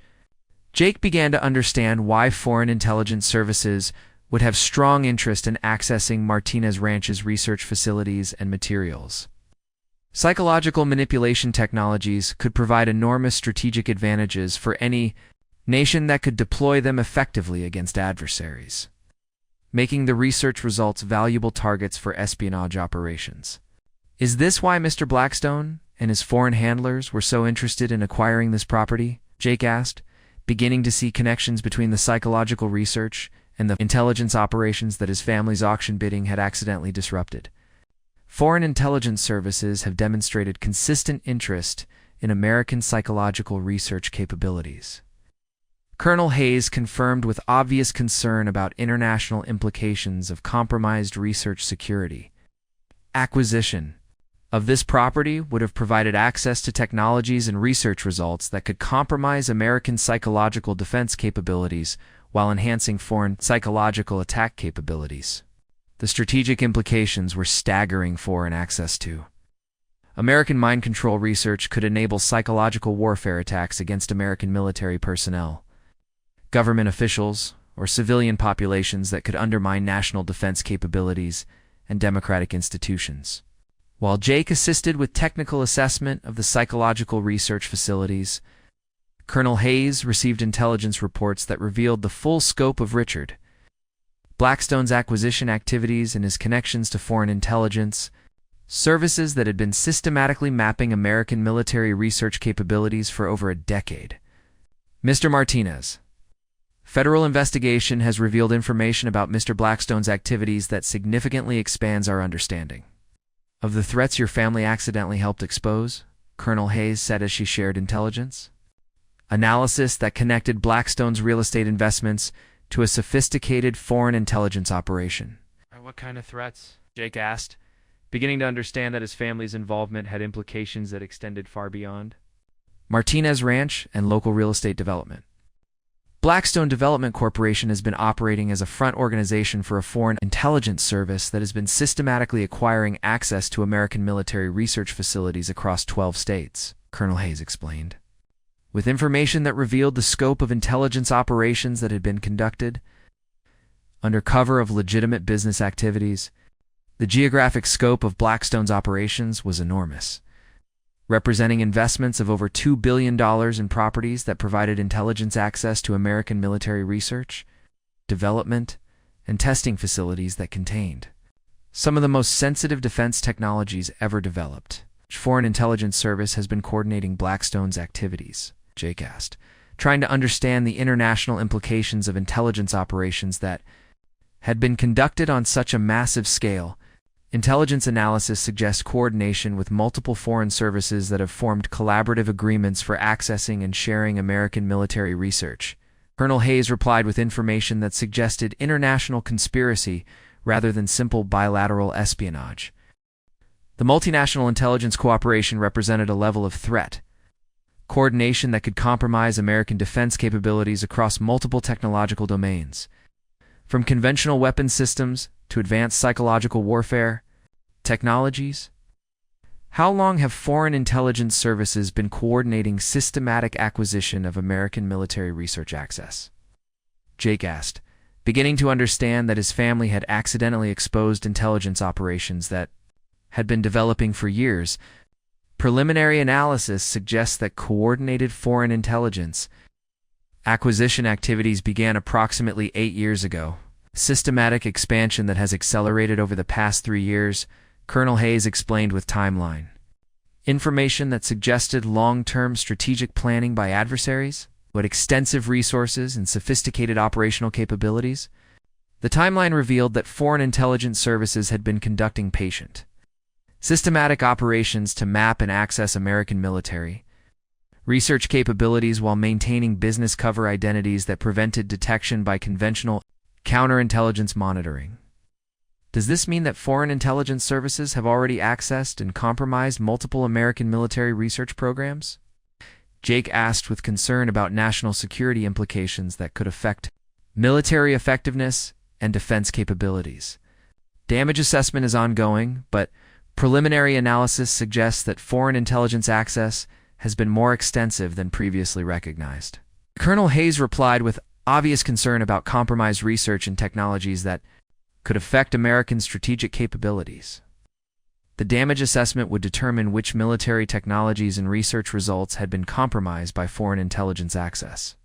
Jake began to understand why foreign intelligence services would have strong interest in accessing Martinez Ranch's research facilities and materials. Psychological manipulation technologies could provide enormous strategic advantages for any nation that could deploy them effectively against adversaries, making the research results valuable targets for espionage operations. Is this why Mr. Blackstone and his foreign handlers were so interested in acquiring this property? Jake asked, beginning to see connections between the psychological research and the intelligence operations that his family's auction bidding had accidentally disrupted. Foreign intelligence services have demonstrated consistent interest in American psychological research capabilities. Colonel Hayes confirmed with obvious concern about international implications of compromised research security. Acquisition of this property would have provided access to technologies and research results that could compromise American psychological defense capabilities while enhancing foreign psychological attack capabilities. The strategic implications were staggering. Foreign access to American mind control research could enable psychological warfare attacks against American military personnel, government officials, or civilian populations that could undermine national defense capabilities and democratic institutions. While Jake assisted with technical assessment of the psychological research facilities, Colonel Hayes received intelligence reports that revealed the full scope of Richard Blackstone's acquisition activities and his connections to foreign intelligence services that had been systematically mapping American military research capabilities for over a decade. Mr. Martinez, federal investigation has revealed information about Mr. Blackstone's activities that significantly expands our understanding of the threats your family accidentally helped expose, Colonel Hayes said as she shared intelligence. Analysis that connected Blackstone's real estate investments to a sophisticated foreign intelligence operation. What kind of threats? Jake asked, beginning to understand that his family's involvement had implications that extended far beyond Martinez Ranch and local real estate development. Blackstone Development Corporation has been operating as a front organization for a foreign intelligence service that has been systematically acquiring access to American military research facilities across 12 states, Colonel Hayes explained. With information that revealed the scope of intelligence operations that had been conducted under cover of legitimate business activities, the geographic scope of Blackstone's operations was enormous, representing investments of over $2 billion in properties that provided intelligence access to American military research, development, and testing facilities that contained some of the most sensitive defense technologies ever developed. Foreign Intelligence Service has been coordinating Blackstone's activities, Jake asked, trying to understand the international implications of intelligence operations that had been conducted on such a massive scale. Intelligence analysis suggests coordination with multiple foreign services that have formed collaborative agreements for accessing and sharing American military research. Colonel Hayes replied with information that suggested international conspiracy rather than simple bilateral espionage. The multinational intelligence cooperation represented a level of threat, coordination that could compromise American defense capabilities across multiple technological domains, from conventional weapon systems to advanced psychological warfare technologies. How long have foreign intelligence services been coordinating systematic acquisition of American military research access? Jake asked, beginning to understand that his family had accidentally exposed intelligence operations that had been developing for years. Preliminary analysis suggests that coordinated foreign intelligence acquisition activities began approximately 8 years ago. Systematic expansion that has accelerated over the past 3 years, Colonel Hayes explained with timeline. Information that suggested long-term strategic planning by adversaries, with extensive resources and sophisticated operational capabilities. The timeline revealed that foreign intelligence services had been conducting systematic operations to map and access American military research capabilities while maintaining business cover identities that prevented detection by conventional counterintelligence monitoring. Does this mean that foreign intelligence services have already accessed and compromised multiple American military research programs? Jake asked with concern about national security implications that could affect military effectiveness and defense capabilities. Damage assessment is ongoing, but preliminary analysis suggests that foreign intelligence access has been more extensive than previously recognized. Colonel Hayes replied with obvious concern about compromised research and technologies that could affect American strategic capabilities. The damage assessment would determine which military technologies and research results had been compromised by foreign intelligence access,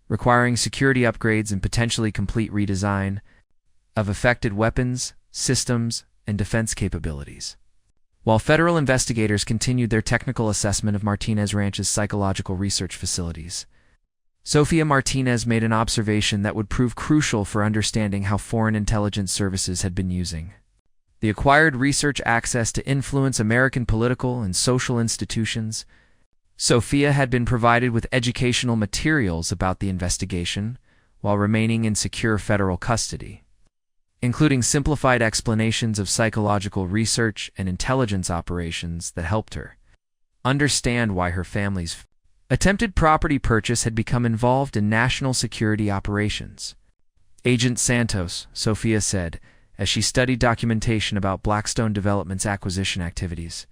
requiring security upgrades and potentially complete redesign of affected weapons, systems, and defense capabilities. While federal investigators continued their technical assessment of Martinez Ranch's psychological research facilities, Sophia Martinez made an observation that would prove crucial for understanding how foreign intelligence services had been using The acquired research access to influence American political and social institutions. Sophia had been provided with educational materials about the investigation while remaining in secure federal custody, including simplified explanations of psychological research and intelligence operations that helped her understand why her family's attempted property purchase had become involved in national security operations. Agent Santos, Sophia said, as she studied documentation about Blackstone Development's acquisition activities.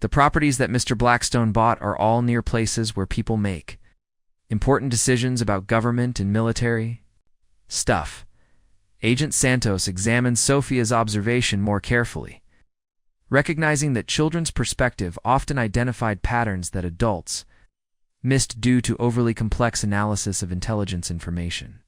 The properties that Mr. Blackstone bought are all near places where people make important decisions about government and military stuff. Agent Santos examined Sophia's observation more carefully, recognizing that children's perspective often identified patterns that adults missed due to overly complex analysis of intelligence information.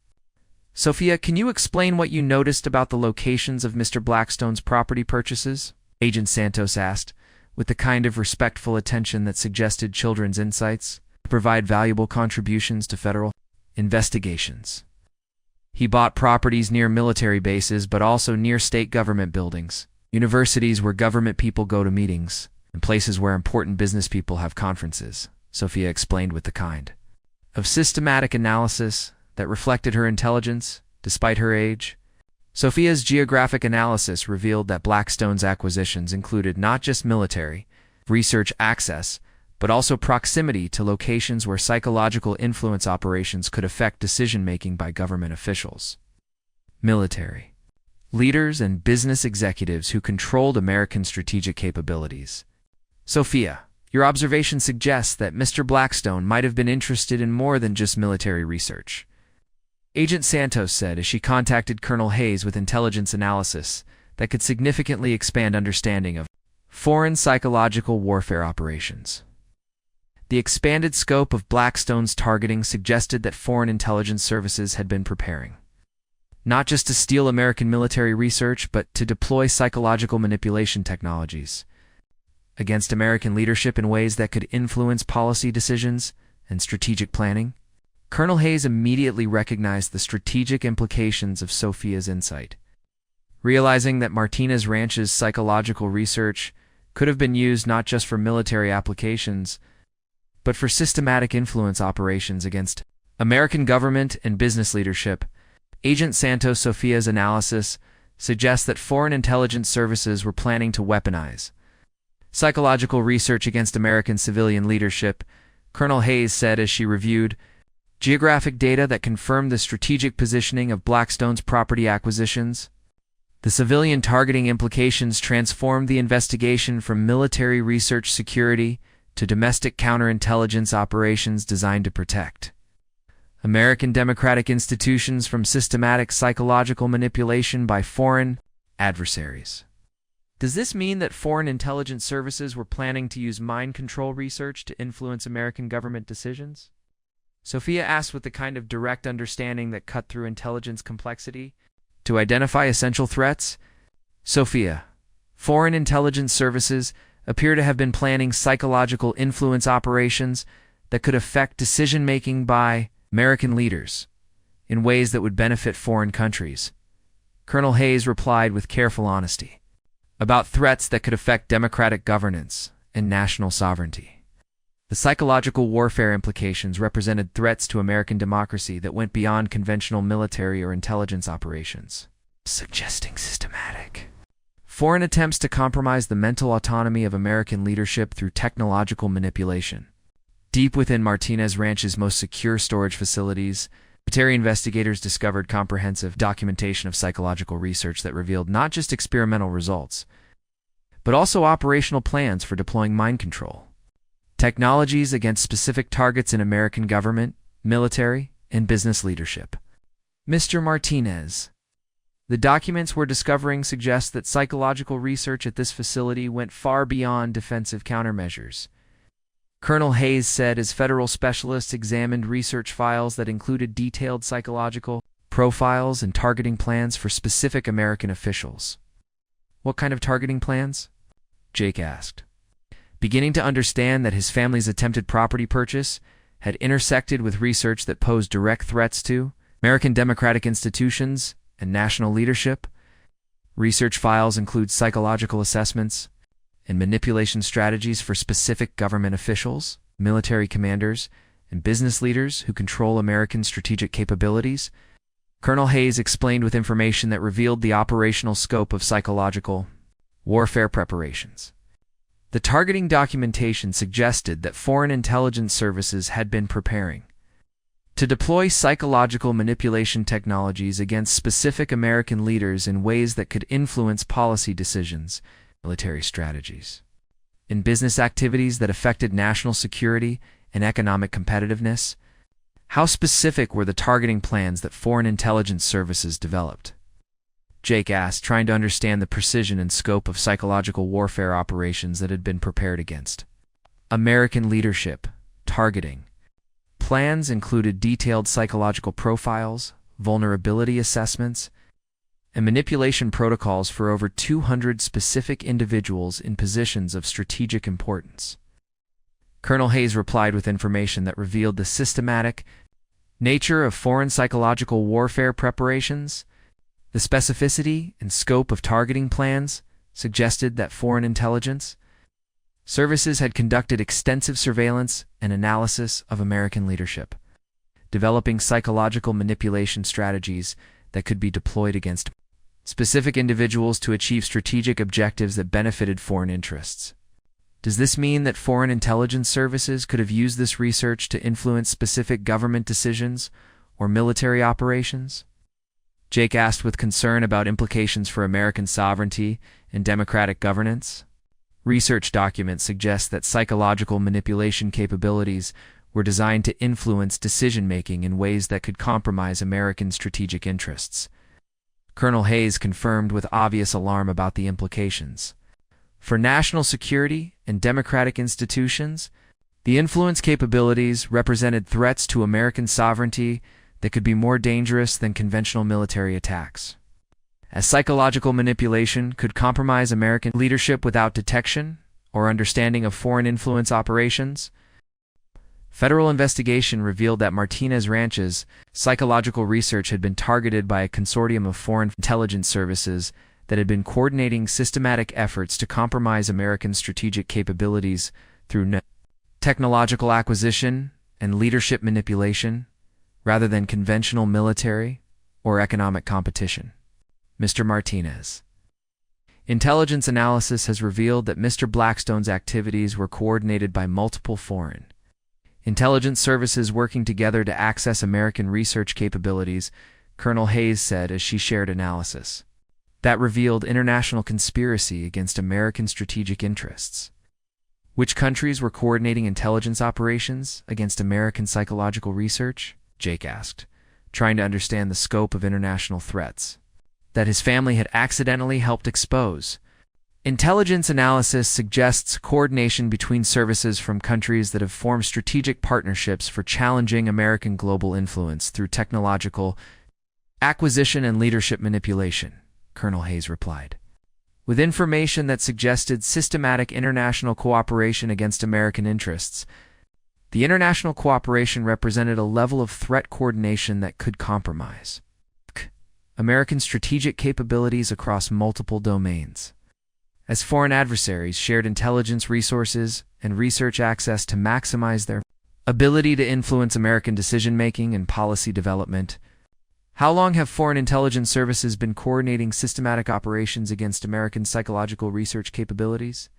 Sophia, can you explain what you noticed about the locations of Mr. Blackstone's property purchases? Agent Santos asked, with the kind of respectful attention that suggested children's insights provide valuable contributions to federal investigations. He bought properties near military bases, but also near state government buildings, universities where government people go to meetings, and places where important business people have conferences, Sophia explained with the kind of systematic analysis that reflected her intelligence, despite her age. Sophia's geographic analysis revealed that Blackstone's acquisitions included not just military research access, but also proximity to locations where psychological influence operations could affect decision-making by government officials, military leaders, and business executives who controlled American strategic capabilities. Sophia, your observation suggests that Mr. Blackstone might have been interested in more than just military research. Agent Santos said as she contacted Colonel Hayes with intelligence analysis that could significantly expand understanding of foreign psychological warfare operations. The expanded scope of Blackstone's targeting suggested that foreign intelligence services had been preparing, not just to steal American military research, but to deploy psychological manipulation technologies against American leadership in ways that could influence policy decisions and strategic planning. Colonel Hayes immediately recognized the strategic implications of Sophia's insight, realizing that Martinez Ranch's psychological research could have been used not just for military applications, but for systematic influence operations against American government and business leadership. Agent Santos Sophia's analysis suggests that foreign intelligence services were planning to weaponize psychological research against American civilian leadership, Colonel Hayes said as she reviewed geographic data that confirmed the strategic positioning of Blackstone's property acquisitions. The civilian targeting implications transformed the investigation from military research security to domestic counterintelligence operations designed to protect American democratic institutions from systematic psychological manipulation by foreign adversaries. Does this mean that foreign intelligence services were planning to use mind control research to influence American government decisions? Sophia asked with the kind of direct understanding that cut through intelligence complexity. To identify essential threats, Sophia, foreign intelligence services appear to have been planning psychological influence operations that could affect decision-making by American leaders in ways that would benefit foreign countries. Colonel Hayes replied with careful honesty about threats that could affect democratic governance and national sovereignty. The psychological warfare implications represented threats to American democracy that went beyond conventional military or intelligence operations, suggesting systematic foreign attempts to compromise the mental autonomy of American leadership through technological manipulation. Deep within Martinez Ranch's most secure storage facilities, military investigators discovered comprehensive documentation of psychological research that revealed not just experimental results, but also operational plans for deploying mind control technologies against specific targets in American government, military, and business leadership. Mr. Martinez, the documents we're discovering suggest that psychological research at this facility went far beyond defensive countermeasures. Colonel Hayes said as federal specialists examined research files that included detailed psychological profiles and targeting plans for specific American officials. What kind of targeting plans? Jake asked, beginning to understand that his family's attempted property purchase had intersected with research that posed direct threats to American democratic institutions and national leadership. Research files include psychological assessments and manipulation strategies for specific government officials, military commanders, and business leaders who control American strategic capabilities. Colonel Hayes explained with information that revealed the operational scope of psychological warfare preparations. The targeting documentation suggested that foreign intelligence services had been preparing to deploy psychological manipulation technologies against specific American leaders in ways that could influence policy decisions, military strategies, and business activities that affected national security and economic competitiveness. How specific were the targeting plans that foreign intelligence services developed? Jake asked, trying to understand the precision and scope of psychological warfare operations that had been prepared against American leadership. Targeting plans included detailed psychological profiles, vulnerability assessments, and manipulation protocols for over 200 specific individuals in positions of strategic importance. Colonel Hayes replied with information that revealed the systematic nature of foreign psychological warfare preparations. The specificity and scope of targeting plans suggested that foreign intelligence services had conducted extensive surveillance and analysis of American leadership, developing psychological manipulation strategies that could be deployed against specific individuals to achieve strategic objectives that benefited foreign interests. Does this mean that foreign intelligence services could have used this research to influence specific government decisions or military operations? Jake asked with concern about implications for American sovereignty and democratic governance. Research documents suggest that psychological manipulation capabilities were designed to influence decision-making in ways that could compromise American strategic interests. Colonel Hayes confirmed with obvious alarm about the implications for national security and democratic institutions. The influence capabilities represented threats to American sovereignty that could be more dangerous than conventional military attacks, as psychological manipulation could compromise American leadership without detection or understanding of foreign influence operations. Federal investigation revealed that Martinez Ranch's psychological research had been targeted by a consortium of foreign intelligence services that had been coordinating systematic efforts to compromise American strategic capabilities through technological acquisition and leadership manipulation, rather than conventional military or economic competition. Mr. Martinez. Intelligence analysis has revealed that Mr. Blackstone's activities were coordinated by multiple foreign intelligence services working together to access American research capabilities, Colonel Hayes said as she shared analysis that revealed international conspiracy against American strategic interests. Which countries were coordinating intelligence operations against American psychological research? Jake asked, trying to understand the scope of international threats that his family had accidentally helped expose. Intelligence analysis suggests coordination between services from countries that have formed strategic partnerships for challenging American global influence through technological acquisition and leadership manipulation, Colonel Hayes replied, with information that suggested systematic international cooperation against American interests. The international cooperation represented a level of threat coordination that could compromise American strategic capabilities across multiple domains, as foreign adversaries shared intelligence resources and research access to maximize their ability to influence American decision-making and policy development. How long have foreign intelligence services been coordinating systematic operations against American psychological research capabilities?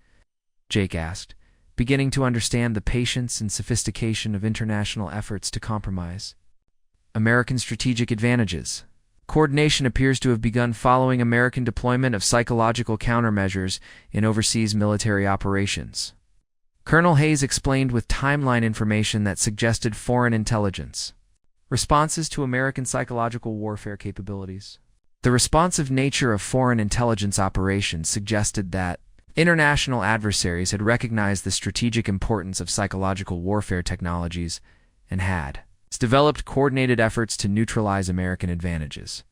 Jake asked, beginning to understand the patience and sophistication of international efforts to compromise American strategic advantages. Coordination appears to have begun following American deployment of psychological countermeasures in overseas military operations. Colonel Hayes explained with timeline information that suggested foreign intelligence responses to American psychological warfare capabilities. The responsive nature of foreign intelligence operations suggested that international adversaries had recognized the strategic importance of psychological warfare technologies and had developed coordinated efforts to neutralize American advantages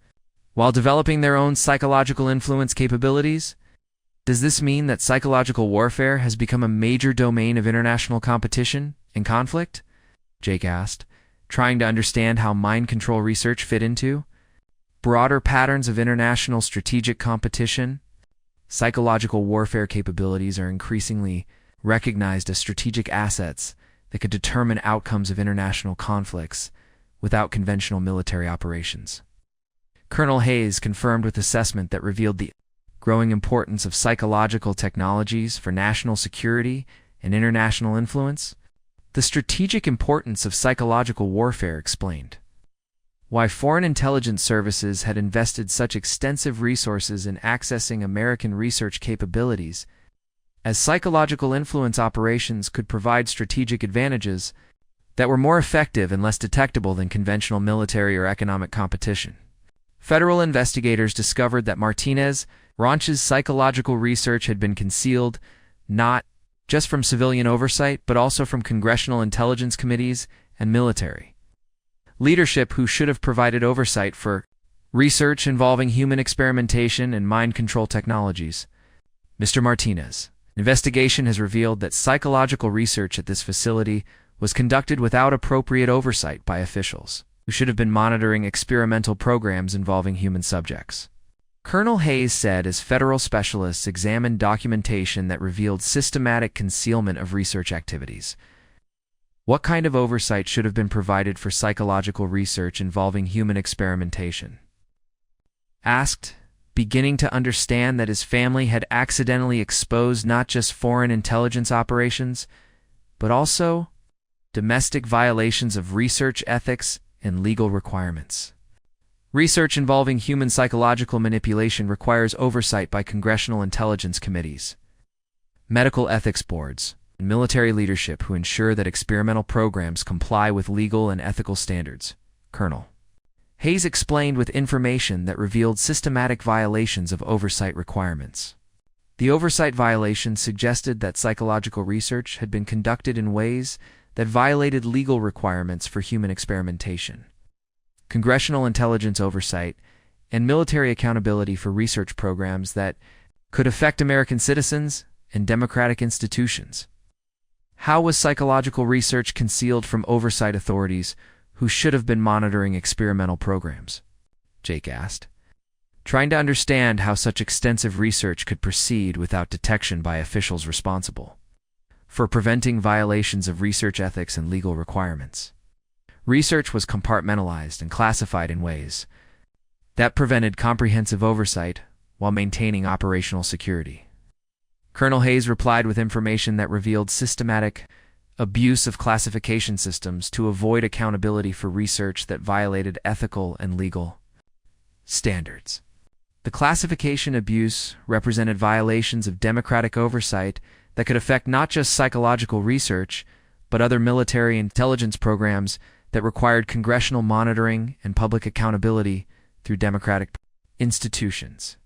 while developing their own psychological influence capabilities. Does this mean that psychological warfare has become a major domain of international competition and conflict? Jake asked, trying to understand how mind control research fit into Broader patterns of international strategic competition. Psychological warfare capabilities are increasingly recognized as strategic assets that could determine outcomes of international conflicts without conventional military operations. Colonel Hayes confirmed with assessment that revealed the growing importance of psychological technologies for national security and international influence. The strategic importance of psychological warfare explained why foreign intelligence services had invested such extensive resources in accessing American research capabilities, as psychological influence operations could provide strategic advantages that were more effective and less detectable than conventional military or economic competition. Federal investigators discovered that Martinez Ranch's psychological research had been concealed not just from civilian oversight, but also from congressional intelligence committees and military leadership who should have provided oversight for research involving human experimentation and mind control technologies. Mr. Martinez, investigation has revealed that psychological research at this facility was conducted without appropriate oversight by officials who should have been monitoring experimental programs involving human subjects. Colonel Hayes said as federal specialists examined documentation that revealed systematic concealment of research activities. What kind of oversight should have been provided for psychological research involving human experimentation? Asked, beginning to understand that his family had accidentally exposed not just foreign intelligence operations, but also domestic violations of research ethics and legal requirements. Research involving human psychological manipulation requires oversight by congressional intelligence committees, medical ethics boards, and military leadership who ensure that experimental programs comply with legal and ethical standards. Colonel Hayes explained with information that revealed systematic violations of oversight requirements. The oversight violations suggested that psychological research had been conducted in ways that violated legal requirements for human experimentation. Congressional intelligence oversight and military accountability for research programs that could affect American citizens and democratic institutions. How was psychological research concealed from oversight authorities who should have been monitoring experimental programs? Jake asked, trying to understand how such extensive research could proceed without detection by officials responsible for preventing violations of research ethics and legal requirements. Research was compartmentalized and classified in ways that prevented comprehensive oversight while maintaining operational security. Colonel Hayes replied with information that revealed systematic abuse of classification systems to avoid accountability for research that violated ethical and legal standards. The classification abuse represented violations of democratic oversight that could affect not just psychological research, but other military intelligence programs that required congressional monitoring and public accountability through democratic institutions.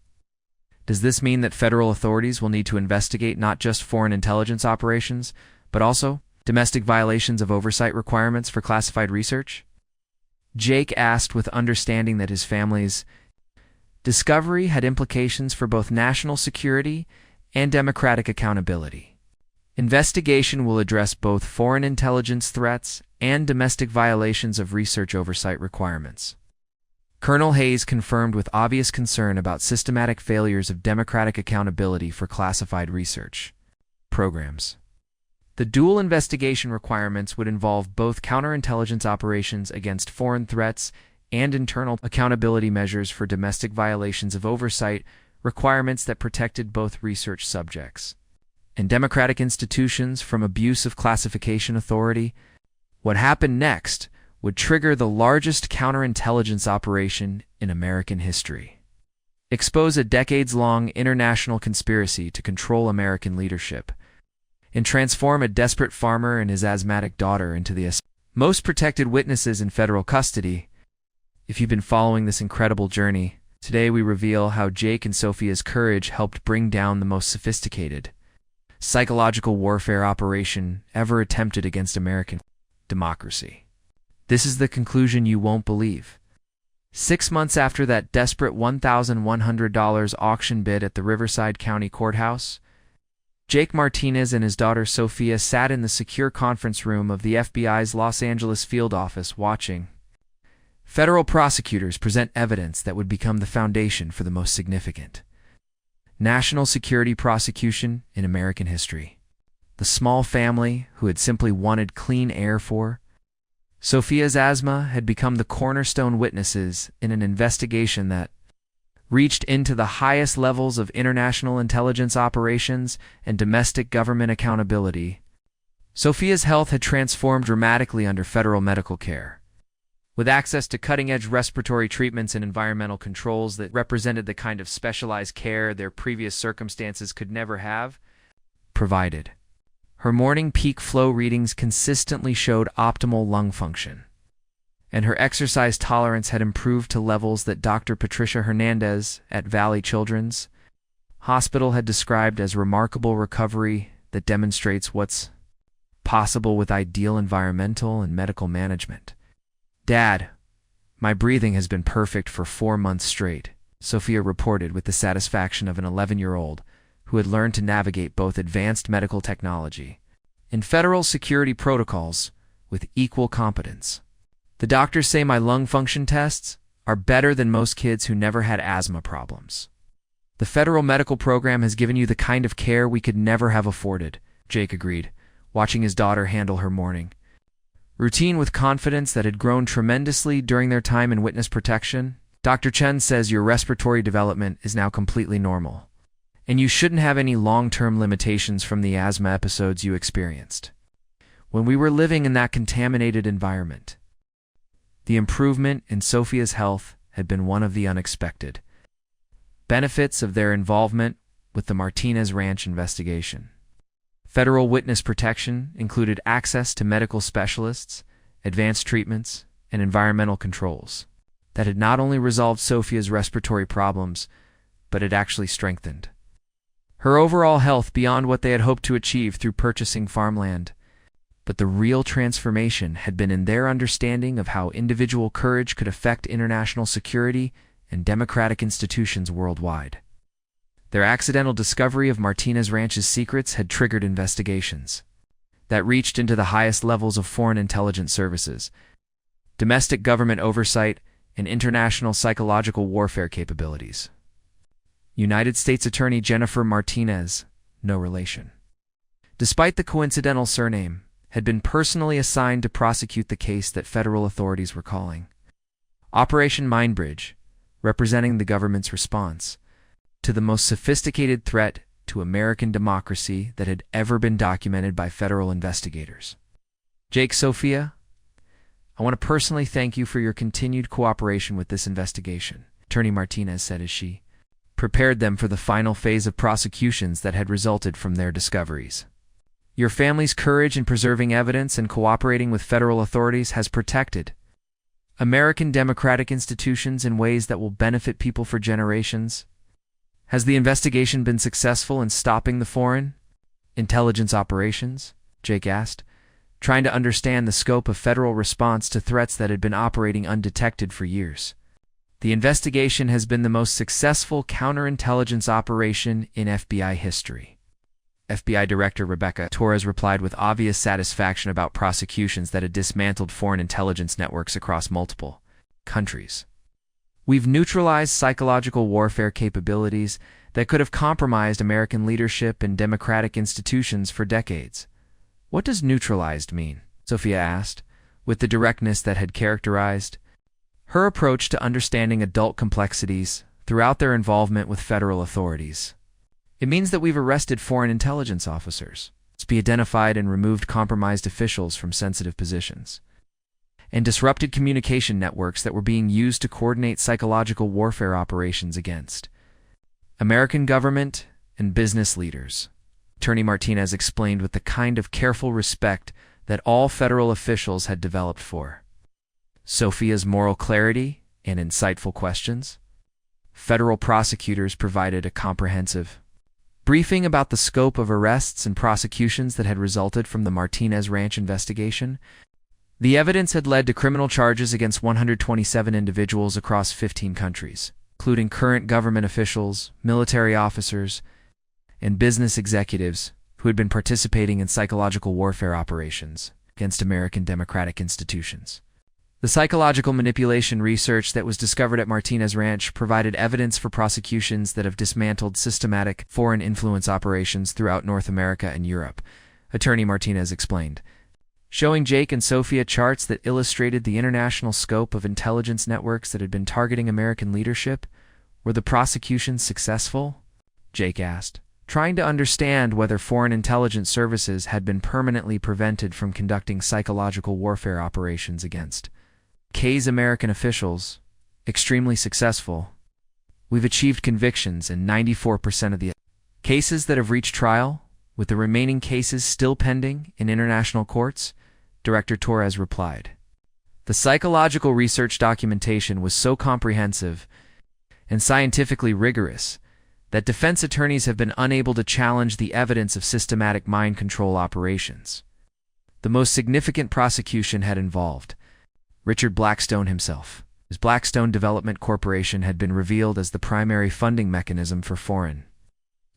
Does this mean that federal authorities will need to investigate not just foreign intelligence operations, but also domestic violations of oversight requirements for classified research? Jake asked with understanding that his family's discovery had implications for both national security and democratic accountability. Investigation will address both foreign intelligence threats and domestic violations of research oversight requirements. Colonel Hayes confirmed with obvious concern about systematic failures of democratic accountability for classified research programs. The dual investigation requirements would involve both counterintelligence operations against foreign threats and internal accountability measures for domestic violations of oversight requirements that protected both research subjects and democratic institutions from abuse of classification authority. What happened next would trigger the largest counterintelligence operation in American history, expose a decades-long international conspiracy to control American leadership, and transform a desperate farmer and his asthmatic daughter into the most protected witnesses in federal custody. If you've been following this incredible journey, today we reveal how Jake and Sophia's courage helped bring down the most sophisticated psychological warfare operation ever attempted against American democracy. This is the conclusion you won't believe. 6 months after that desperate $1,100 auction bid at the Riverside County Courthouse, Jake Martinez and his daughter Sophia sat in the secure conference room of the FBI's Los Angeles field office watching Federal prosecutors present evidence that would become the foundation for the most significant national security prosecution in American history. The small family who had simply wanted clean air for Sophia's asthma had become the cornerstone witnesses in an investigation that reached into the highest levels of international intelligence operations and domestic government accountability. Sophia's health had transformed dramatically under federal medical care. With access to cutting-edge respiratory treatments and environmental controls that represented the kind of specialized care their previous circumstances could never have provided. Her morning peak flow readings consistently showed optimal lung function, and her exercise tolerance had improved to levels that Dr. Patricia Hernandez at Valley Children's Hospital had described as remarkable recovery that demonstrates what's possible with ideal environmental and medical management. "Dad, my breathing has been perfect for 4 months straight," Sophia reported with the satisfaction of an 11-year-old who had learned to navigate both advanced medical technology and federal security protocols with equal competence. "The doctors say my lung function tests are better than most kids who never had asthma problems. The federal medical program has given you the kind of care we could never have afforded," Jake agreed, watching his daughter handle her morning routine with confidence that had grown tremendously during their time in witness protection. "Dr. Chen says your respiratory development is now completely normal, and you shouldn't have any long-term limitations from the asthma episodes you experienced when we were living in that contaminated environment." The improvement in Sophia's health had been one of the unexpected benefits of their involvement with the Martinez Ranch investigation. Federal witness protection included access to medical specialists, advanced treatments, and environmental controls that had not only resolved Sophia's respiratory problems, but had actually strengthened her overall health beyond what they had hoped to achieve through purchasing farmland. But the real transformation had been in their understanding of how individual courage could affect international security and democratic institutions worldwide. Their accidental discovery of Martinez Ranch's secrets had triggered investigations that reached into the highest levels of foreign intelligence services, domestic government oversight, and international psychological warfare capabilities. United States Attorney Jennifer Martinez, no relation, despite the coincidental surname, had been personally assigned to prosecute the case that federal authorities were calling Operation Mindbridge, representing the government's response to the most sophisticated threat to American democracy that had ever been documented by federal investigators. "Jake, Sophia, I want to personally thank you for your continued cooperation with this investigation," Attorney Martinez said as she prepared them for the final phase of prosecutions that had resulted from their discoveries. "Your family's courage in preserving evidence and cooperating with federal authorities has protected American democratic institutions in ways that will benefit people for generations." "Has the investigation been successful in stopping the foreign intelligence operations?" Jake asked, trying to understand the scope of federal response to threats that had been operating undetected for years. "The investigation has been the most successful counterintelligence operation in FBI history," FBI Director Rebecca Torres replied with obvious satisfaction about prosecutions that had dismantled foreign intelligence networks across multiple countries. "We've neutralized psychological warfare capabilities that could have compromised American leadership and democratic institutions for decades." "What does neutralized mean?" Sophia asked, with the directness that had characterized her approach to understanding adult complexities throughout their involvement with federal authorities. "It means that we've arrested foreign intelligence officers, identified and removed compromised officials from sensitive positions, and disrupted communication networks that were being used to coordinate psychological warfare operations against American government and business leaders," Attorney Martinez explained with the kind of careful respect that all federal officials had developed for Sophia's moral clarity and insightful questions. Federal prosecutors provided a comprehensive briefing about the scope of arrests and prosecutions that had resulted from the Martinez Ranch investigation. The evidence had led to criminal charges against 127 individuals across 15 countries, including current government officials, military officers, and business executives who had been participating in psychological warfare operations against American democratic institutions. The psychological manipulation research that was discovered at Martinez Ranch provided evidence for prosecutions that have dismantled systematic foreign influence operations throughout North America and Europe, Attorney Martinez explained, showing Jake and Sophia charts that illustrated the international scope of intelligence networks that had been targeting American leadership. Were the prosecutions successful? Jake asked, trying to understand whether foreign intelligence services had been permanently prevented from conducting psychological warfare operations against K's American officials. Extremely successful. We've achieved convictions in 94% of the cases that have reached trial, with the remaining cases still pending in international courts, Director Torres replied. The psychological research documentation was so comprehensive and scientifically rigorous that defense attorneys have been unable to challenge the evidence of systematic mind control operations. The most significant prosecution had involved Richard Blackstone himself. His Blackstone Development Corporation had been revealed as the primary funding mechanism for foreign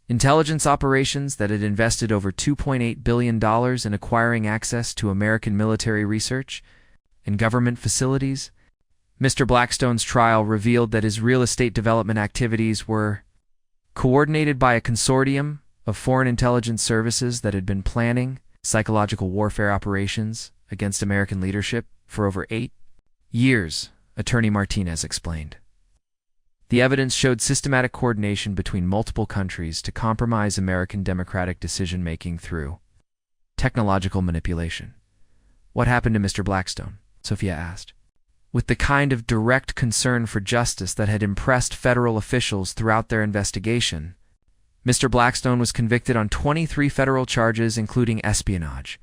intelligence operations that had invested over $2.8 billion in acquiring access to American military research and government facilities. Mr. Blackstone's trial revealed that his real estate development activities were coordinated by a consortium of foreign intelligence services that had been planning psychological warfare operations against American leadership for over 8 years, Attorney Martinez explained. The evidence showed systematic coordination between multiple countries to compromise American democratic decision-making through technological manipulation. What happened to Mr. Blackstone? Sophia asked, with the kind of direct concern for justice that had impressed federal officials throughout their investigation. Mr. Blackstone was convicted on 23 federal charges, including espionage,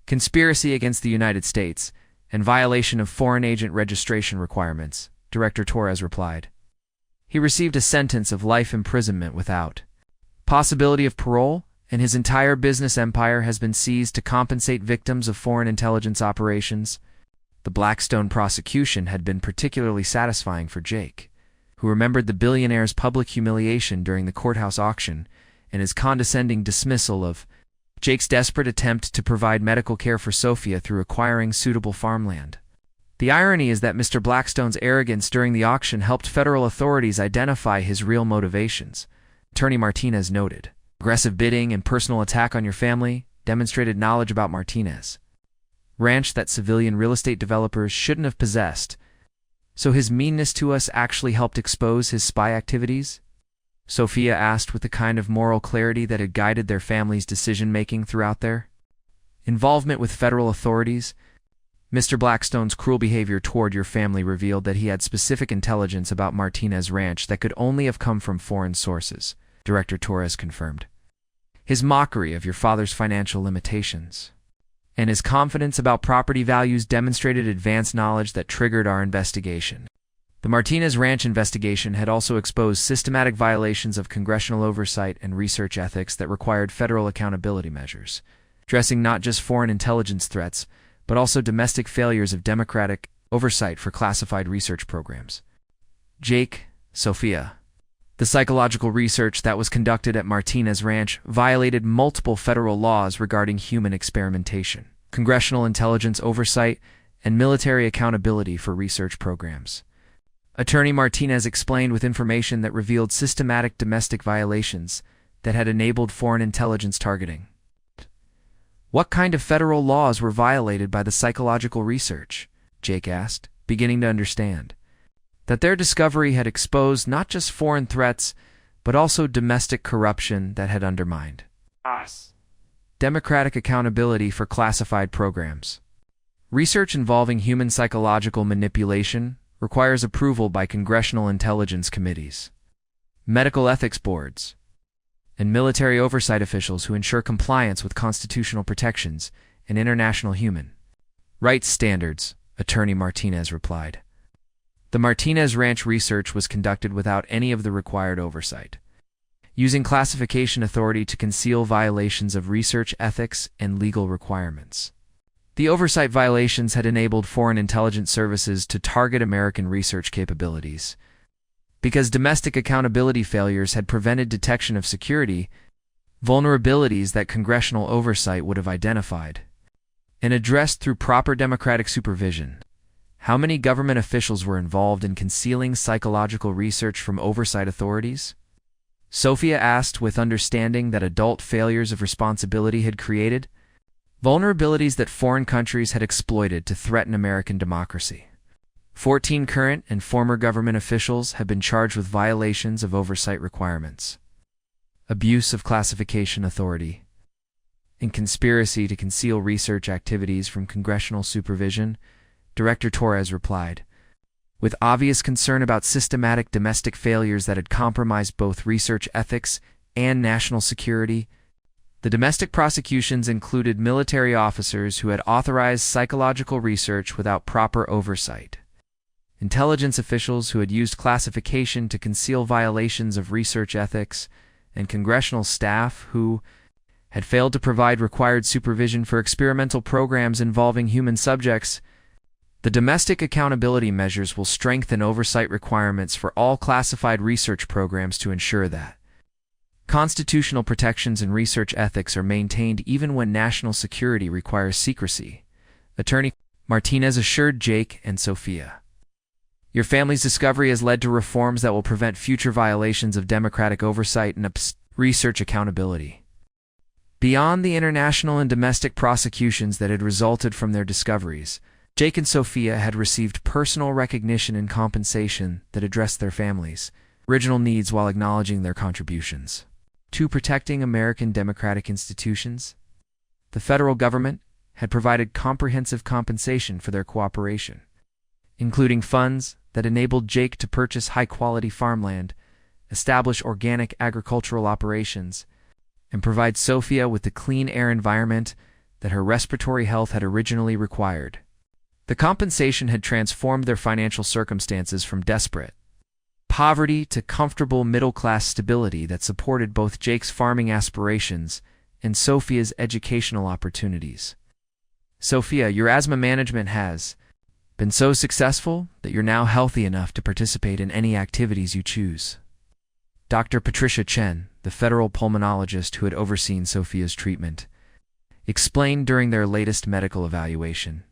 conspiracy against the United States, and violation of foreign agent registration requirements, Director Torres replied. He received a sentence of life imprisonment without possibility of parole, and his entire business empire has been seized to compensate victims of foreign intelligence operations. The Blackstone prosecution had been particularly satisfying for Jake, who remembered the billionaire's public humiliation during the courthouse auction and his condescending dismissal of Jake's desperate attempt to provide medical care for Sophia through acquiring suitable farmland. The irony is that Mr. Blackstone's arrogance during the auction helped federal authorities identify his real motivations, Attorney Martinez noted. Aggressive bidding and personal attack on your family demonstrated knowledge about Martinez Ranch that civilian real estate developers shouldn't have possessed, so his meanness to us actually helped expose his spy activities? Sophia asked with the kind of moral clarity that had guided their family's decision-making throughout their involvement with federal authorities. Mr. Blackstone's cruel behavior toward your family revealed that he had specific intelligence about Martinez Ranch that could only have come from foreign sources, Director Torres confirmed. His mockery of your father's financial limitations and his confidence about property values demonstrated advanced knowledge that triggered our investigation. The Martinez Ranch investigation had also exposed systematic violations of congressional oversight and research ethics that required federal accountability measures, addressing not just foreign intelligence threats, but also domestic failures of democratic oversight for classified research programs. Jake, Sophia. The psychological research that was conducted at Martinez Ranch violated multiple federal laws regarding human experimentation, congressional intelligence oversight, and military accountability for research programs. Attorney Martinez explained with information that revealed systematic domestic violations that had enabled foreign intelligence targeting. What kind of federal laws were violated by the psychological research? Jake asked, beginning to understand that their discovery had exposed not just foreign threats, but also domestic corruption that had undermined democratic accountability for classified programs. Research involving human psychological manipulation requires approval by congressional intelligence committees, medical ethics boards, and military oversight officials who ensure compliance with constitutional protections and international human rights standards, Attorney Martinez replied. The Martinez Ranch research was conducted without any of the required oversight, using classification authority to conceal violations of research ethics and legal requirements. The oversight violations had enabled foreign intelligence services to target American research capabilities, because domestic accountability failures had prevented detection of security vulnerabilities that congressional oversight would have identified and addressed through proper democratic supervision. How many government officials were involved in concealing psychological research from oversight authorities? Sophia asked, with understanding that adult failures of responsibility had created vulnerabilities that foreign countries had exploited to threaten American democracy. 14 current and former government officials have been charged with violations of oversight requirements, abuse of classification authority, and conspiracy to conceal research activities from congressional supervision. Director Torres replied, with obvious concern about systematic domestic failures that had compromised both research ethics and national security. The domestic prosecutions included military officers who had authorized psychological research without proper oversight, intelligence officials who had used classification to conceal violations of research ethics, and congressional staff who had failed to provide required supervision for experimental programs involving human subjects. The domestic accountability measures will strengthen oversight requirements for all classified research programs to ensure that constitutional protections and research ethics are maintained even when national security requires secrecy. Attorney Martinez assured Jake and Sophia, your family's discovery has led to reforms that will prevent future violations of democratic oversight and research accountability. Beyond the international and domestic prosecutions that had resulted from their discoveries, Jake and Sophia had received personal recognition and compensation that addressed their families' original needs while acknowledging their contributions to protecting American democratic institutions. The federal government had provided comprehensive compensation for their cooperation, including funds that enabled Jake to purchase high-quality farmland, establish organic agricultural operations, and provide Sophia with the clean air environment that her respiratory health had originally required. The compensation had transformed their financial circumstances from desperate poverty to comfortable middle-class stability that supported both Jake's farming aspirations and Sophia's educational opportunities. Sophia, your asthma management has been so successful that you're now healthy enough to participate in any activities you choose. Dr. Patricia Chen, the federal pulmonologist who had overseen Sophia's treatment, explained during their latest medical evaluation,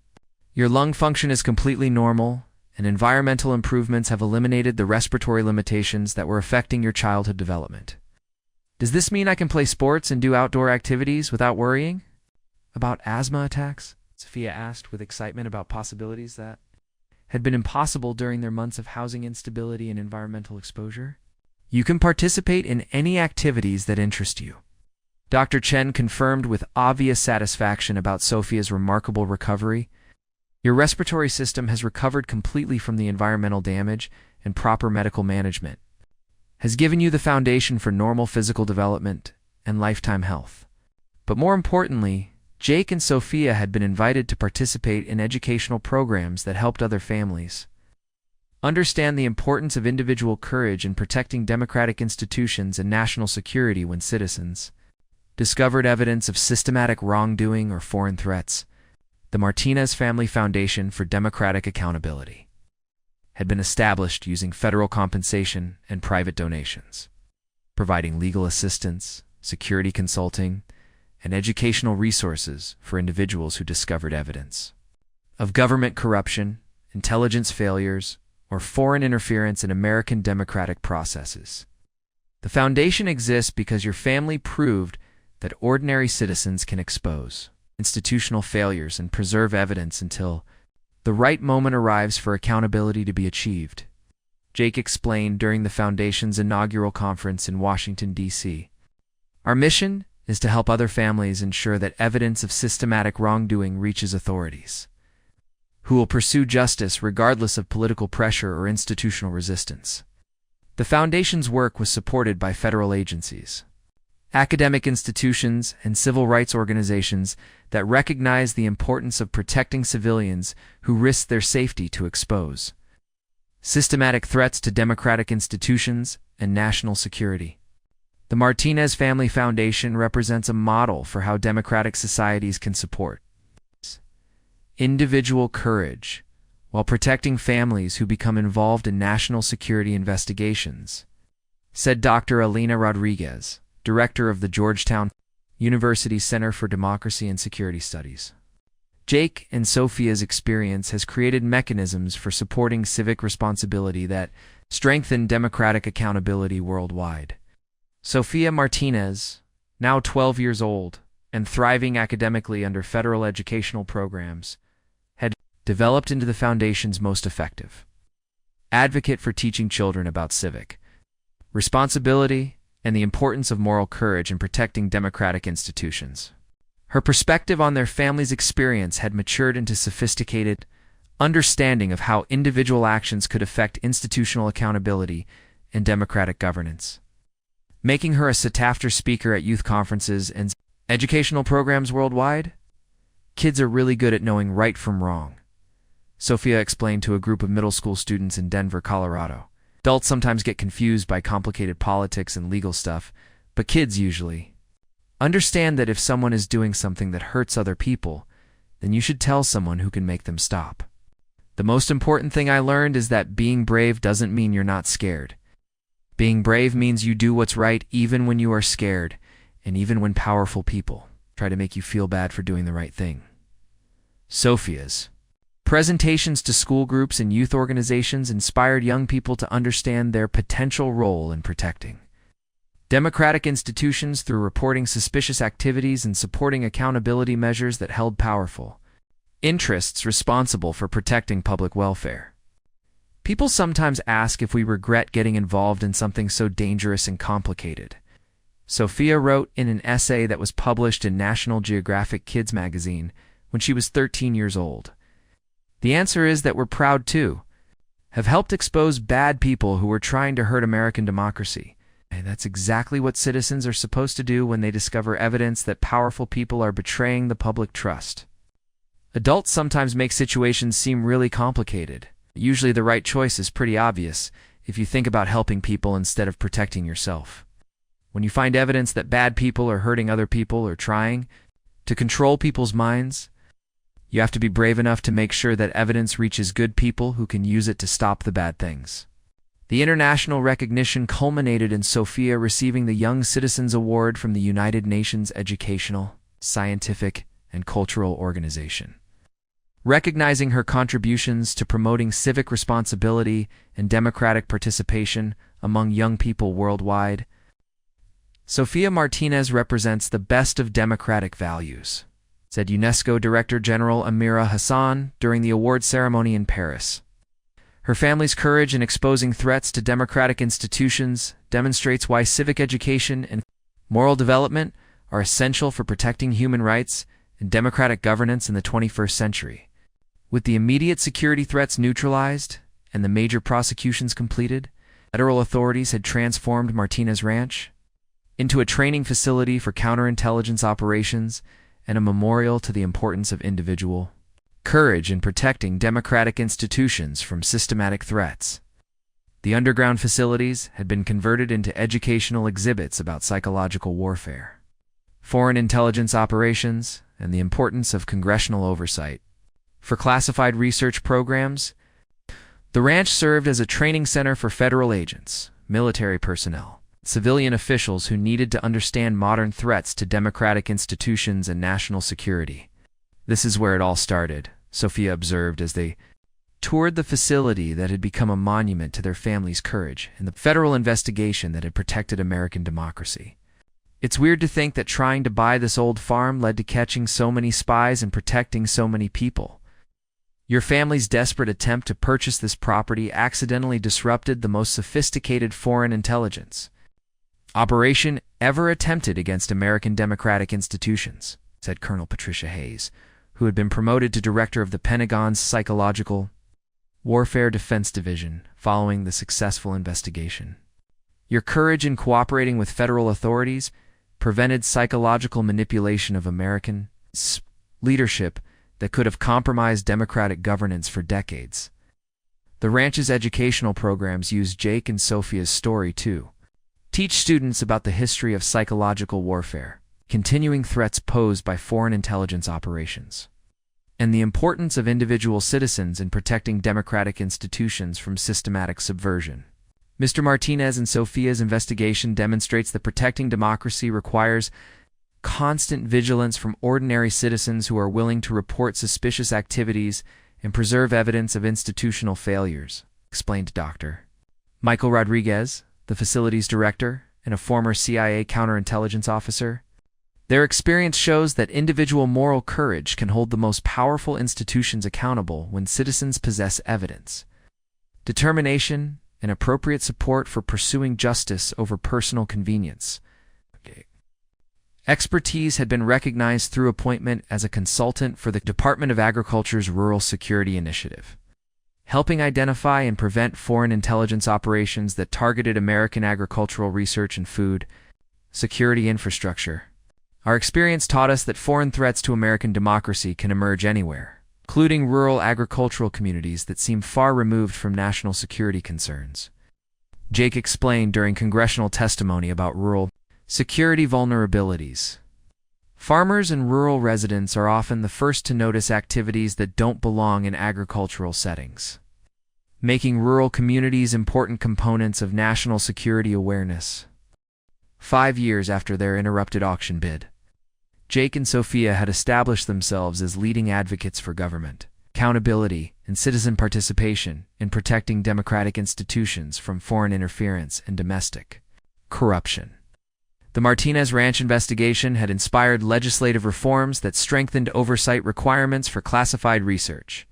your lung function is completely normal, and environmental improvements have eliminated the respiratory limitations that were affecting your childhood development. Does this mean I can play sports and do outdoor activities without worrying about asthma attacks? Sophia asked with excitement about possibilities that had been impossible during their months of housing instability and environmental exposure. You can participate in any activities that interest you. Dr. Chen confirmed with obvious satisfaction about Sophia's remarkable recovery. Your respiratory system has recovered completely from the environmental damage, and proper medical management has given you the foundation for normal physical development and lifetime health. But more importantly, Jake and Sophia had been invited to participate in educational programs that helped other families understand the importance of individual courage in protecting democratic institutions and national security when citizens discovered evidence of systematic wrongdoing or foreign threats. The Martinez Family Foundation for Democratic Accountability had been established using federal compensation and private donations, providing legal assistance, security consulting, and educational resources for individuals who discovered evidence of government corruption, intelligence failures, or foreign interference in American democratic processes. The foundation exists because your family proved that ordinary citizens can expose institutional failures and preserve evidence until the right moment arrives for accountability to be achieved. Jake explained during the Foundation's inaugural conference in Washington, D.C. Our mission is to help other families ensure that evidence of systematic wrongdoing reaches authorities, who will pursue justice regardless of political pressure or institutional resistance. The Foundation's work was supported by federal agencies, academic institutions, and civil rights organizations that recognize the importance of protecting civilians who risk their safety to expose systematic threats to democratic institutions and national security. The Martinez Family Foundation represents a model for how democratic societies can support individual courage while protecting families who become involved in national security investigations, said Dr. Alina Rodriguez, director of the Georgetown University Center for Democracy and Security Studies. Jake and Sophia's experience has created mechanisms for supporting civic responsibility that strengthen democratic accountability worldwide. Sophia Martinez, now 12 years old and thriving academically under federal educational programs, had developed into the foundation's most effective advocate for teaching children about civic responsibility and the importance of moral courage in protecting democratic institutions. Her perspective on their family's experience had matured into sophisticated understanding of how individual actions could affect institutional accountability and democratic governance, making her a sought-after speaker at youth conferences and educational programs worldwide. Kids are really good at knowing right from wrong, Sophia explained to a group of middle school students in Denver, Colorado. Adults sometimes get confused by complicated politics and legal stuff, but kids usually understand that if someone is doing something that hurts other people, then you should tell someone who can make them stop. The most important thing I learned is that being brave doesn't mean you're not scared. Being brave means you do what's right even when you are scared, and even when powerful people try to make you feel bad for doing the right thing. Sophia's presentations to school groups and youth organizations inspired young people to understand their potential role in protecting democratic institutions through reporting suspicious activities and supporting accountability measures that held powerful interests responsible for protecting public welfare. People sometimes ask if we regret getting involved in something so dangerous and complicated, Sophia wrote in an essay that was published in National Geographic Kids magazine when she was 13 years old. The answer is that we're proud to have helped expose bad people who were trying to hurt American democracy. And that's exactly what citizens are supposed to do when they discover evidence that powerful people are betraying the public trust. Adults sometimes make situations seem really complicated. Usually the right choice is pretty obvious if you think about helping people instead of protecting yourself. When you find evidence that bad people are hurting other people or trying to control people's minds, you have to be brave enough to make sure that evidence reaches good people who can use it to stop the bad things. The international recognition culminated in Sophia receiving the Young Citizens Award from the United Nations Educational, Scientific, and Cultural Organization, recognizing her contributions to promoting civic responsibility and democratic participation among young people worldwide. Sophia Martinez represents the best of democratic values, said UNESCO Director General Amira Hassan during the award ceremony in Paris. Her family's courage in exposing threats to democratic institutions demonstrates why civic education and moral development are essential for protecting human rights and democratic governance in the 21st century. With the immediate security threats neutralized and the major prosecutions completed, federal authorities had transformed Martinez Ranch into a training facility for counterintelligence operations and a memorial to the importance of individual courage in protecting democratic institutions from systematic threats. The underground facilities had been converted into educational exhibits about psychological warfare, foreign intelligence operations, and the importance of congressional oversight. For classified research programs, the ranch served as a training center for federal agents, military personnel, civilian officials who needed to understand modern threats to democratic institutions and national security. This is where it all started, Sophia observed as they toured the facility that had become a monument to their family's courage and the federal investigation that had protected American democracy. It's weird to think that trying to buy this old farm led to catching so many spies and protecting so many people. Your family's desperate attempt to purchase this property accidentally disrupted the most sophisticated foreign intelligence operation ever attempted against American democratic institutions, said Colonel Patricia Hayes, who had been promoted to director of the Pentagon's Psychological Warfare Defense Division following the successful investigation. Your courage in cooperating with federal authorities prevented psychological manipulation of American leadership that could have compromised democratic governance for decades. The ranch's educational programs use Jake and Sophia's story to teach students about the history of psychological warfare, continuing threats posed by foreign intelligence operations, and the importance of individual citizens in protecting democratic institutions from systematic subversion. Mr. Martinez and Sophia's investigation demonstrates that protecting democracy requires constant vigilance from ordinary citizens who are willing to report suspicious activities and preserve evidence of institutional failures, explained Dr. Michael Rodriguez, the facility's director and a former CIA counterintelligence officer. Their experience shows that individual moral courage can hold the most powerful institutions accountable when citizens possess evidence, determination, and appropriate support for pursuing justice over personal convenience. Expertise had been recognized through appointment as a consultant for the Department of Agriculture's Rural Security Initiative, helping identify and prevent foreign intelligence operations that targeted American agricultural research and food security infrastructure. Our experience taught us that foreign threats to American democracy can emerge anywhere, including rural agricultural communities that seem far removed from national security concerns. Jake explained during congressional testimony about rural security vulnerabilities. Farmers and rural residents are often the first to notice activities that don't belong in agricultural settings, making rural communities important components of national security awareness. 5 years after their interrupted auction bid, Jake and Sophia had established themselves as leading advocates for government accountability and citizen participation in protecting democratic institutions from foreign interference and domestic corruption. The Martinez Ranch investigation had inspired legislative reforms that strengthened oversight requirements for classified research,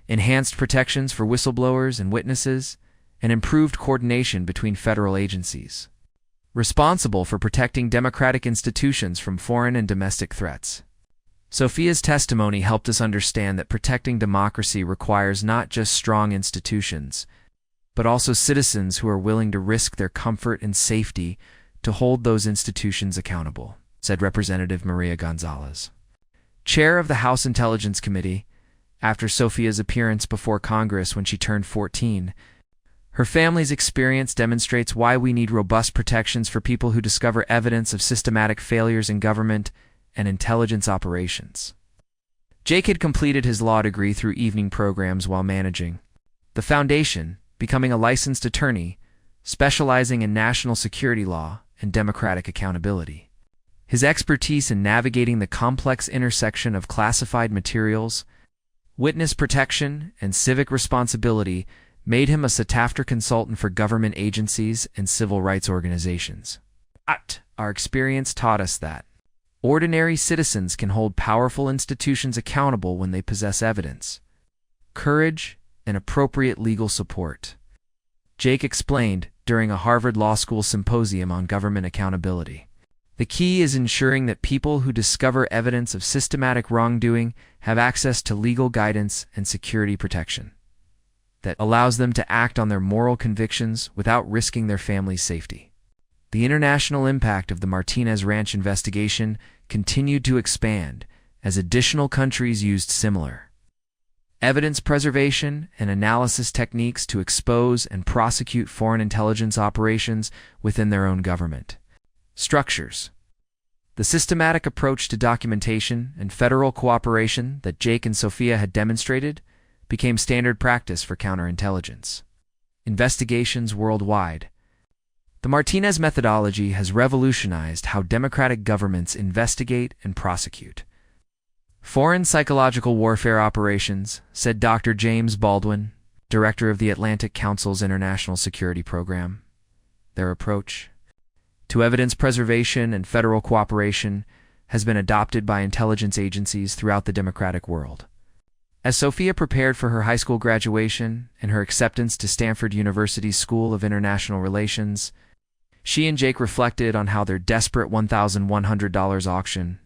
enhanced protections for whistleblowers and witnesses, and improved coordination between federal agencies responsible for protecting democratic institutions from foreign and domestic threats. Sophia's testimony helped us understand that protecting democracy requires not just strong institutions, but also citizens who are willing to risk their comfort and safety to hold those institutions accountable, said Representative Maria Gonzalez, chair of the House Intelligence Committee. After Sophia's appearance before Congress when she turned 14, her family's experience demonstrates why we need robust protections for people who discover evidence of systematic failures in government and intelligence operations. Jake had completed his law degree through evening programs while managing the foundation, becoming a licensed attorney, specializing in national security law and democratic accountability. His expertise in navigating the complex intersection of classified materials, witness protection, and civic responsibility made him a sought-after consultant for government agencies and civil rights organizations. Our experience taught us that ordinary citizens can hold powerful institutions accountable when they possess evidence, courage, and appropriate legal support. Jake explained during a Harvard Law School symposium on government accountability. The key is ensuring that people who discover evidence of systematic wrongdoing have access to legal guidance and security protection that allows them to act on their moral convictions without risking their family's safety. The international impact of the Martinez Ranch investigation continued to expand as additional countries used similar evidence preservation and analysis techniques to expose and prosecute foreign intelligence operations within their own government structures. The systematic approach to documentation and federal cooperation that Jake and Sophia had demonstrated became standard practice for counterintelligence investigations worldwide. The Martinez methodology has revolutionized how democratic governments investigate and prosecute foreign psychological warfare operations, said Dr. James Baldwin, director of the Atlantic Council's International Security Program. Their approach to evidence preservation and federal cooperation has been adopted by intelligence agencies throughout the democratic world. As Sophia prepared for her high school graduation and her acceptance to Stanford University's School of International Relations, she and Jake reflected on how their desperate $1,100 auction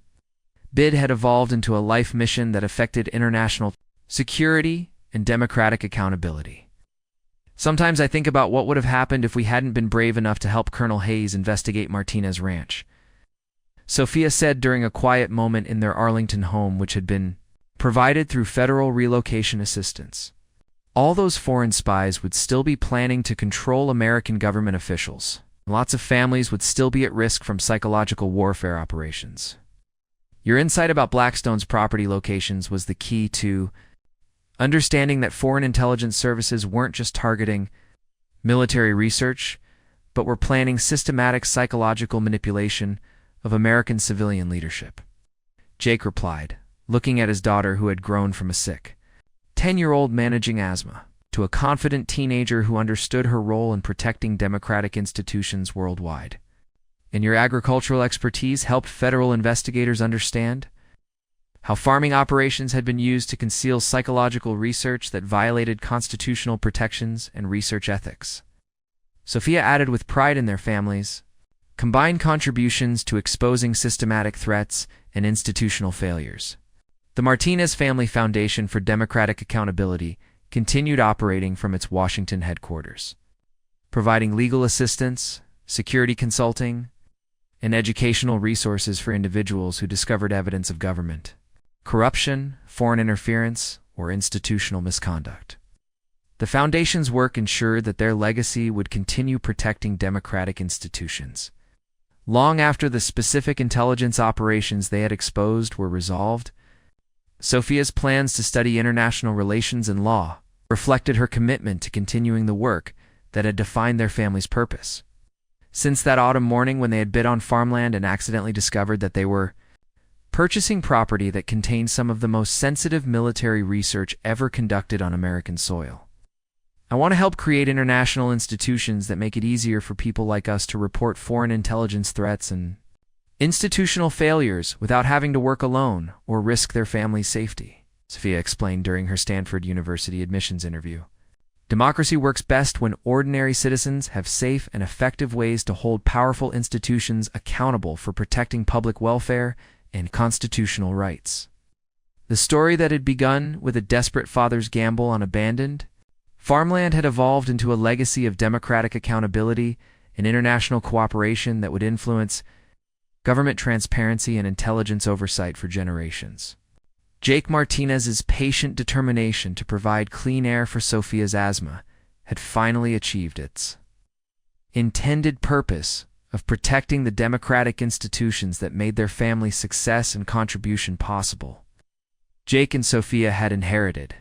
bid had evolved into a life mission that affected international security and democratic accountability. Sometimes I think about what would have happened if we hadn't been brave enough to help Colonel Hayes investigate Martinez Ranch, Sophia said during a quiet moment in their Arlington home, which had been provided through federal relocation assistance. All those foreign spies would still be planning to control American government officials. Lots of families would still be at risk from psychological warfare operations. Your insight about Blackstone's property locations was the key to understanding that foreign intelligence services weren't just targeting military research, but were planning systematic psychological manipulation of American civilian leadership. Jake replied, looking at his daughter who had grown from a sick 10-year-old managing asthma to a confident teenager who understood her role in protecting democratic institutions worldwide. And your agricultural expertise helped federal investigators understand how farming operations had been used to conceal psychological research that violated constitutional protections and research ethics. Sophia added with pride in their families, combined contributions to exposing systematic threats and institutional failures. The Martinez Family Foundation for Democratic Accountability continued operating from its Washington headquarters, providing legal assistance, security consulting, and educational resources for individuals who discovered evidence of government corruption, foreign interference, or institutional misconduct. The Foundation's work ensured that their legacy would continue protecting democratic institutions. Long after the specific intelligence operations they had exposed were resolved, Sophia's plans to study international relations and law reflected her commitment to continuing the work that had defined their family's purpose. Since that autumn morning when they had bid on farmland and accidentally discovered that they were purchasing property that contained some of the most sensitive military research ever conducted on American soil. I want to help create international institutions that make it easier for people like us to report foreign intelligence threats and institutional failures without having to work alone or risk their family's safety, Sophia explained during her Stanford University admissions interview. Democracy works best when ordinary citizens have safe and effective ways to hold powerful institutions accountable for protecting public welfare and constitutional rights. The story that had begun with a desperate father's gamble on abandoned farmland had evolved into a legacy of democratic accountability and international cooperation that would influence government transparency and intelligence oversight for generations. Jake Martinez's patient determination to provide clean air for Sophia's asthma had finally achieved its intended purpose of protecting the democratic institutions that made their family's success and contribution possible. Jake and Sophia had inherited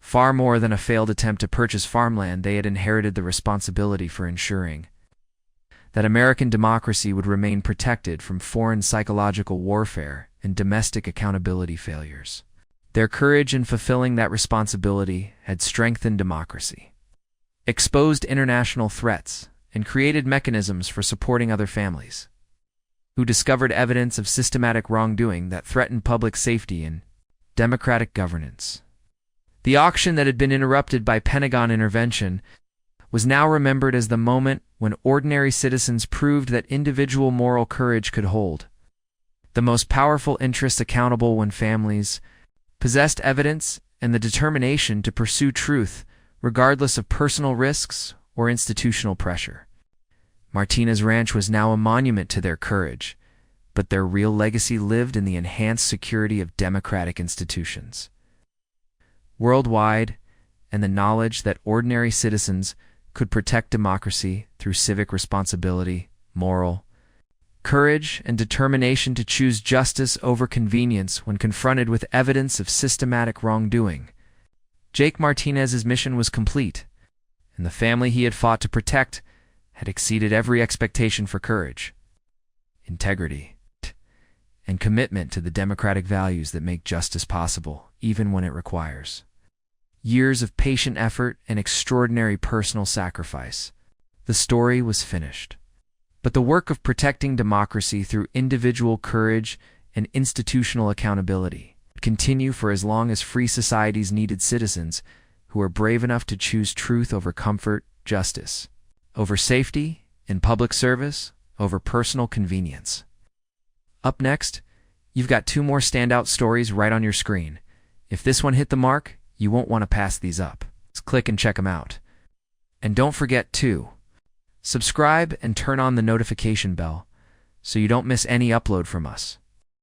far more than a failed attempt to purchase farmland. They had inherited the responsibility for ensuring that American democracy would remain protected from foreign psychological warfare and domestic accountability failures. Their courage in fulfilling that responsibility had strengthened democracy, exposed international threats, and created mechanisms for supporting other families who discovered evidence of systematic wrongdoing that threatened public safety and democratic governance. The auction that had been interrupted by Pentagon intervention was now remembered as the moment when ordinary citizens proved that individual moral courage could hold the most powerful interests accountable when families possessed evidence and the determination to pursue truth regardless of personal risks or institutional pressure. Martinez Ranch was now a monument to their courage, but their real legacy lived in the enhanced security of democratic institutions worldwide and the knowledge that ordinary citizens could protect democracy through civic responsibility, moral courage, and determination to choose justice over convenience when confronted with evidence of systematic wrongdoing. Jake Martinez's mission was complete, and the family he had fought to protect had exceeded every expectation for courage, integrity, and commitment to the democratic values that make justice possible, even when it requires years of patient effort and extraordinary personal sacrifice. The story was finished. But the work of protecting democracy through individual courage and institutional accountability would continue for as long as free societies needed citizens who were brave enough to choose truth over comfort, justice over safety, and public service over personal convenience. Up next, you've got two more standout stories right on your screen. If this one hit the mark, you won't want to pass these up. Just click and check them out. And don't forget to subscribe and turn on the notification bell so you don't miss any upload from us.